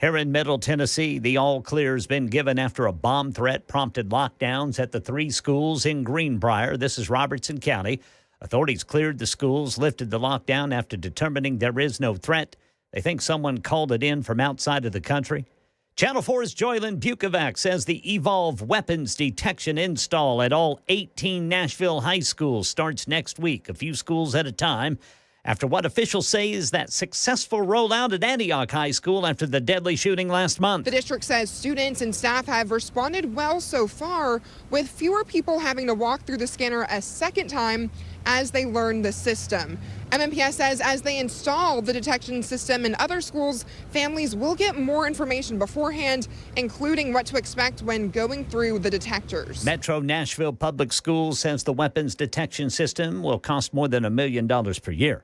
Here in Middle Tennessee, the all-clear has been given after a bomb threat prompted lockdowns at the 3 schools in Greenbrier. This is Robertson County. Authorities cleared the schools, lifted the lockdown after determining there is no threat. They think someone called it in from outside of the country. Channel 4's Joylyn Bukovac says the Evolve weapons detection install at all 18 Nashville high schools starts next week, a few schools at a time, after what officials say is that successful rollout at Antioch High School after the deadly shooting last month. The district says students and staff have responded well so far, with fewer people having to walk through the scanner a second time as they learn the system. MMPS says as they install the detection system in other schools, families will get more information beforehand, including what to expect when going through the detectors. Metro Nashville Public Schools says the weapons detection system will cost more than $1 million per year.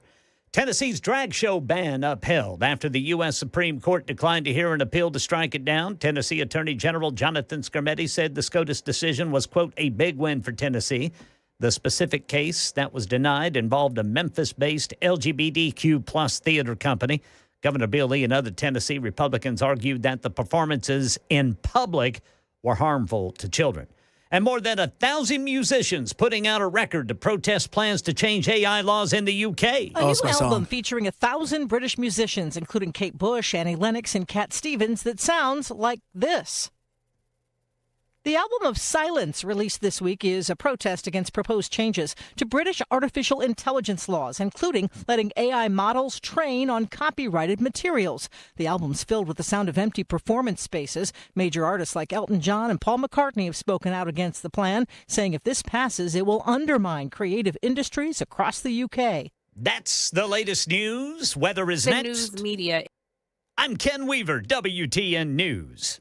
Tennessee's drag show ban upheld after the U.S. Supreme Court declined to hear an appeal to strike it down. Tennessee Attorney General Jonathan Skrmetti said the SCOTUS decision was, quote, a big win for Tennessee. The specific case that was denied involved a Memphis-based LGBTQ plus theater company. Governor Bill Lee and other Tennessee Republicans argued that the performances in public were harmful to children. And more than 1,000 musicians putting out a record to protest plans to change AI laws in the UK. A new album featuring 1,000 British musicians, including Kate Bush, Annie Lennox, and Cat Stevens, that sounds like this. The album of Silence, released this week, is a protest against proposed changes to British artificial intelligence laws, including letting AI models train on copyrighted materials. The album's filled with the sound of empty performance spaces. Major artists like Elton John and Paul McCartney have spoken out against the plan, saying if this passes, it will undermine creative industries across the UK. That's the latest news. Weather is next. News media. I'm Ken Weaver, WTN News.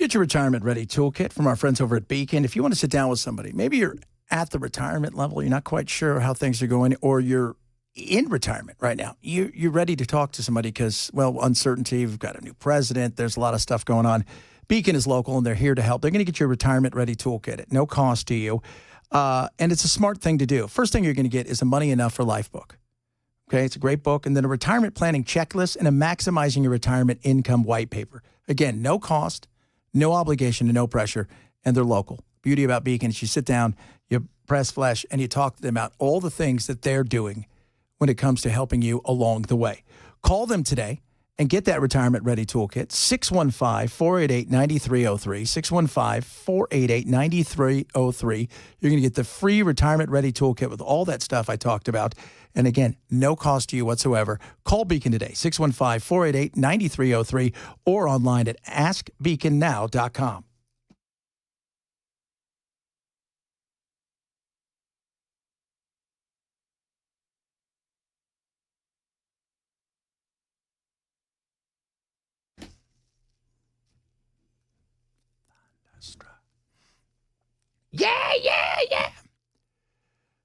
get your retirement ready toolkit from our friends over at Beacon. If you want to sit down with somebody, maybe you're at the retirement level, you're not quite sure how things are going, or you're in retirement right now. You're ready to talk to somebody because, well, uncertainty, we've got a new president, there's a lot of stuff going on. Beacon is local, and they're here to help. They're going to get your retirement ready toolkit at no cost to you, and it's a smart thing to do. First thing you're going to get is a Money Enough for Life book. Okay, it's a great book, and then a retirement planning checklist and a maximizing your retirement income white paper. Again, no cost, no obligation, and no pressure, and they're local. Beauty about Beacon is you sit down, you press flesh, and you talk to them about all the things that they're doing when it comes to helping you along the way. Call them today and get that retirement ready toolkit, 615-488-9303, 615-488-9303. You're going to get the free retirement ready toolkit with all that stuff I talked about. And again, no cost to you whatsoever. Call Beacon today, 615-488-9303, or online at askbeaconnow.com. Yeah.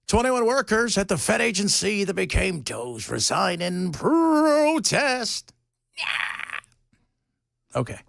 21 workers at the Fed agency that became Doe's resign in protest. Yeah. Okay.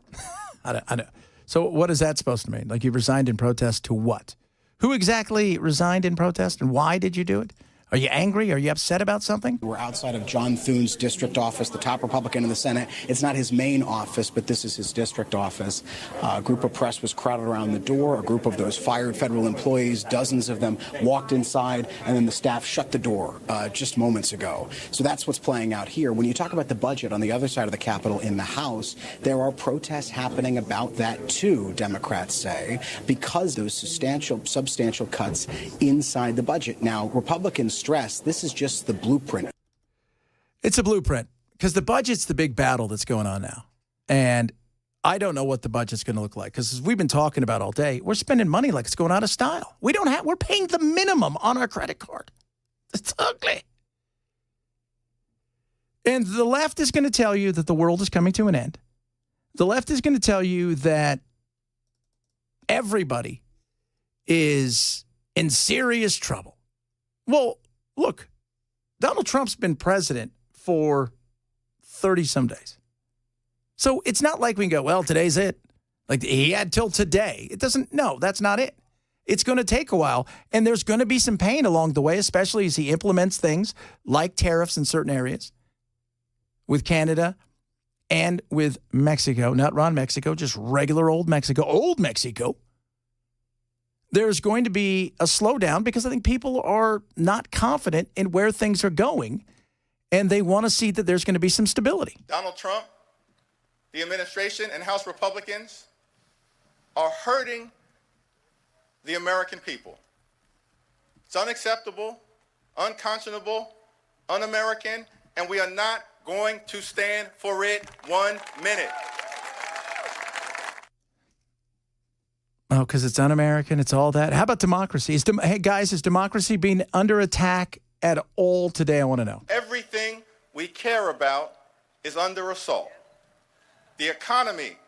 I know. So what is that supposed to mean? Like you resigned in protest to what? Who exactly resigned in protest, and why did you do it? Are you angry? Are you upset about something? We're outside of John Thune's district office, the top Republican in the Senate. It's not his main office, but this is his district office. A group of press was crowded around the door. A group of those fired federal employees, dozens of them, walked inside, and then the staff shut the door just moments ago. So that's what's playing out here. When you talk about the budget on the other side of the Capitol in the House, there are protests happening about that too, Democrats say, because those substantial cuts inside the budget. Now, Republicans stress this is just the blueprint. It's a blueprint because the budget's the big battle that's going on now. And I don't know what the budget's going to look like because as we've been talking about all day, we're spending money like it's going out of style. We're paying the minimum on our credit card. It's ugly. And the left is going to tell you that the world is coming to an end. The left is going to tell you that everybody is in serious trouble. Well, look, Donald Trump's been president for 30-some days. So it's not like we can go, well, today's it. Like he had till today. No, that's not it. It's going to take a while, and there's going to be some pain along the way, especially as he implements things like tariffs in certain areas with Canada and with Mexico. Not Ron Mexico, just regular old Mexico. Old Mexico. There's going to be a slowdown because I think people are not confident in where things are going, and they want to see that there's going to be some stability. Donald Trump, the administration, and House Republicans are hurting the American people. It's unacceptable, unconscionable, un-American, and we are not going to stand for it 1 minute. Oh, because it's un-American, it's all that. How about democracy? Hey, guys, is democracy being under attack at all today? I want to know. Everything we care about is under assault. The economy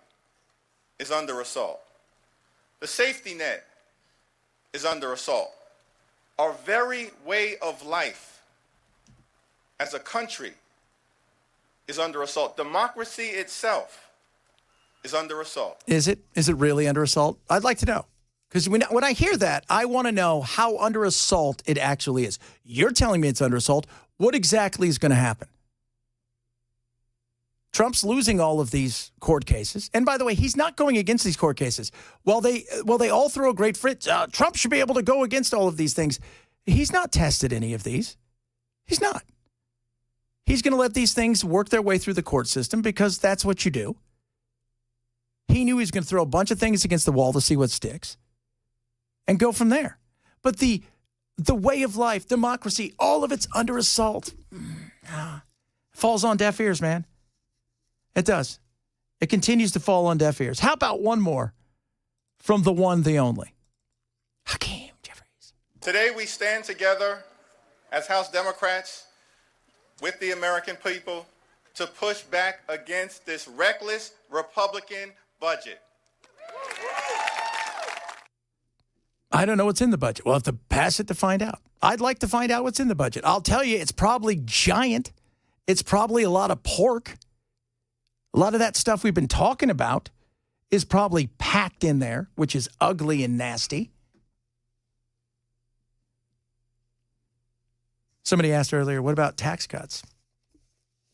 is under assault. The safety net is under assault. Our very way of life as a country is under assault. Democracy itself is under assault. Is it? Is it really under assault? I'd like to know. Because when I hear that, I want to know how under assault it actually is. You're telling me it's under assault. What exactly is going to happen? Trump's losing all of these court cases. And by the way, he's not going against these court cases. While they all throw a great fit, Trump should be able to go against all of these things. He's not tested any of these. He's not. He's going to let these things work their way through the court system because that's what you do. He knew he was going to throw a bunch of things against the wall to see what sticks and go from there. But the way of life, democracy, all of it's under assault. Falls on deaf ears, man. It does. It continues to fall on deaf ears. How about one more from the one, the only? Hakeem Jeffries. Today we stand together as House Democrats with the American people to push back against this reckless Republican budget. I don't know what's in the budget. We'll have to pass it to find out. I'd like to find out what's in the budget. I'll tell you, it's probably giant. It's probably a lot of pork. A lot of that stuff we've been talking about is probably packed in there, which is ugly and nasty. Somebody asked earlier, what about tax cuts?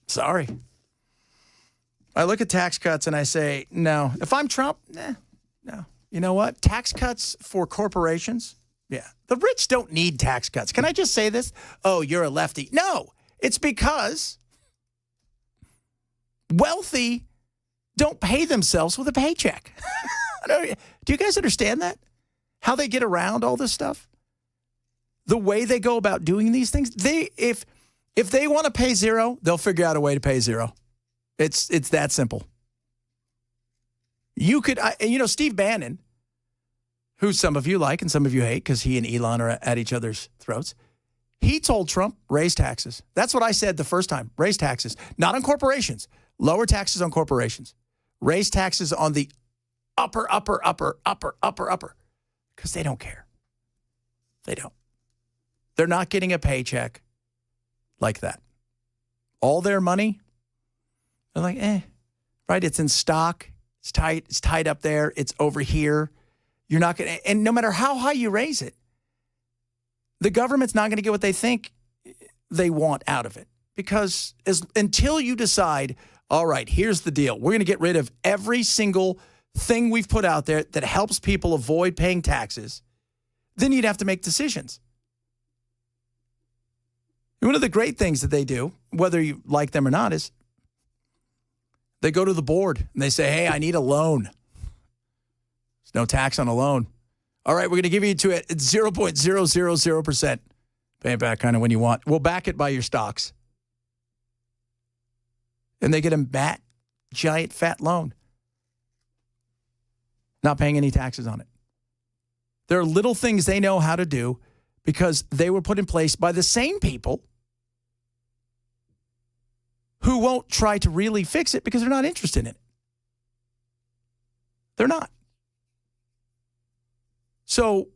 Sorry. I look at tax cuts and I say, no. If I'm Trump, no. You know what? Tax cuts for corporations? Yeah. The rich don't need tax cuts. Can I just say this? Oh, you're a lefty. No. It's because wealthy don't pay themselves with a paycheck. Do you guys understand that? How they get around all this stuff? The way they go about doing these things? If they want to pay zero, they'll figure out a way to pay zero. It's that simple. You could, Steve Bannon, who some of you like and some of you hate because he and Elon are at each other's throats, he told Trump, raise taxes. That's what I said the first time, raise taxes. Not on corporations. Lower taxes on corporations. Raise taxes on the upper. Because they don't care. They don't. They're not getting a paycheck like that. All their money, they're like, right? It's in stock. It's tied up there. It's over here. You're not going to, and no matter how high you raise it, the government's not going to get what they think they want out of it. Because until you decide, all right, here's the deal. We're going to get rid of every single thing we've put out there that helps people avoid paying taxes, then you'd have to make decisions. One of the great things that they do, whether you like them or not, is they go to the board and they say, hey, I need a loan. There's no tax on a loan. All right, we're going to give you to it at 0.000%. Pay it back kind of when you want. We'll back it by your stocks. And they get a giant fat loan. Not paying any taxes on it. There are little things they know how to do because they were put in place by the same people who won't try to really fix it because they're not interested in it. They're not. So,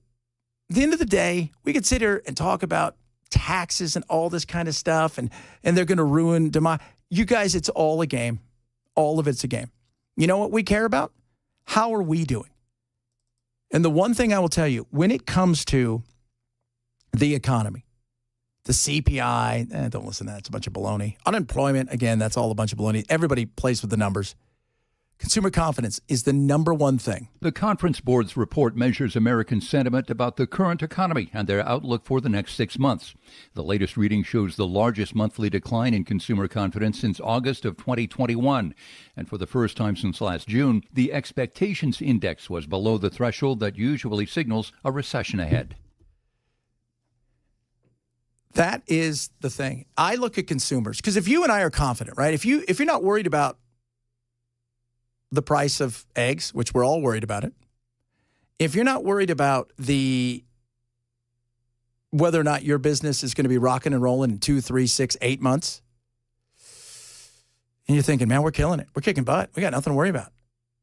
at the end of the day, we could sit here and talk about taxes and all this kind of stuff, and they're going to ruin democracy. You guys, it's all a game. All of it's a game. You know what we care about? How are we doing? And the one thing I will tell you, when it comes to the economy, the CPI, don't listen to that. It's a bunch of baloney. Unemployment, again, that's all a bunch of baloney. Everybody plays with the numbers. Consumer confidence is the number one thing. The Conference Board's report measures American sentiment about the current economy and their outlook for the next 6 months. The latest reading shows the largest monthly decline in consumer confidence since August of 2021. And for the first time since last June, the expectations index was below the threshold that usually signals a recession ahead. That is the thing. I look at consumers, because if you and I are confident, right? If you're not worried about the price of eggs, which we're all worried about it, if you're not worried about whether or not your business is going to be rocking and rolling in 2, 3, 6, 8 months, and you're thinking, man, we're killing it. We're kicking butt. We got nothing to worry about.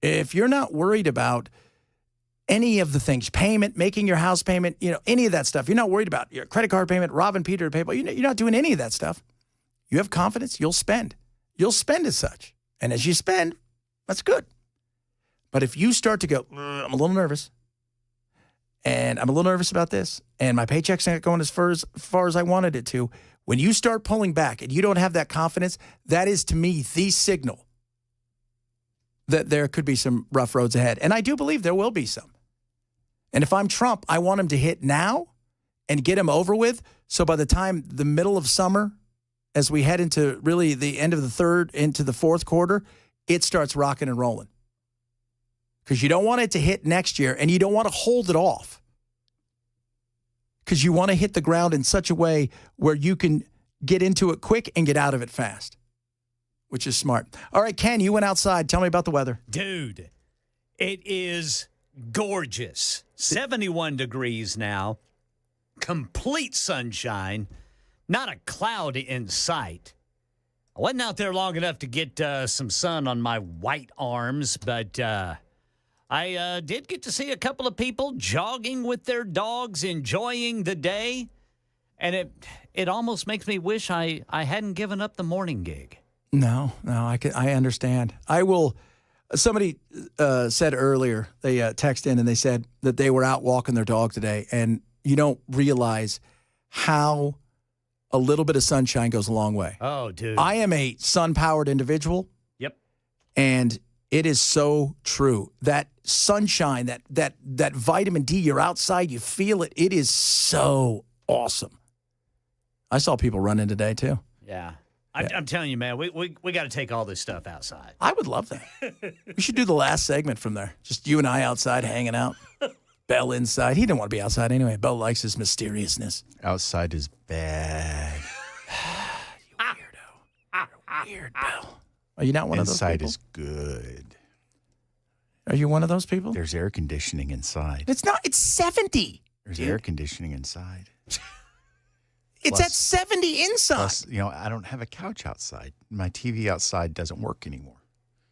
If you're not worried about any of the things, payment, making your house payment, any of that stuff, you're not worried about your credit card payment, robbing Peter to PayPal, you're not doing any of that stuff. You have confidence, you'll spend. You'll spend as such. And as you spend, that's good. But if you start to go, I'm a little nervous, and I'm a little nervous about this, and my paycheck's not going as far as I wanted it to, when you start pulling back and you don't have that confidence, that is, to me, the signal that there could be some rough roads ahead. And I do believe there will be some. And if I'm Trump, I want him to hit now and get him over with, so by the time the middle of summer, as we head into really the end of the third, into the fourth quarter, it starts rocking and rolling. Because you don't want it to hit next year, and you don't want to hold it off. Because you want to hit the ground in such a way where you can get into it quick and get out of it fast, which is smart. All right, Ken, you went outside. Tell me about the weather. Dude, it is gorgeous. 71 degrees now. Complete sunshine. Not a cloud in sight. I wasn't out there long enough to get some sun on my white arms, but I did get to see a couple of people jogging with their dogs, enjoying the day. And it almost makes me wish I hadn't given up the morning gig. No, I understand. Somebody said earlier, they texted in and they said that they were out walking their dog today, and you don't realize how a little bit of sunshine goes a long way. Oh, dude. I am a sun-powered individual. Yep. And it is so true. That sunshine, that vitamin D, you're outside, you feel it. It is so awesome. I saw people running today, too. Yeah. I'm telling you, man, we got to take all this stuff outside. I would love that. We should do the last segment from there. Just you and I outside hanging out. Bell inside. He didn't want to be outside anyway. Bell likes his mysteriousness. Outside is bad. You weirdo. You're weird, Bell. Are you not one of those people? Inside is good. Are you one of those people? There's air conditioning inside. It's not. It's 70. There's air conditioning inside. It's at 70 inside. Plus, I don't have a couch outside. My TV outside doesn't work anymore.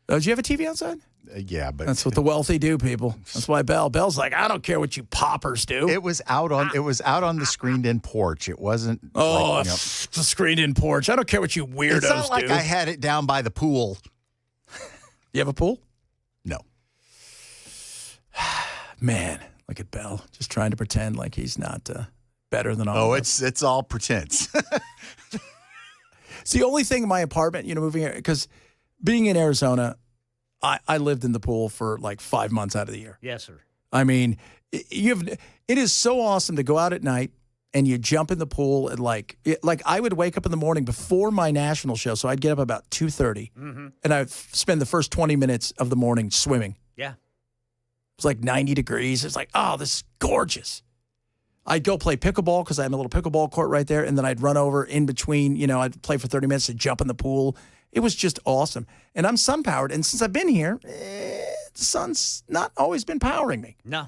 Oh, do you have a TV outside? Yeah, but that's what the wealthy do, people. That's why Bell's like, I don't care what you paupers do. It was out on the screened-in porch. It wasn't. Oh, the screened-in porch. I don't care what you weirdos do. It's not like I had it down by the pool. You have a pool? No. Man, look at Bell, just trying to pretend like he's not better than all. Oh, of us. it's all pretense. It's the only thing in my apartment, moving here, because being in Arizona, I lived in the pool for like 5 months out of the year. Yes, sir. I mean, it is so awesome to go out at night and you jump in the pool and like I would wake up in the morning before my national show, so I'd get up about 2:30, and I'd spend the first 20 minutes of the morning swimming. Yeah. It was like 90 degrees. It's like, oh, this is gorgeous. I'd go play pickleball because I have a little pickleball court right there, and then I'd run over in between. I'd play for 30 minutes to jump in the pool. It was just awesome. And I'm sun-powered, and since I've been here, the sun's not always been powering me. No.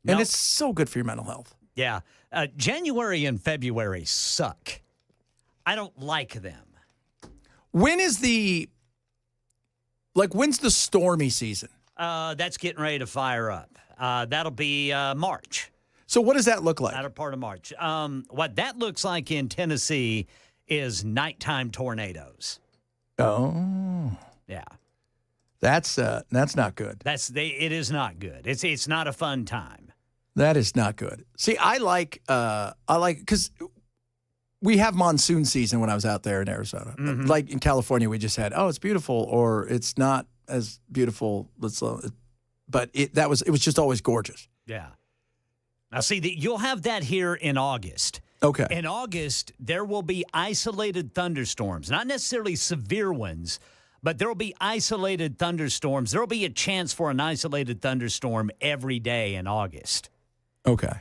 And it's so good for your mental health. Yeah. January and February suck. I don't like them. When's the stormy season? That's getting ready to fire up. That'll be March. So what does that look like? Latter part of March. What that looks like in Tennessee is nighttime tornadoes. Oh. Yeah. That's not good. It is not good. It's not a fun time. That is not good. See, I like because we have monsoon season when I was out there in Arizona. Mm-hmm. Like in California, we just had, it's beautiful, or it's not as beautiful. But it was just always gorgeous. Yeah. Now, see, you'll have that here in August. Okay. In August, there will be isolated thunderstorms, not necessarily severe ones, but there will be isolated thunderstorms. There will be a chance for an isolated thunderstorm every day in August. Okay.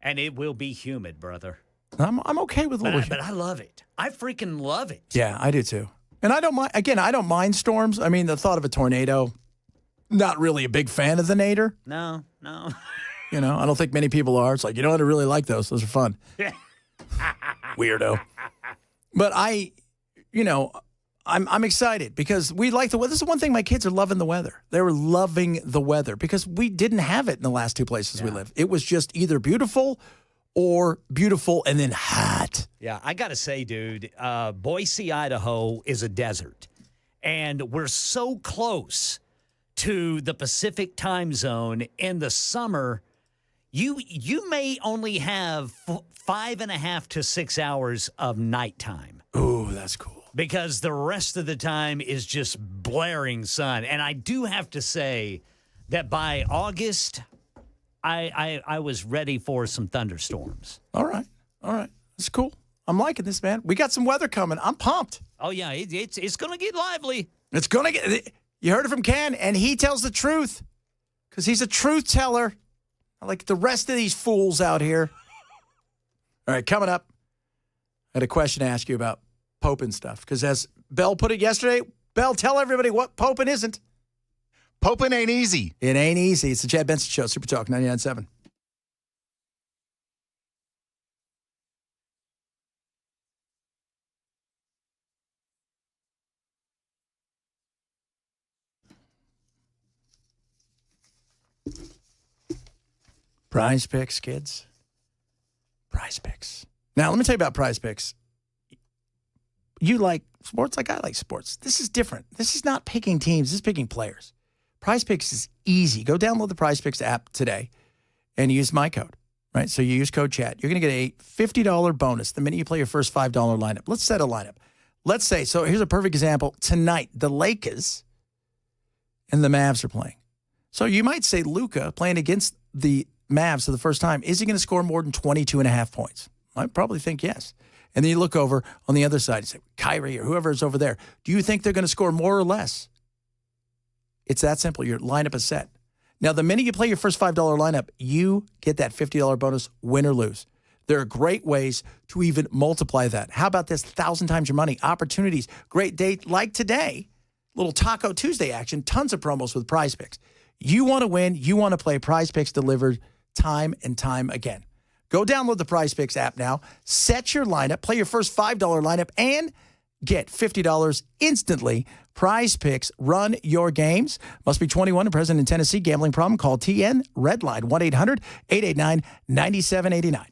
And it will be humid, brother. I'm okay with a little. But I love it. I freaking love it. Yeah, I do too. And I don't mind. Again, I don't mind storms. I mean, the thought of a tornado, not really a big fan of the nader. No. I don't think many people are. It's like, I really like those. Those are fun. Weirdo. But I'm excited because we like the weather. This is one thing my kids are loving the weather. They were loving the weather because we didn't have it in the last two places we lived. It was just either beautiful or beautiful and then hot. Yeah, I got to say, dude, Boise, Idaho is a desert. And we're so close to the Pacific time zone. In the summer, you may only have 5.5 to 6 hours of nighttime. Ooh, that's cool. Because the rest of the time is just blaring sun. And I do have to say that by August, I was ready for some thunderstorms. All right. That's cool. I'm liking this, man. We got some weather coming. I'm pumped. Oh, yeah. It's going to get lively. It's going to get... You heard it from Ken, and he tells the truth because he's a truth teller. I like the rest of these fools out here. All right, coming up, I had a question to ask you about Pope and stuff because as Bell put it yesterday, Bell, tell everybody what Popin isn't. Popin ain't easy. It ain't easy. It's the Chad Benson Show, Super Talk 99.7. Prize Picks, kids. Prize Picks. Now, let me tell you about Prize Picks. You like sports like I like sports. This is different. This is not picking teams. This is picking players. Prize Picks is easy. Go download the Prize Picks app today and use my code, right? So you use code CHAT. You're going to get a $50 bonus the minute you play your first $5 lineup. Let's set a lineup. Let's say, so here's a perfect example. Tonight, the Lakers and the Mavs are playing. So you might say Luka playing against the Mavs for the first time, is he going to score more than 22.5 points? I'd probably think yes. And then you look over on the other side and say, Kyrie or whoever is over there, do you think they're going to score more or less? It's that simple. Your lineup is set. Now, the minute you play your first $5 lineup, you get that $50 bonus, win or lose. There are great ways to even multiply that. How about this? 1,000 times your money, opportunities, great date like today, little Taco Tuesday action, tons of promos with Prize Picks. You want to win. You want to play. Prize Picks delivered time and time again. Go download the Prize Picks app now. Set your lineup. Play your first $5 lineup and get $50 instantly. Prize Picks. Run your games. Must be 21 and present in Tennessee. Gambling problem? Call TN Redline 1-800-889-9789.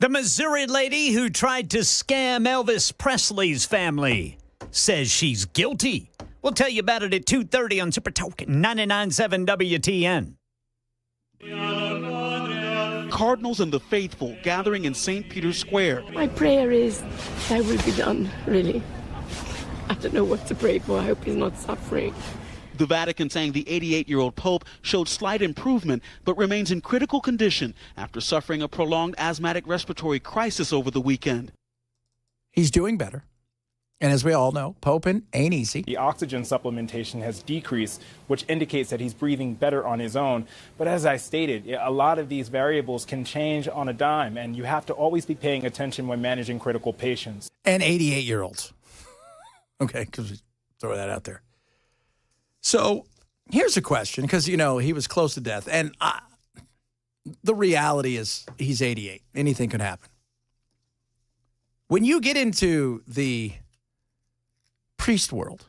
The Missouri lady who tried to scam Elvis Presley's family says she's guilty. We'll tell you about it at 2:30 on Super Talk 99.7 WTN. Cardinals and the faithful gathering in St. Peter's Square. My prayer is that will be done, really. I don't know what to pray for. I hope he's not suffering. The Vatican saying the 88-year-old Pope showed slight improvement but remains in critical condition after suffering a prolonged asthmatic respiratory crisis over the weekend. He's doing better. And as we all know, poping ain't easy. The oxygen supplementation has decreased, which indicates that he's breathing better on his own. But as I stated, a lot of these variables can change on a dime, and you have to always be paying attention when managing critical patients. And 88-year-olds. Okay, because we throw that out there. So here's a question, because, you know, he was close to death. And the reality is he's 88. Anything could happen. When you get into the priest world,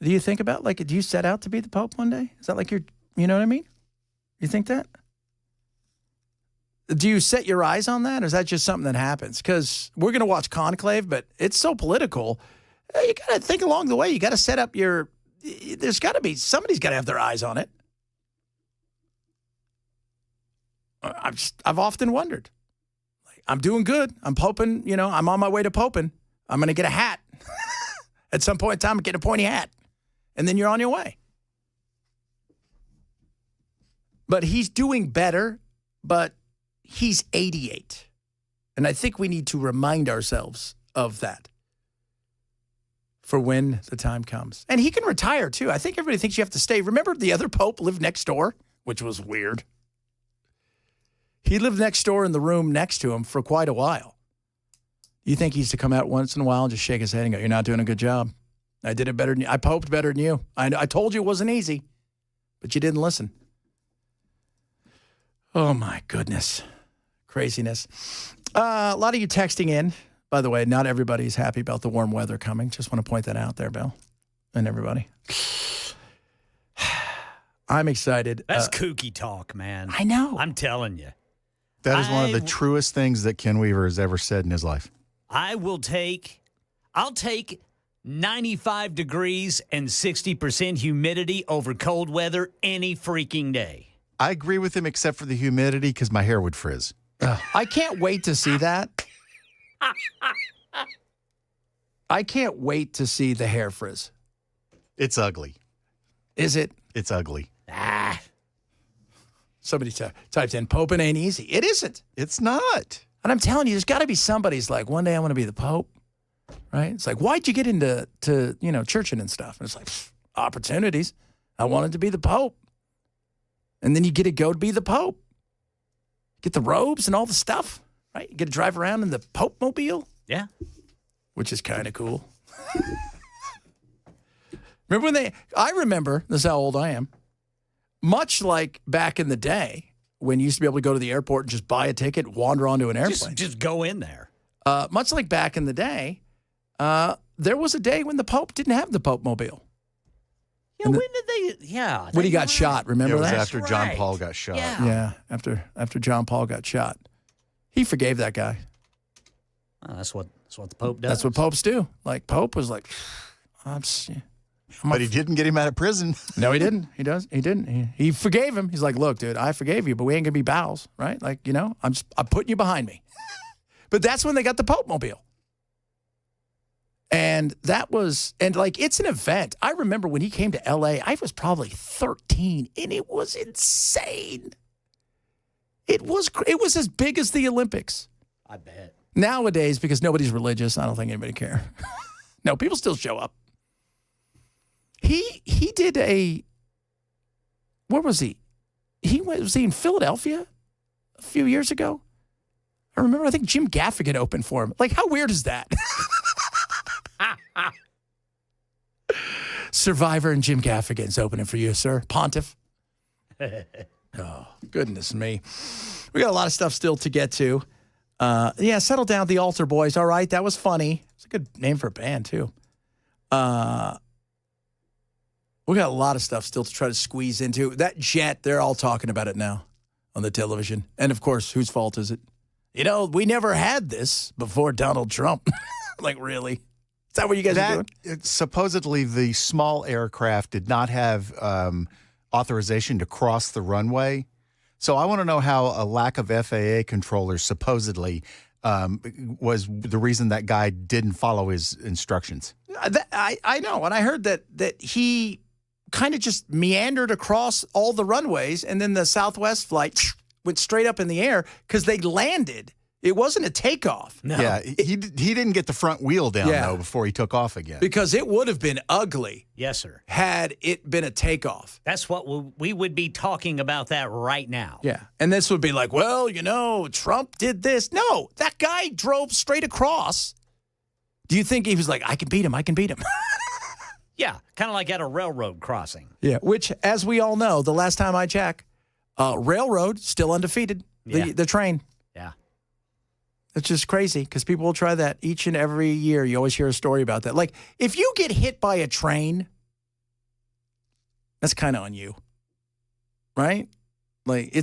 do you think about, like, do you set out to be the Pope one day? Is that like you know what I mean? You think that? Do you set your eyes on that, or is that just something that happens? Because we're going to watch Conclave, but it's so political. You got to think along the way. You got to set up your, there's got to be, somebody's got to have their eyes on it. I've often wondered. I'm doing good. I'm poping, you know, I'm on my way to poping. I'm going to get a hat. At some point in time, get a pointy hat. And then you're on your way. But he's doing better, but he's 88. And I think we need to remind ourselves of that for when the time comes. And he can retire, too. I think everybody thinks you have to stay. Remember the other Pope lived next door, which was weird. He lived next door in the room next to him for quite a while. You think he used to come out once in a while and just shake his head and go, "You're not doing a good job. I did it better than you. I poped better than you. I told you it wasn't easy, but you didn't listen. Oh, my goodness. Craziness. A lot of you texting in. By the way, not everybody's happy about the warm weather coming. Just want to point that out there, Bill, and everybody. I'm excited. That's kooky talk, man. I know. I'm telling you. That is one of the truest things that Ken Weaver has ever said in his life. I'll take 95 degrees and 60% humidity over cold weather any freaking day. I agree with him except for the humidity because my hair would frizz. I can't wait to see that. I can't wait to see the hair frizz. It's ugly. Is it? It's ugly. Somebody typed in, Pope ain't easy. It isn't. It's not. And I'm telling you, there's got to be somebody's like, one day I want to be the Pope, right? It's like, why'd you get into churching and stuff? And it's like, opportunities. I wanted to be the Pope. And then you get to go to be the Pope. Get the robes and all the stuff, right? You get to drive around in the Pope mobile. Yeah. Which is kind of cool. Remember I remember, this is how old I am, much like back in the day when you used to be able to go to the airport and just buy a ticket, wander onto an airplane. Just go in there. Much like back in the day, there was a day when the Pope didn't have the Pope mobile. Yeah, when did they? Yeah. When he got shot, remember it was that? after John Paul got shot. Yeah, after John Paul got shot. He forgave that guy. That's what the Pope does. That's what popes do. Like, Pope was like, but he didn't get him out of prison. No, he didn't. He didn't. He forgave him. He's like, look, dude, I forgave you, but we ain't gonna be pals, right? Like, I'm putting you behind me. But that's when they got the Pope mobile. And it's an event. I remember when he came to LA, I was probably 13, and it was insane. It was as big as the Olympics. I bet. Nowadays, because nobody's religious, I don't think anybody care. No, people still show up. He did where was he? Was he in Philadelphia a few years ago? I think Jim Gaffigan opened for him. Like, how weird is that? Survivor and Jim Gaffigan's opening for you, sir. Pontiff. Oh, goodness me. We got a lot of stuff still to get to. Settle down, the Altar Boys. All right, that was funny. It's a good name for a band, too. We got a lot of stuff still to try to squeeze into. That jet, they're all talking about it now on the television. And, of course, whose fault is it? We never had this before Donald Trump. Like, really? Is that what you guys are doing? Supposedly, the small aircraft did not have authorization to cross the runway. So I want to know how a lack of FAA controllers supposedly was the reason that guy didn't follow his instructions. I know, and I heard that he kind of just meandered across all the runways, and then the Southwest flight went straight up in the air because they landed. It wasn't a takeoff. No. Yeah, he didn't get the front wheel down, though, before he took off again. Because it would have been ugly. Yes, sir. Had it been a takeoff. That's what we would be talking about that right now. Yeah. And this would be like, well, Trump did this. No, that guy drove straight across. Do you think he was like, I can beat him, I can beat him? Yeah, kind of like at a railroad crossing. Yeah, which, as we all know, the last time I checked, railroad still undefeated, the train. Yeah. It's just crazy because people will try that each and every year. You always hear a story about that. Like, if you get hit by a train, that's kind of on you, right? Like,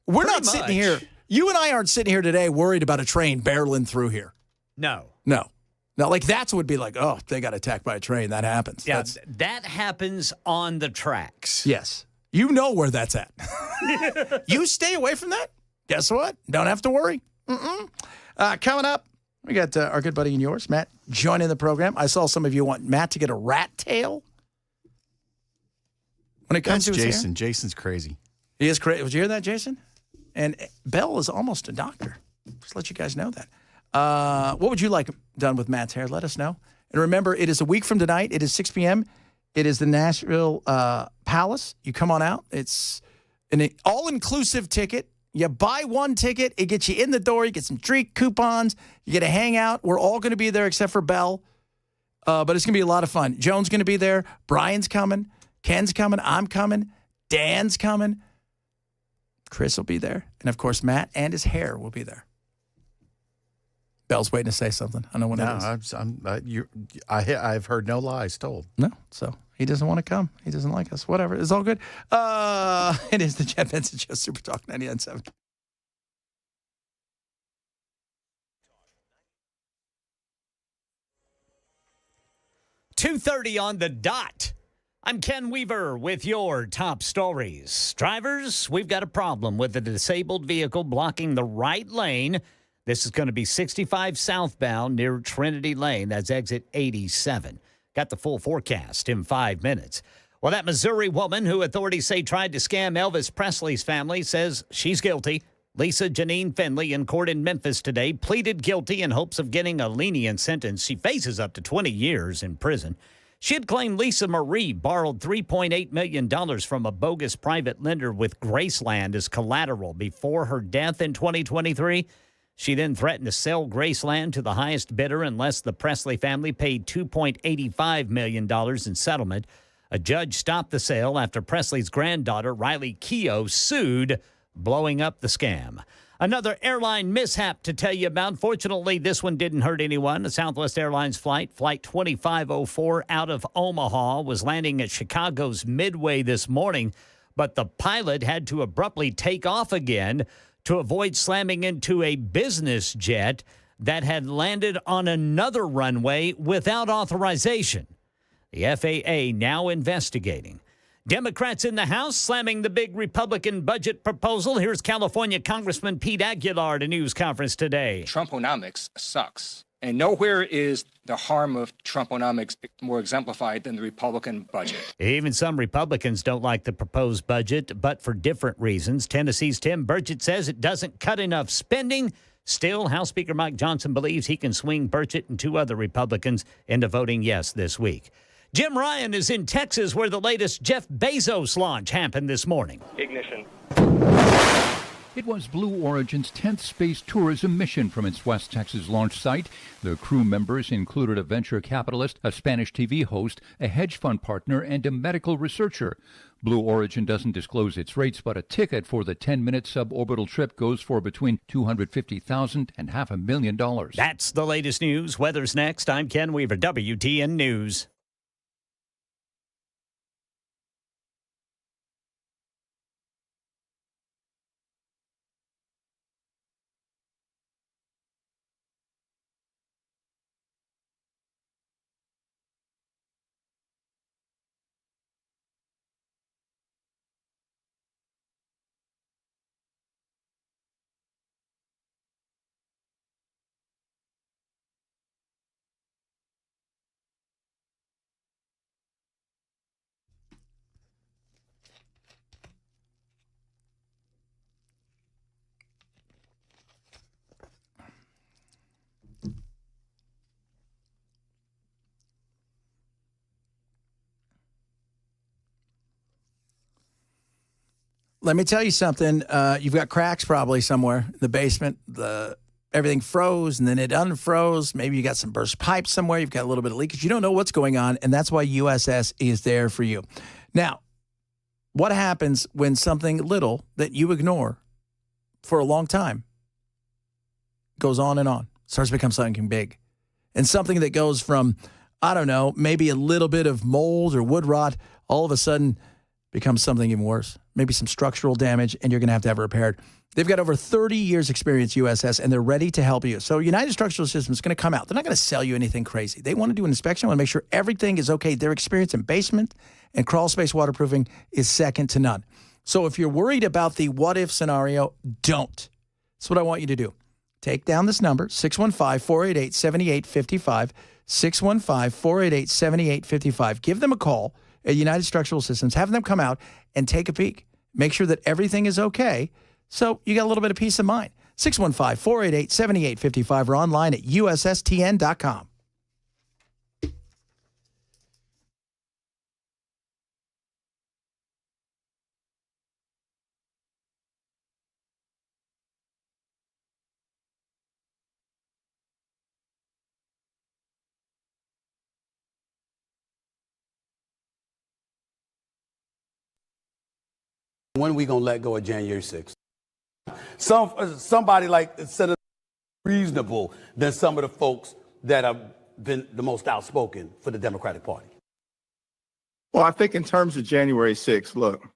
we're not sitting here. You and I aren't sitting here today worried about a train barreling through here. No. Now, like, that's would be like, oh, they got attacked by a train. That happens. Yeah, that happens on the tracks. Yes. You know where that's at. You stay away from that. Guess what? Don't have to worry. Coming up, we got our good buddy and yours, Matt, joining the program. I saw some of you want Matt to get a rat tail. When it comes to his Jason. hair. Jason's crazy. He is crazy. Did you hear that, Jason? And Bell is almost a doctor. Just let you guys know that. What would you like done with Matt's hair? Let us know. And remember, it is a week from tonight. It is 6 p.m. It is the Nashville Palace. You come on out. It's an all-inclusive ticket. You buy one ticket. It gets you in the door. You get some drink coupons. You get to hang out. We're all going to be there except for Bell. But it's going to be a lot of fun. Joan's going to be there. Brian's coming. Ken's coming. I'm coming. Dan's coming. Chris will be there. And, of course, Matt and his hair will be there. Bell's waiting to say something. I know what it is. I've heard no lies told. No, so he doesn't want to come. He doesn't like us. Whatever. It's all good. It is the Jeff Benson Show, Super Talk 99.7. .2:30 on the dot. I'm Ken Weaver with your top stories. Drivers, we've got a problem with a disabled vehicle blocking the right lane. This is going to be 65 southbound near Trinity Lane. That's exit 87. Got the full forecast in 5 minutes. Well, that Missouri woman who authorities say tried to scam Elvis Presley's family says she's guilty. Lisa Janine Finley in court in Memphis today pleaded guilty in hopes of getting a lenient sentence. She faces up to 20 years in prison. She had claimed Lisa Marie borrowed $3.8 million from a bogus private lender with Graceland as collateral before her death in 2023. She then threatened to sell Graceland to the highest bidder unless the Presley family paid $2.85 million in settlement. A judge stopped the sale after Presley's granddaughter, Riley Keough, sued, blowing up the scam. Another airline mishap to tell you about. Fortunately, this one didn't hurt anyone. A Southwest Airlines flight 2504 out of Omaha, was landing at Chicago's Midway this morning, but the pilot had to abruptly take off again to avoid slamming into a business jet that had landed on another runway without authorization. The FAA now investigating. Democrats in the House slamming the big Republican budget proposal. Here's California Congressman Pete Aguilar at a news conference today. Trumponomics sucks. And nowhere is the harm of Trumponomics more exemplified than the Republican budget. Even some Republicans don't like the proposed budget, but for different reasons. Tennessee's Tim Burchett says it doesn't cut enough spending. Still, House Speaker Mike Johnson believes he can swing Burchett and two other Republicans into voting yes this week. Jim Ryan is in Texas, where the latest Jeff Bezos launch happened this morning. Ignition. It was Blue Origin's 10th space tourism mission from its West Texas launch site. The crew members included a venture capitalist, a Spanish TV host, a hedge fund partner, and a medical researcher. Blue Origin doesn't disclose its rates, but a ticket for the 10-minute suborbital trip goes for between $250,000 and $500,000. That's the latest news. Weather's next. I'm Ken Weaver, WTN News. Let me tell you something. You've got cracks probably somewhere in the basement. Everything froze, and then it unfroze. Maybe you got some burst pipes somewhere. You've got a little bit of leakage. You don't know what's going on, and that's why USS is there for you. Now, what happens when something little that you ignore for a long time goes on and on, starts to become something big? And something that goes from, I don't know, maybe a little bit of mold or wood rot, all of a sudden becomes something even worse, maybe some structural damage, and you're going to have it repaired. They've got over 30 years experience, USS, and they're ready to help you. So United Structural Systems is going to come out. They're not going to sell you anything crazy. They want to do an inspection, want to make sure everything is okay. Their experience in basement and crawl space waterproofing is second to none. So if you're worried about the what-if scenario, don't. That's what I want you to do. Take down this number, 615-488-7855, 615-488-7855. Give them a call at United Structural Systems. Have them come out and take a peek. Make sure that everything is okay, so you got a little bit of peace of mind. 615-488-7855 or online at USSTN.com. When are we going to let go of January 6th? Somebody like Senator reasonable than some of the folks that have been the most outspoken for the Democratic Party. Well, I think in terms of January 6th, look,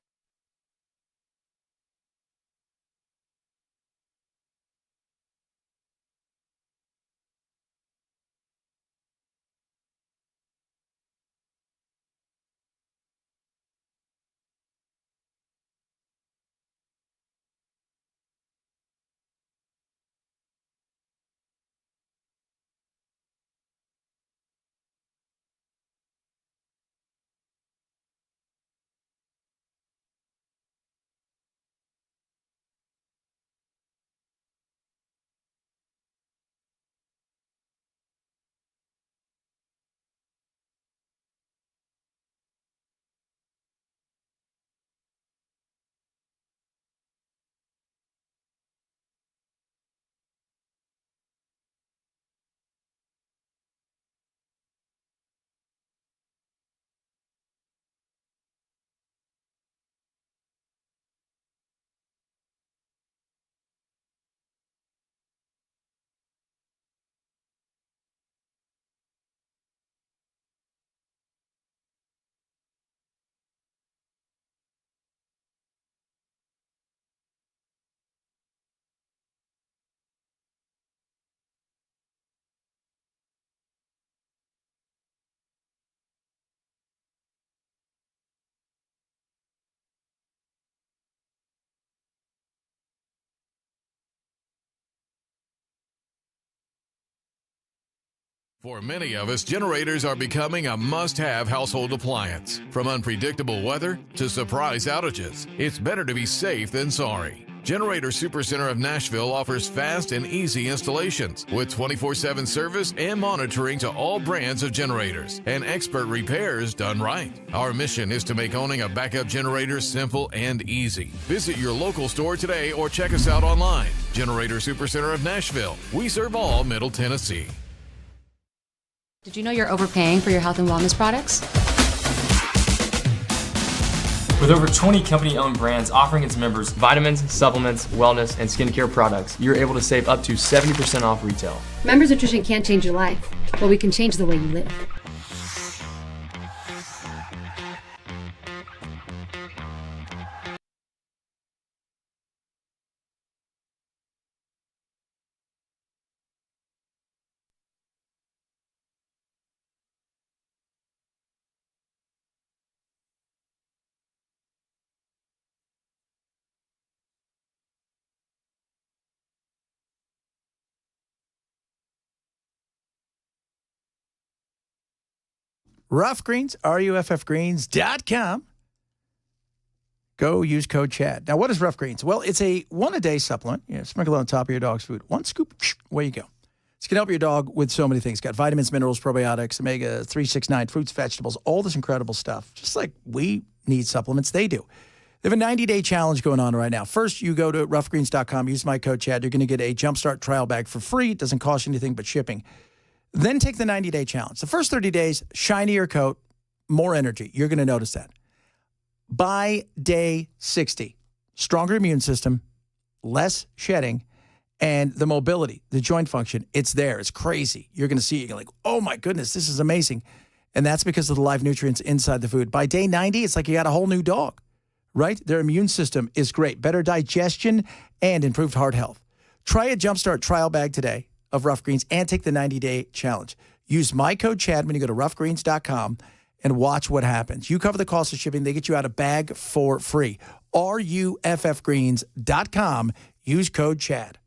For many of us, generators are becoming a must-have household appliance. From unpredictable weather to surprise outages, it's better to be safe than sorry. Generator Supercenter of Nashville offers fast and easy installations with 24/7 service and monitoring to all brands of generators and expert repairs done right. Our mission is to make owning a backup generator simple and easy. Visit your local store today or check us out online. Generator Supercenter of Nashville. We serve all Middle Tennessee. Did you know you're overpaying for your health and wellness products? With over 20 company-owned brands offering its members vitamins, supplements, wellness, and skincare products, you're able to save up to 70% off retail. Members Nutrition can't change your life, but we can change the way you live. Rough Greens, ruffgreens.com. Go use code CHAD. Now, what is Rough Greens? Well, it's a one-a-day supplement. Sprinkle it on top of your dog's food. One scoop, away you go. It's going to help your dog with so many things. It's got vitamins, minerals, probiotics, omega 369, fruits, vegetables, all this incredible stuff. Just like we need supplements, they do. They have a 90-day challenge going on right now. First, you go to ruffgreens.com, use my code CHAD. You're going to get a Jumpstart trial bag for free. It doesn't cost you anything but shipping. Then take the 90-day challenge. The first 30 days, shinier coat, more energy. You're going to notice that. By day 60, stronger immune system, less shedding, and the mobility, the joint function, it's there. It's crazy. You're going to see it. You're like, oh, my goodness, this is amazing. And that's because of the live nutrients inside the food. By day 90, it's like you got a whole new dog, right? Their immune system is great. Better digestion and improved heart health. Try a Jumpstart trial bag today of Rough Greens and take the 90-day challenge. Use my code CHAD when you go to ruffgreens.com and watch what happens. You cover the cost of shipping. They get you out a bag for free. ruffgreens.com. Use code CHAD.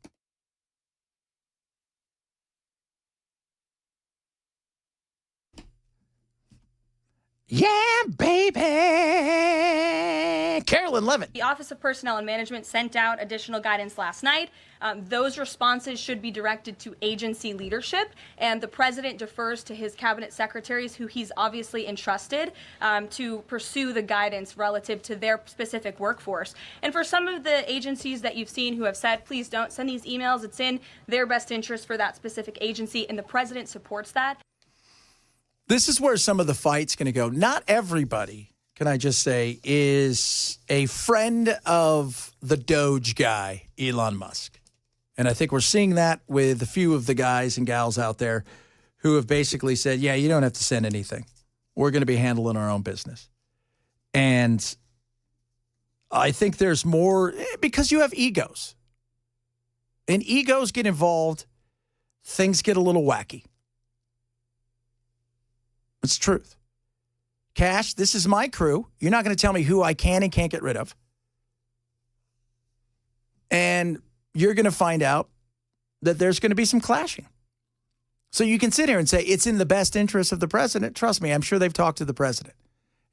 Yeah, baby. Carolyn Levitt. The Office of Personnel and Management sent out additional guidance last night. Those responses should be directed to agency leadership, and the president defers to his cabinet secretaries, who he's obviously entrusted to pursue the guidance relative to their specific workforce. And for some of the agencies that you've seen who have said, please don't send these emails, it's in their best interest for that specific agency, and the president supports that. This is where some of the fight's going to go. Not everybody can I just say, is a friend of the Doge guy, Elon Musk. And I think we're seeing that with a few of the guys and gals out there who have basically said, yeah, you don't have to send anything. We're going to be handling our own business. And I think there's more because you have egos. And egos get involved, things get a little wacky. It's the truth. Cash, this is my crew. You're not going to tell me who I can and can't get rid of. And you're going to find out that there's going to be some clashing. So you can sit here and say it's in the best interest of the president. Trust me, I'm sure they've talked to the president.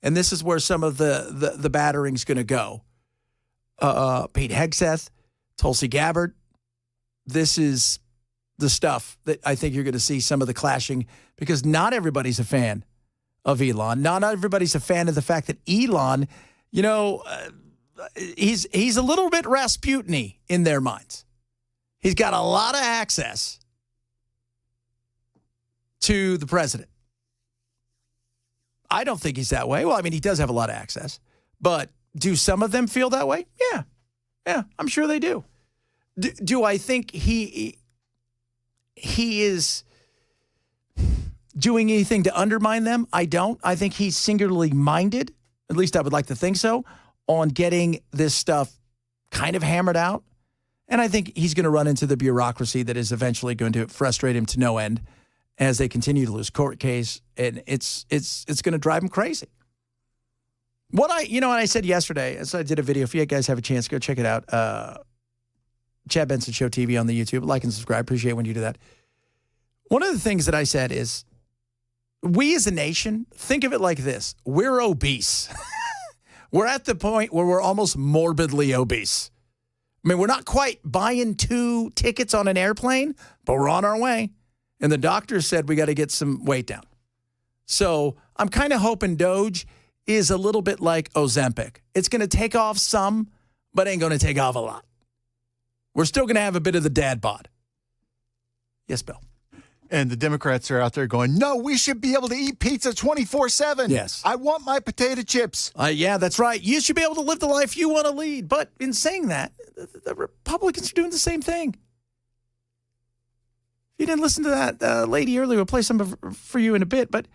And this is where some of the battering's going to go. Pete Hegseth, Tulsi Gabbard. This is the stuff that I think you're going to see some of the clashing because not everybody's a fan of Elon. Not everybody's a fan of the fact that Elon, he's a little bit Rasputin-y in their minds. He's got a lot of access to the president. I don't think he's that way. Well, I mean, he does have a lot of access. But do some of them feel that way? Yeah, I'm sure they do. Do I think he is doing anything to undermine them? I don't. I think he's singularly minded, at least I would like to think so, on getting this stuff kind of hammered out. And I think he's going to run into the bureaucracy that is eventually going to frustrate him to no end as they continue to lose court case, and it's going to drive him crazy. What I said yesterday, as I did a video, if you guys have a chance, go check it out. Chad Benson Show TV on the YouTube. Like and subscribe. Appreciate when you do that. One of the things that I said is, we as a nation, think of it like this. We're obese. We're at the point where we're almost morbidly obese. I mean, we're not quite buying 2 tickets on an airplane, but we're on our way. And the doctor said we got to get some weight down. So I'm kind of hoping Doge is a little bit like Ozempic. It's going to take off some, but ain't going to take off a lot. We're still going to have a bit of the dad bod. Yes, Bill. And the Democrats are out there going, no, we should be able to eat pizza 24/7. Yes. I want my potato chips. Yeah, that's right. You should be able to live the life you want to lead. But in saying that, the Republicans are doing the same thing. You didn't listen to that lady earlier. We'll play some for you in a bit. But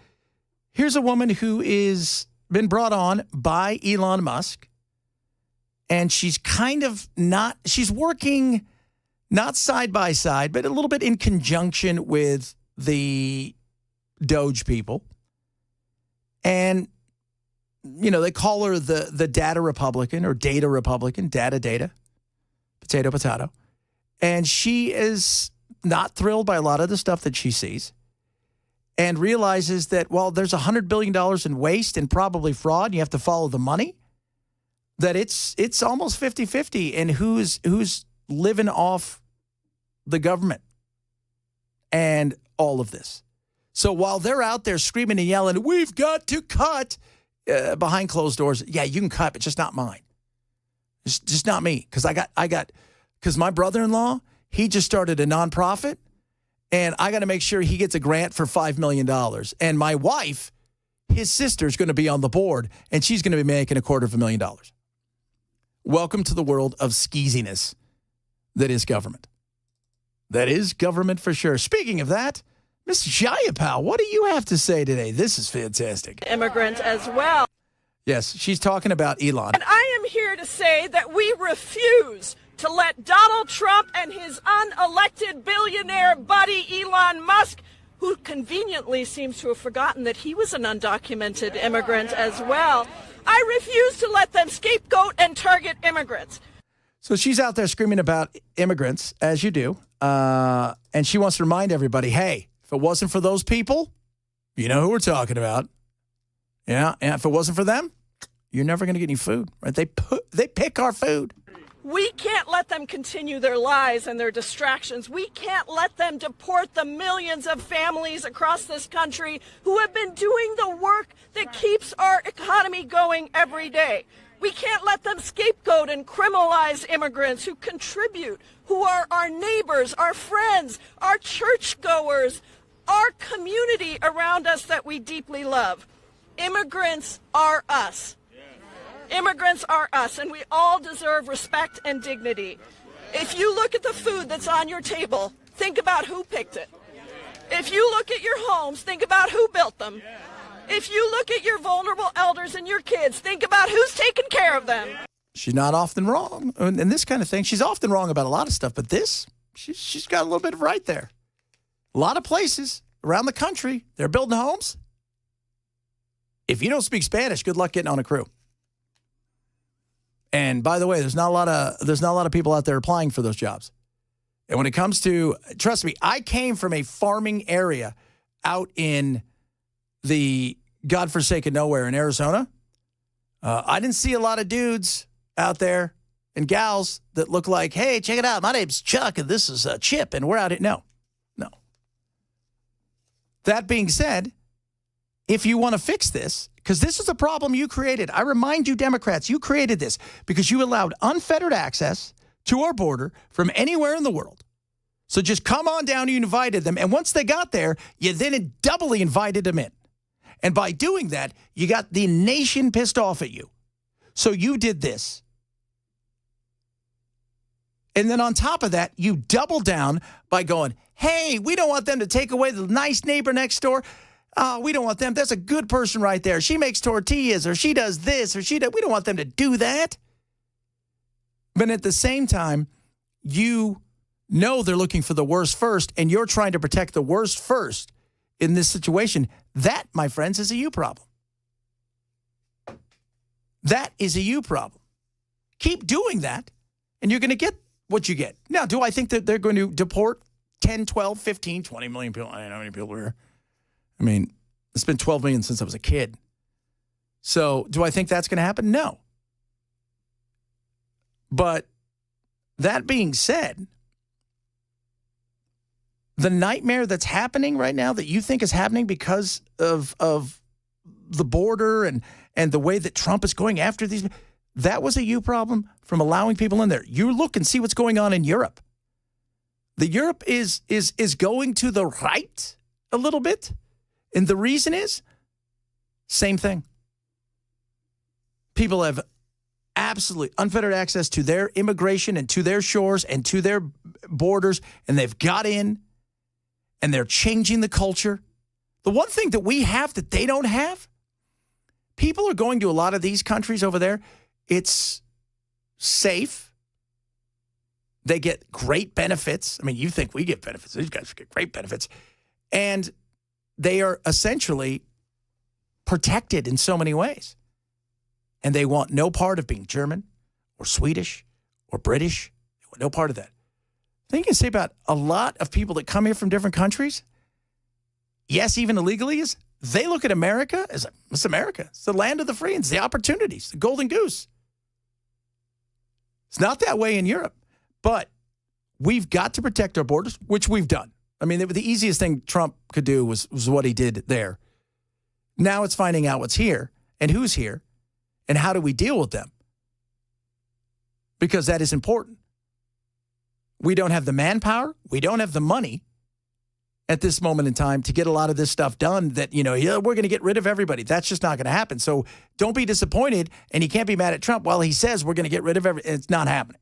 here's a woman who is been brought on by Elon Musk. And she's kind of not, she's working not side by side, but a little bit in conjunction with the Doge people. And, they call her the data Republican or data Republican, data, potato. And she is not thrilled by a lot of the stuff that she sees and realizes that, well, there's $100 billion in waste and probably fraud. And you have to follow the money. That it's almost 50-50 in who's living off the government and all of this. So while they're out there screaming and yelling, we've got to cut behind closed doors. Yeah, you can cut, but just not mine. Just not me. Because my brother-in-law, he just started a nonprofit and I got to make sure he gets a grant for $5 million. And my wife, his sister's going to be on the board and she's going to be making $250,000. Welcome to the world of skeeziness that is government. That is government for sure. Speaking of that, Ms. Jayapal, what do you have to say today? This is fantastic. Immigrants as well. Yes, she's talking about Elon. And I am here to say that we refuse to let Donald Trump and his unelected billionaire buddy Elon Musk, who conveniently seems to have forgotten that he was an undocumented immigrant as well, I refuse to let them scapegoat and target immigrants. So she's out there screaming about immigrants, as you do. And she wants to remind everybody, hey, if it wasn't for those people, you know who we're talking about. Yeah, and if it wasn't for them, you're never going to get any food. Right? They pick our food. We can't let them continue their lies and their distractions. We can't let them deport the millions of families across this country who have been doing the work that keeps our economy going every day. We can't let them scapegoat and criminalize immigrants who contribute, who are our neighbors, our friends, our churchgoers, our community around us that we deeply love. Immigrants are us. Immigrants are us, and we all deserve respect and dignity. If you look at the food that's on your table, think about who picked it. If you look at your homes, think about who built them. If you look at your vulnerable elders and your kids, think about who's taking care of them. She's not often wrong in this kind of thing. She's often wrong about a lot of stuff, but this, she's got a little bit of right there. A lot of places around the country, they're building homes. If you don't speak Spanish, good luck getting on a crew. And by the way, there's not a lot of people out there applying for those jobs. And when it comes to, trust me, I came from a farming area out in the godforsaken nowhere in Arizona. I didn't see a lot of dudes out there and gals that look like, hey, check it out. My name's Chuck and this is Chip and we're out here. No. That being said, if you want to fix this, because this is a problem you created. I remind you, Democrats, you created this because you allowed unfettered access to our border from anywhere in the world. So just come on down, you invited them. And once they got there, you then doubly invited them in. And by doing that, you got the nation pissed off at you. So you did this. And then on top of that, you double down by going, hey, we don't want them to take away the nice neighbor next door. Oh, we don't want them. That's a good person right there. She makes tortillas or she does this or we don't want them to do that. But at the same time, you know they're looking for the worst first and you're trying to protect the worst first in this situation. That, my friends, is a you problem. That is a you problem. Keep doing that and you're going to get what you get. Now, do I think that they're going to deport 10, 12, 15, 20 million people? I don't know how many people are here. I mean, it's been 12 million since I was a kid. So do I think that's going to happen? No. But that being said, the nightmare that's happening right now that you think is happening because of the border and the way that Trump is going after these, that was a you problem from allowing people in there. You look and see what's going on in Europe. The Europe is going to the right a little bit. And the reason is, same thing. People have absolutely unfettered access to their immigration and to their shores and to their borders, and they've got in, and they're changing the culture. The one thing that we have that they don't have, people are going to a lot of these countries over there. It's safe. They get great benefits. I mean, you think we get benefits. These guys get great benefits. And they are essentially protected in so many ways. And they want no part of being German or Swedish or British. They want no part of that. I think you can say about a lot of people that come here from different countries, yes, even illegally, is they look at America as, it's America. It's the land of the free. It's the opportunities, the golden goose. It's not that way in Europe. But we've got to protect our borders, which we've done. I mean, the easiest thing Trump could do was what he did there. Now it's finding out what's here and who's here and how do we deal with them. Because that is important. We don't have the manpower. We don't have the money at this moment in time to get a lot of this stuff done that, we're going to get rid of everybody. That's just not going to happen. So don't be disappointed. And you can't be mad at Trump while he says we're going to get rid of everybody. It's not happening.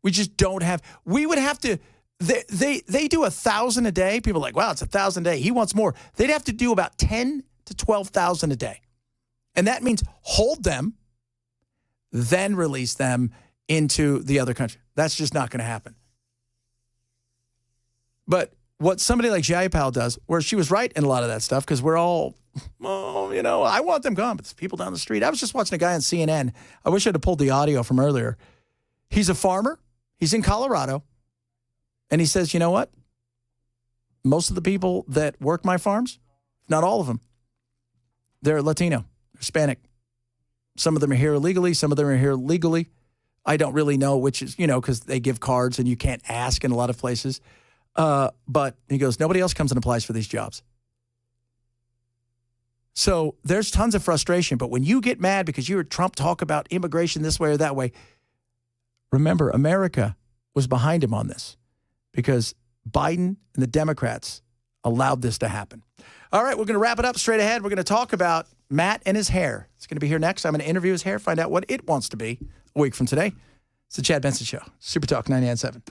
We just don't have, we would have to, they do 1,000 a day. People are like, wow, it's 1,000 a day. He wants more. They'd have to do about 10 to 12,000 a day. And that means hold them, then release them into the other country. That's just not going to happen. But what somebody like Jayapal does, where she was right in a lot of that stuff, because we're all, I want them gone, but there's people down the street. I was just watching a guy on CNN. I wish I'd have pulled the audio from earlier. He's a farmer. He's in Colorado. And he says, you know what? Most of the people that work my farms, not all of them, they're Latino, they're Hispanic. Some of them are here illegally. Some of them are here legally. I don't really know which is, because they give cards and you can't ask in a lot of places. But he goes, nobody else comes and applies for these jobs. So there's tons of frustration. But when you get mad because you heard Trump talk about immigration this way or that way, remember, America was behind him on this because Biden and the Democrats allowed this to happen. All right, we're going to wrap it up straight ahead. We're going to talk about Matt and his hair. It's going to be here next. I'm going to interview his hair, find out what it wants to be a week from today. It's the Chad Benson Show. Super Talk 99.7.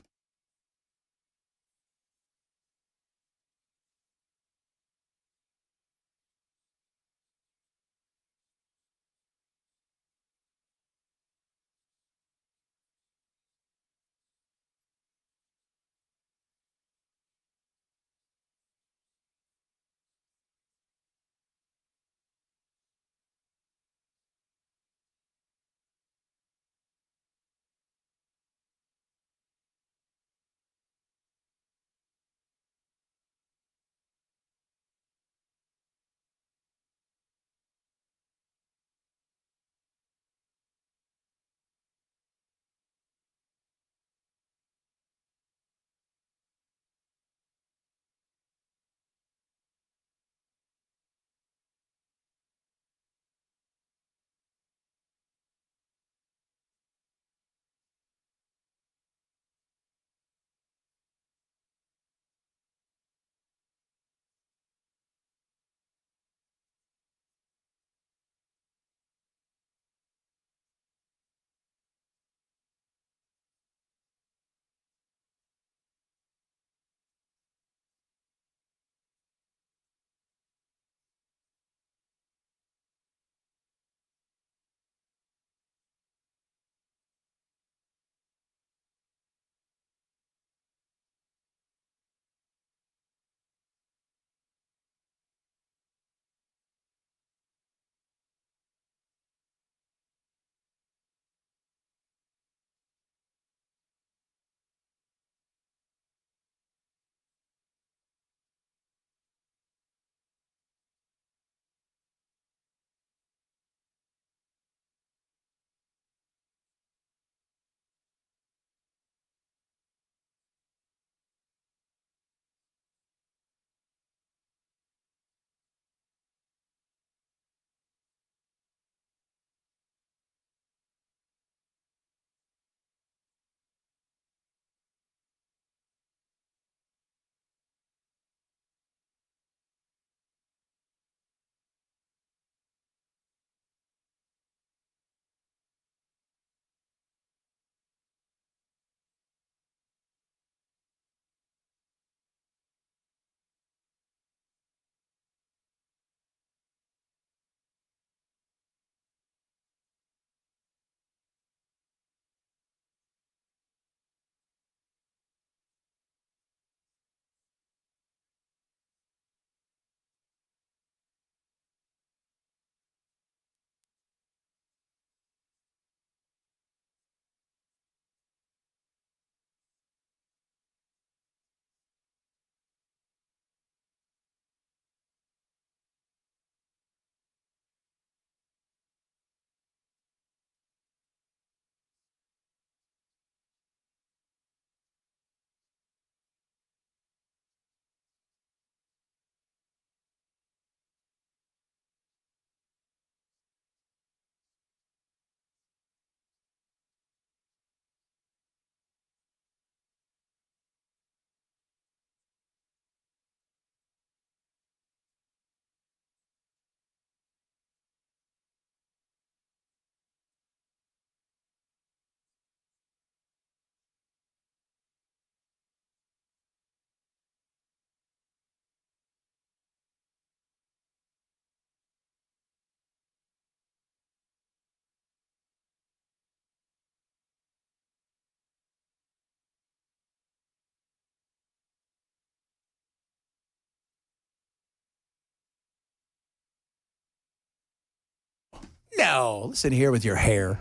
No, listen here with your hair.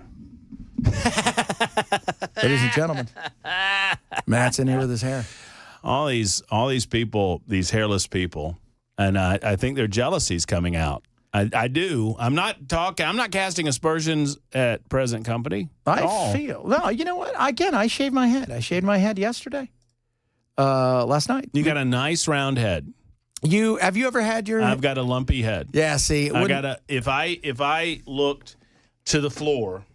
Ladies and gentlemen, Matt's in here with his hair. All these people, these hairless people, and I think their jealousy's coming out. I do. I'm not casting aspersions at present company. No, you know what? Again, I shaved my head. I shaved my head yesterday. Last night. You got a nice round head. Have you ever had your? I've got a lumpy head. Yeah. See, if I looked to the floor,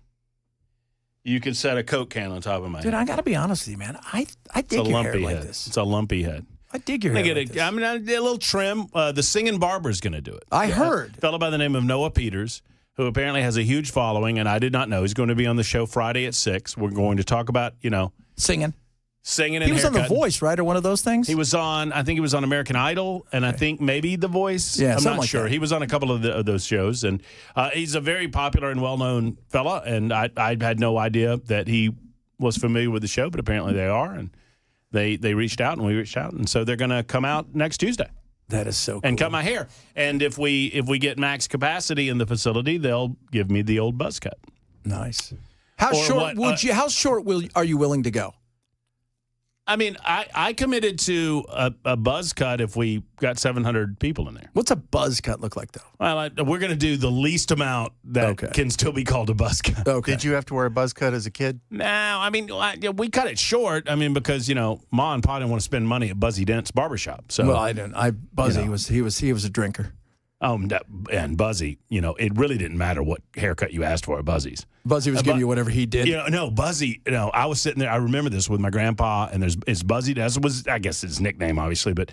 you could set a Coke can on top of my head. Dude, I got to be honest with you, man. I dig your hair like this. It's a lumpy head. I dig your I hair. get I did a little trim. The singing barber's going to do it. I heard. A fellow by the name of Noah Peters, who apparently has a huge following, and I did not know. He's going to be on the show Friday at 6. We're going to talk about, singing and He was on The haircutting. Voice, right, or one of those things? He was on, I think he was on American Idol, and I think maybe The Voice. Yeah, I'm something not like sure. that. He was on a couple of those shows, and he's a very popular and well-known fella, and I had no idea that he was familiar with the show, but apparently they are, and they reached out, and we reached out, and so they're going to come out next Tuesday. That is so cool. And cut my hair. And if we get max capacity in the facility, they'll give me the old buzz cut. Nice. How short are you willing to go? I mean, I committed to a buzz cut if we got 700 people in there. What's a buzz cut look like, though? Well, we're going to do the least amount that can still be called a buzz cut. Okay. Did you have to wear a buzz cut as a kid? No, I mean, we cut it short. I mean, because, Ma and Pa didn't want to spend money at Buzzy Dent's barbershop. So, Well, I didn't. Buzzy was a drinker. And Buzzy, it really didn't matter what haircut you asked for at Buzzy's. Buzzy was giving you whatever he did. No, Buzzy, I was sitting there. I remember this with my grandpa, and it's Buzzy. That was, I guess, his nickname, obviously. But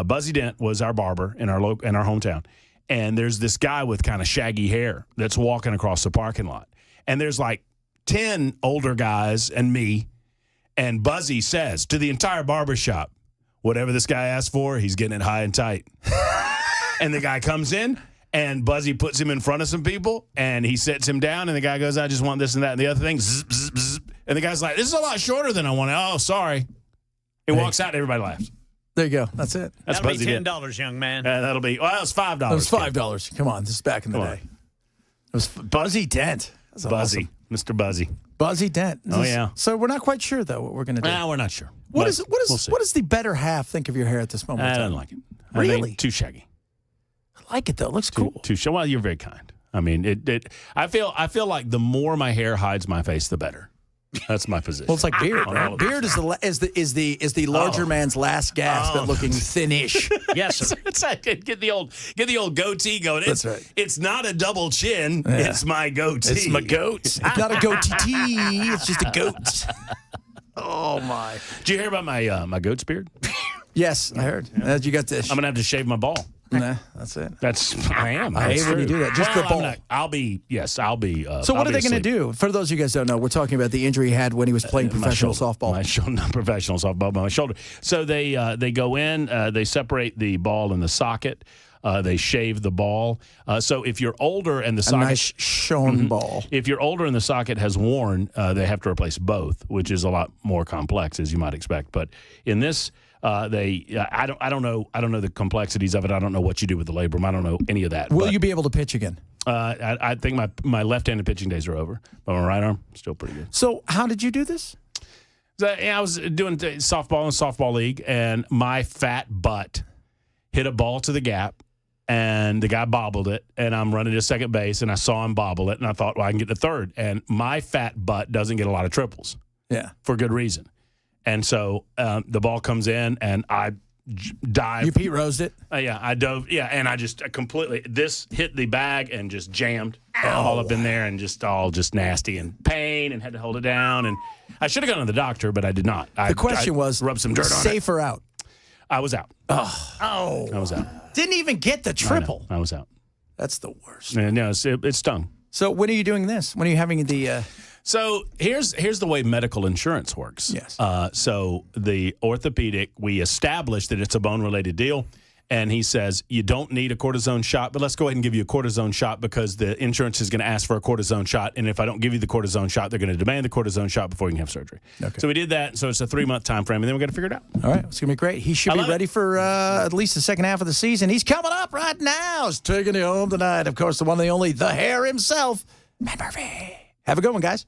Buzzy Dent was our barber in our hometown. And there's this guy with kind of shaggy hair that's walking across the parking lot. And there's like 10 older guys and me. And Buzzy says to the entire barbershop, whatever this guy asked for, he's getting it high and tight. And the guy comes in, and Buzzy puts him in front of some people, and he sits him down, and the guy goes, I just want this and that and the other thing. Zzz, zzz, zzz. And the guy's like, this is a lot shorter than I wanted. Oh, sorry. He walks out, and everybody laughs. There you go. That's it. That's That'll be Buzzy $10, young man. that'll be, well, it was $5. It was $5. Come on. This is back in the day. It was Buzzy Dent. That's Buzzy. awesome. Mr. Buzzy. Buzzy Dent. Oh, yeah. So we're not quite sure, though, what we're going to do. No, we're not sure. What We'll see. does the better half think of your hair at this moment? I don't like it. Really? I think too shaggy. I like it, though. It looks cool. Well, you're very kind. I mean, I feel like the more my hair hides my face, the better. That's my position. Well, it's like beard, right? Beard is the larger man's last gasp at looking thinnish. Yes, sir. It's like, get the old goatee going. That's right. It's not a double chin. Yeah. It's my goatee. It's my goat. It's not a goatee. It's just a goat. Oh my! Did you hear about my goat's beard? Yes, I heard. You got this. I'm gonna have to shave my ball. Nah, that's it. I am. I hate when you do that. Just the ball. I'll be. So what I'll are they be going to asleep. do? For those of you guys who don't know, we're talking about the injury he had when he was playing professional softball. My shoulder, not professional softball, but my shoulder. So they go in, they separate the ball and the socket. They shave the ball. So if you're older and the socket, a nice shone ball. If you're older and the socket has worn, they have to replace both, which is a lot more complex, as you might expect. But in this, I don't know the complexities of it. I don't know what you do with the labrum. I don't know any of that. Will you be able to pitch again? I think my left-handed pitching days are over, but my right arm still pretty good. So how did you do this? I was doing softball in softball league, and my fat butt hit a ball to the gap. And the guy bobbled it, and I'm running to second base, and I saw him bobble it, and I thought, well, I can get to third. And my fat butt doesn't get a lot of triples. Yeah. For good reason. And so the ball comes in, and I dive. You Pete Rosed it? Yeah, I dove. Yeah, and I just completely, this hit the bag and just jammed all up in there, and just nasty and pain, and had to hold it down. And I should have gone to the doctor, but I did not. The question was, rubbed some dirt on it. safe or out? I was out. Oh. I was out. Didn't even get the triple. I was out. That's the worst. No, it stung. So when are you doing this? When are you having the... So here's the way medical insurance works. Yes. So the orthopedic, we established that it's a bone-related deal. And he says, you don't need a cortisone shot, but let's go ahead and give you a cortisone shot because the insurance is going to ask for a cortisone shot. And if I don't give you the cortisone shot, they're going to demand the cortisone shot before you can have surgery. Okay. So we did that. So it's a 3-month time frame, and then we got to figure it out. All right. It's going to be great. He should be ready for at least the second half of the season. He's coming up right now. He's taking you home tonight. Of course, the one and the only, the hair himself, Matt Murphy. Have a good one, guys.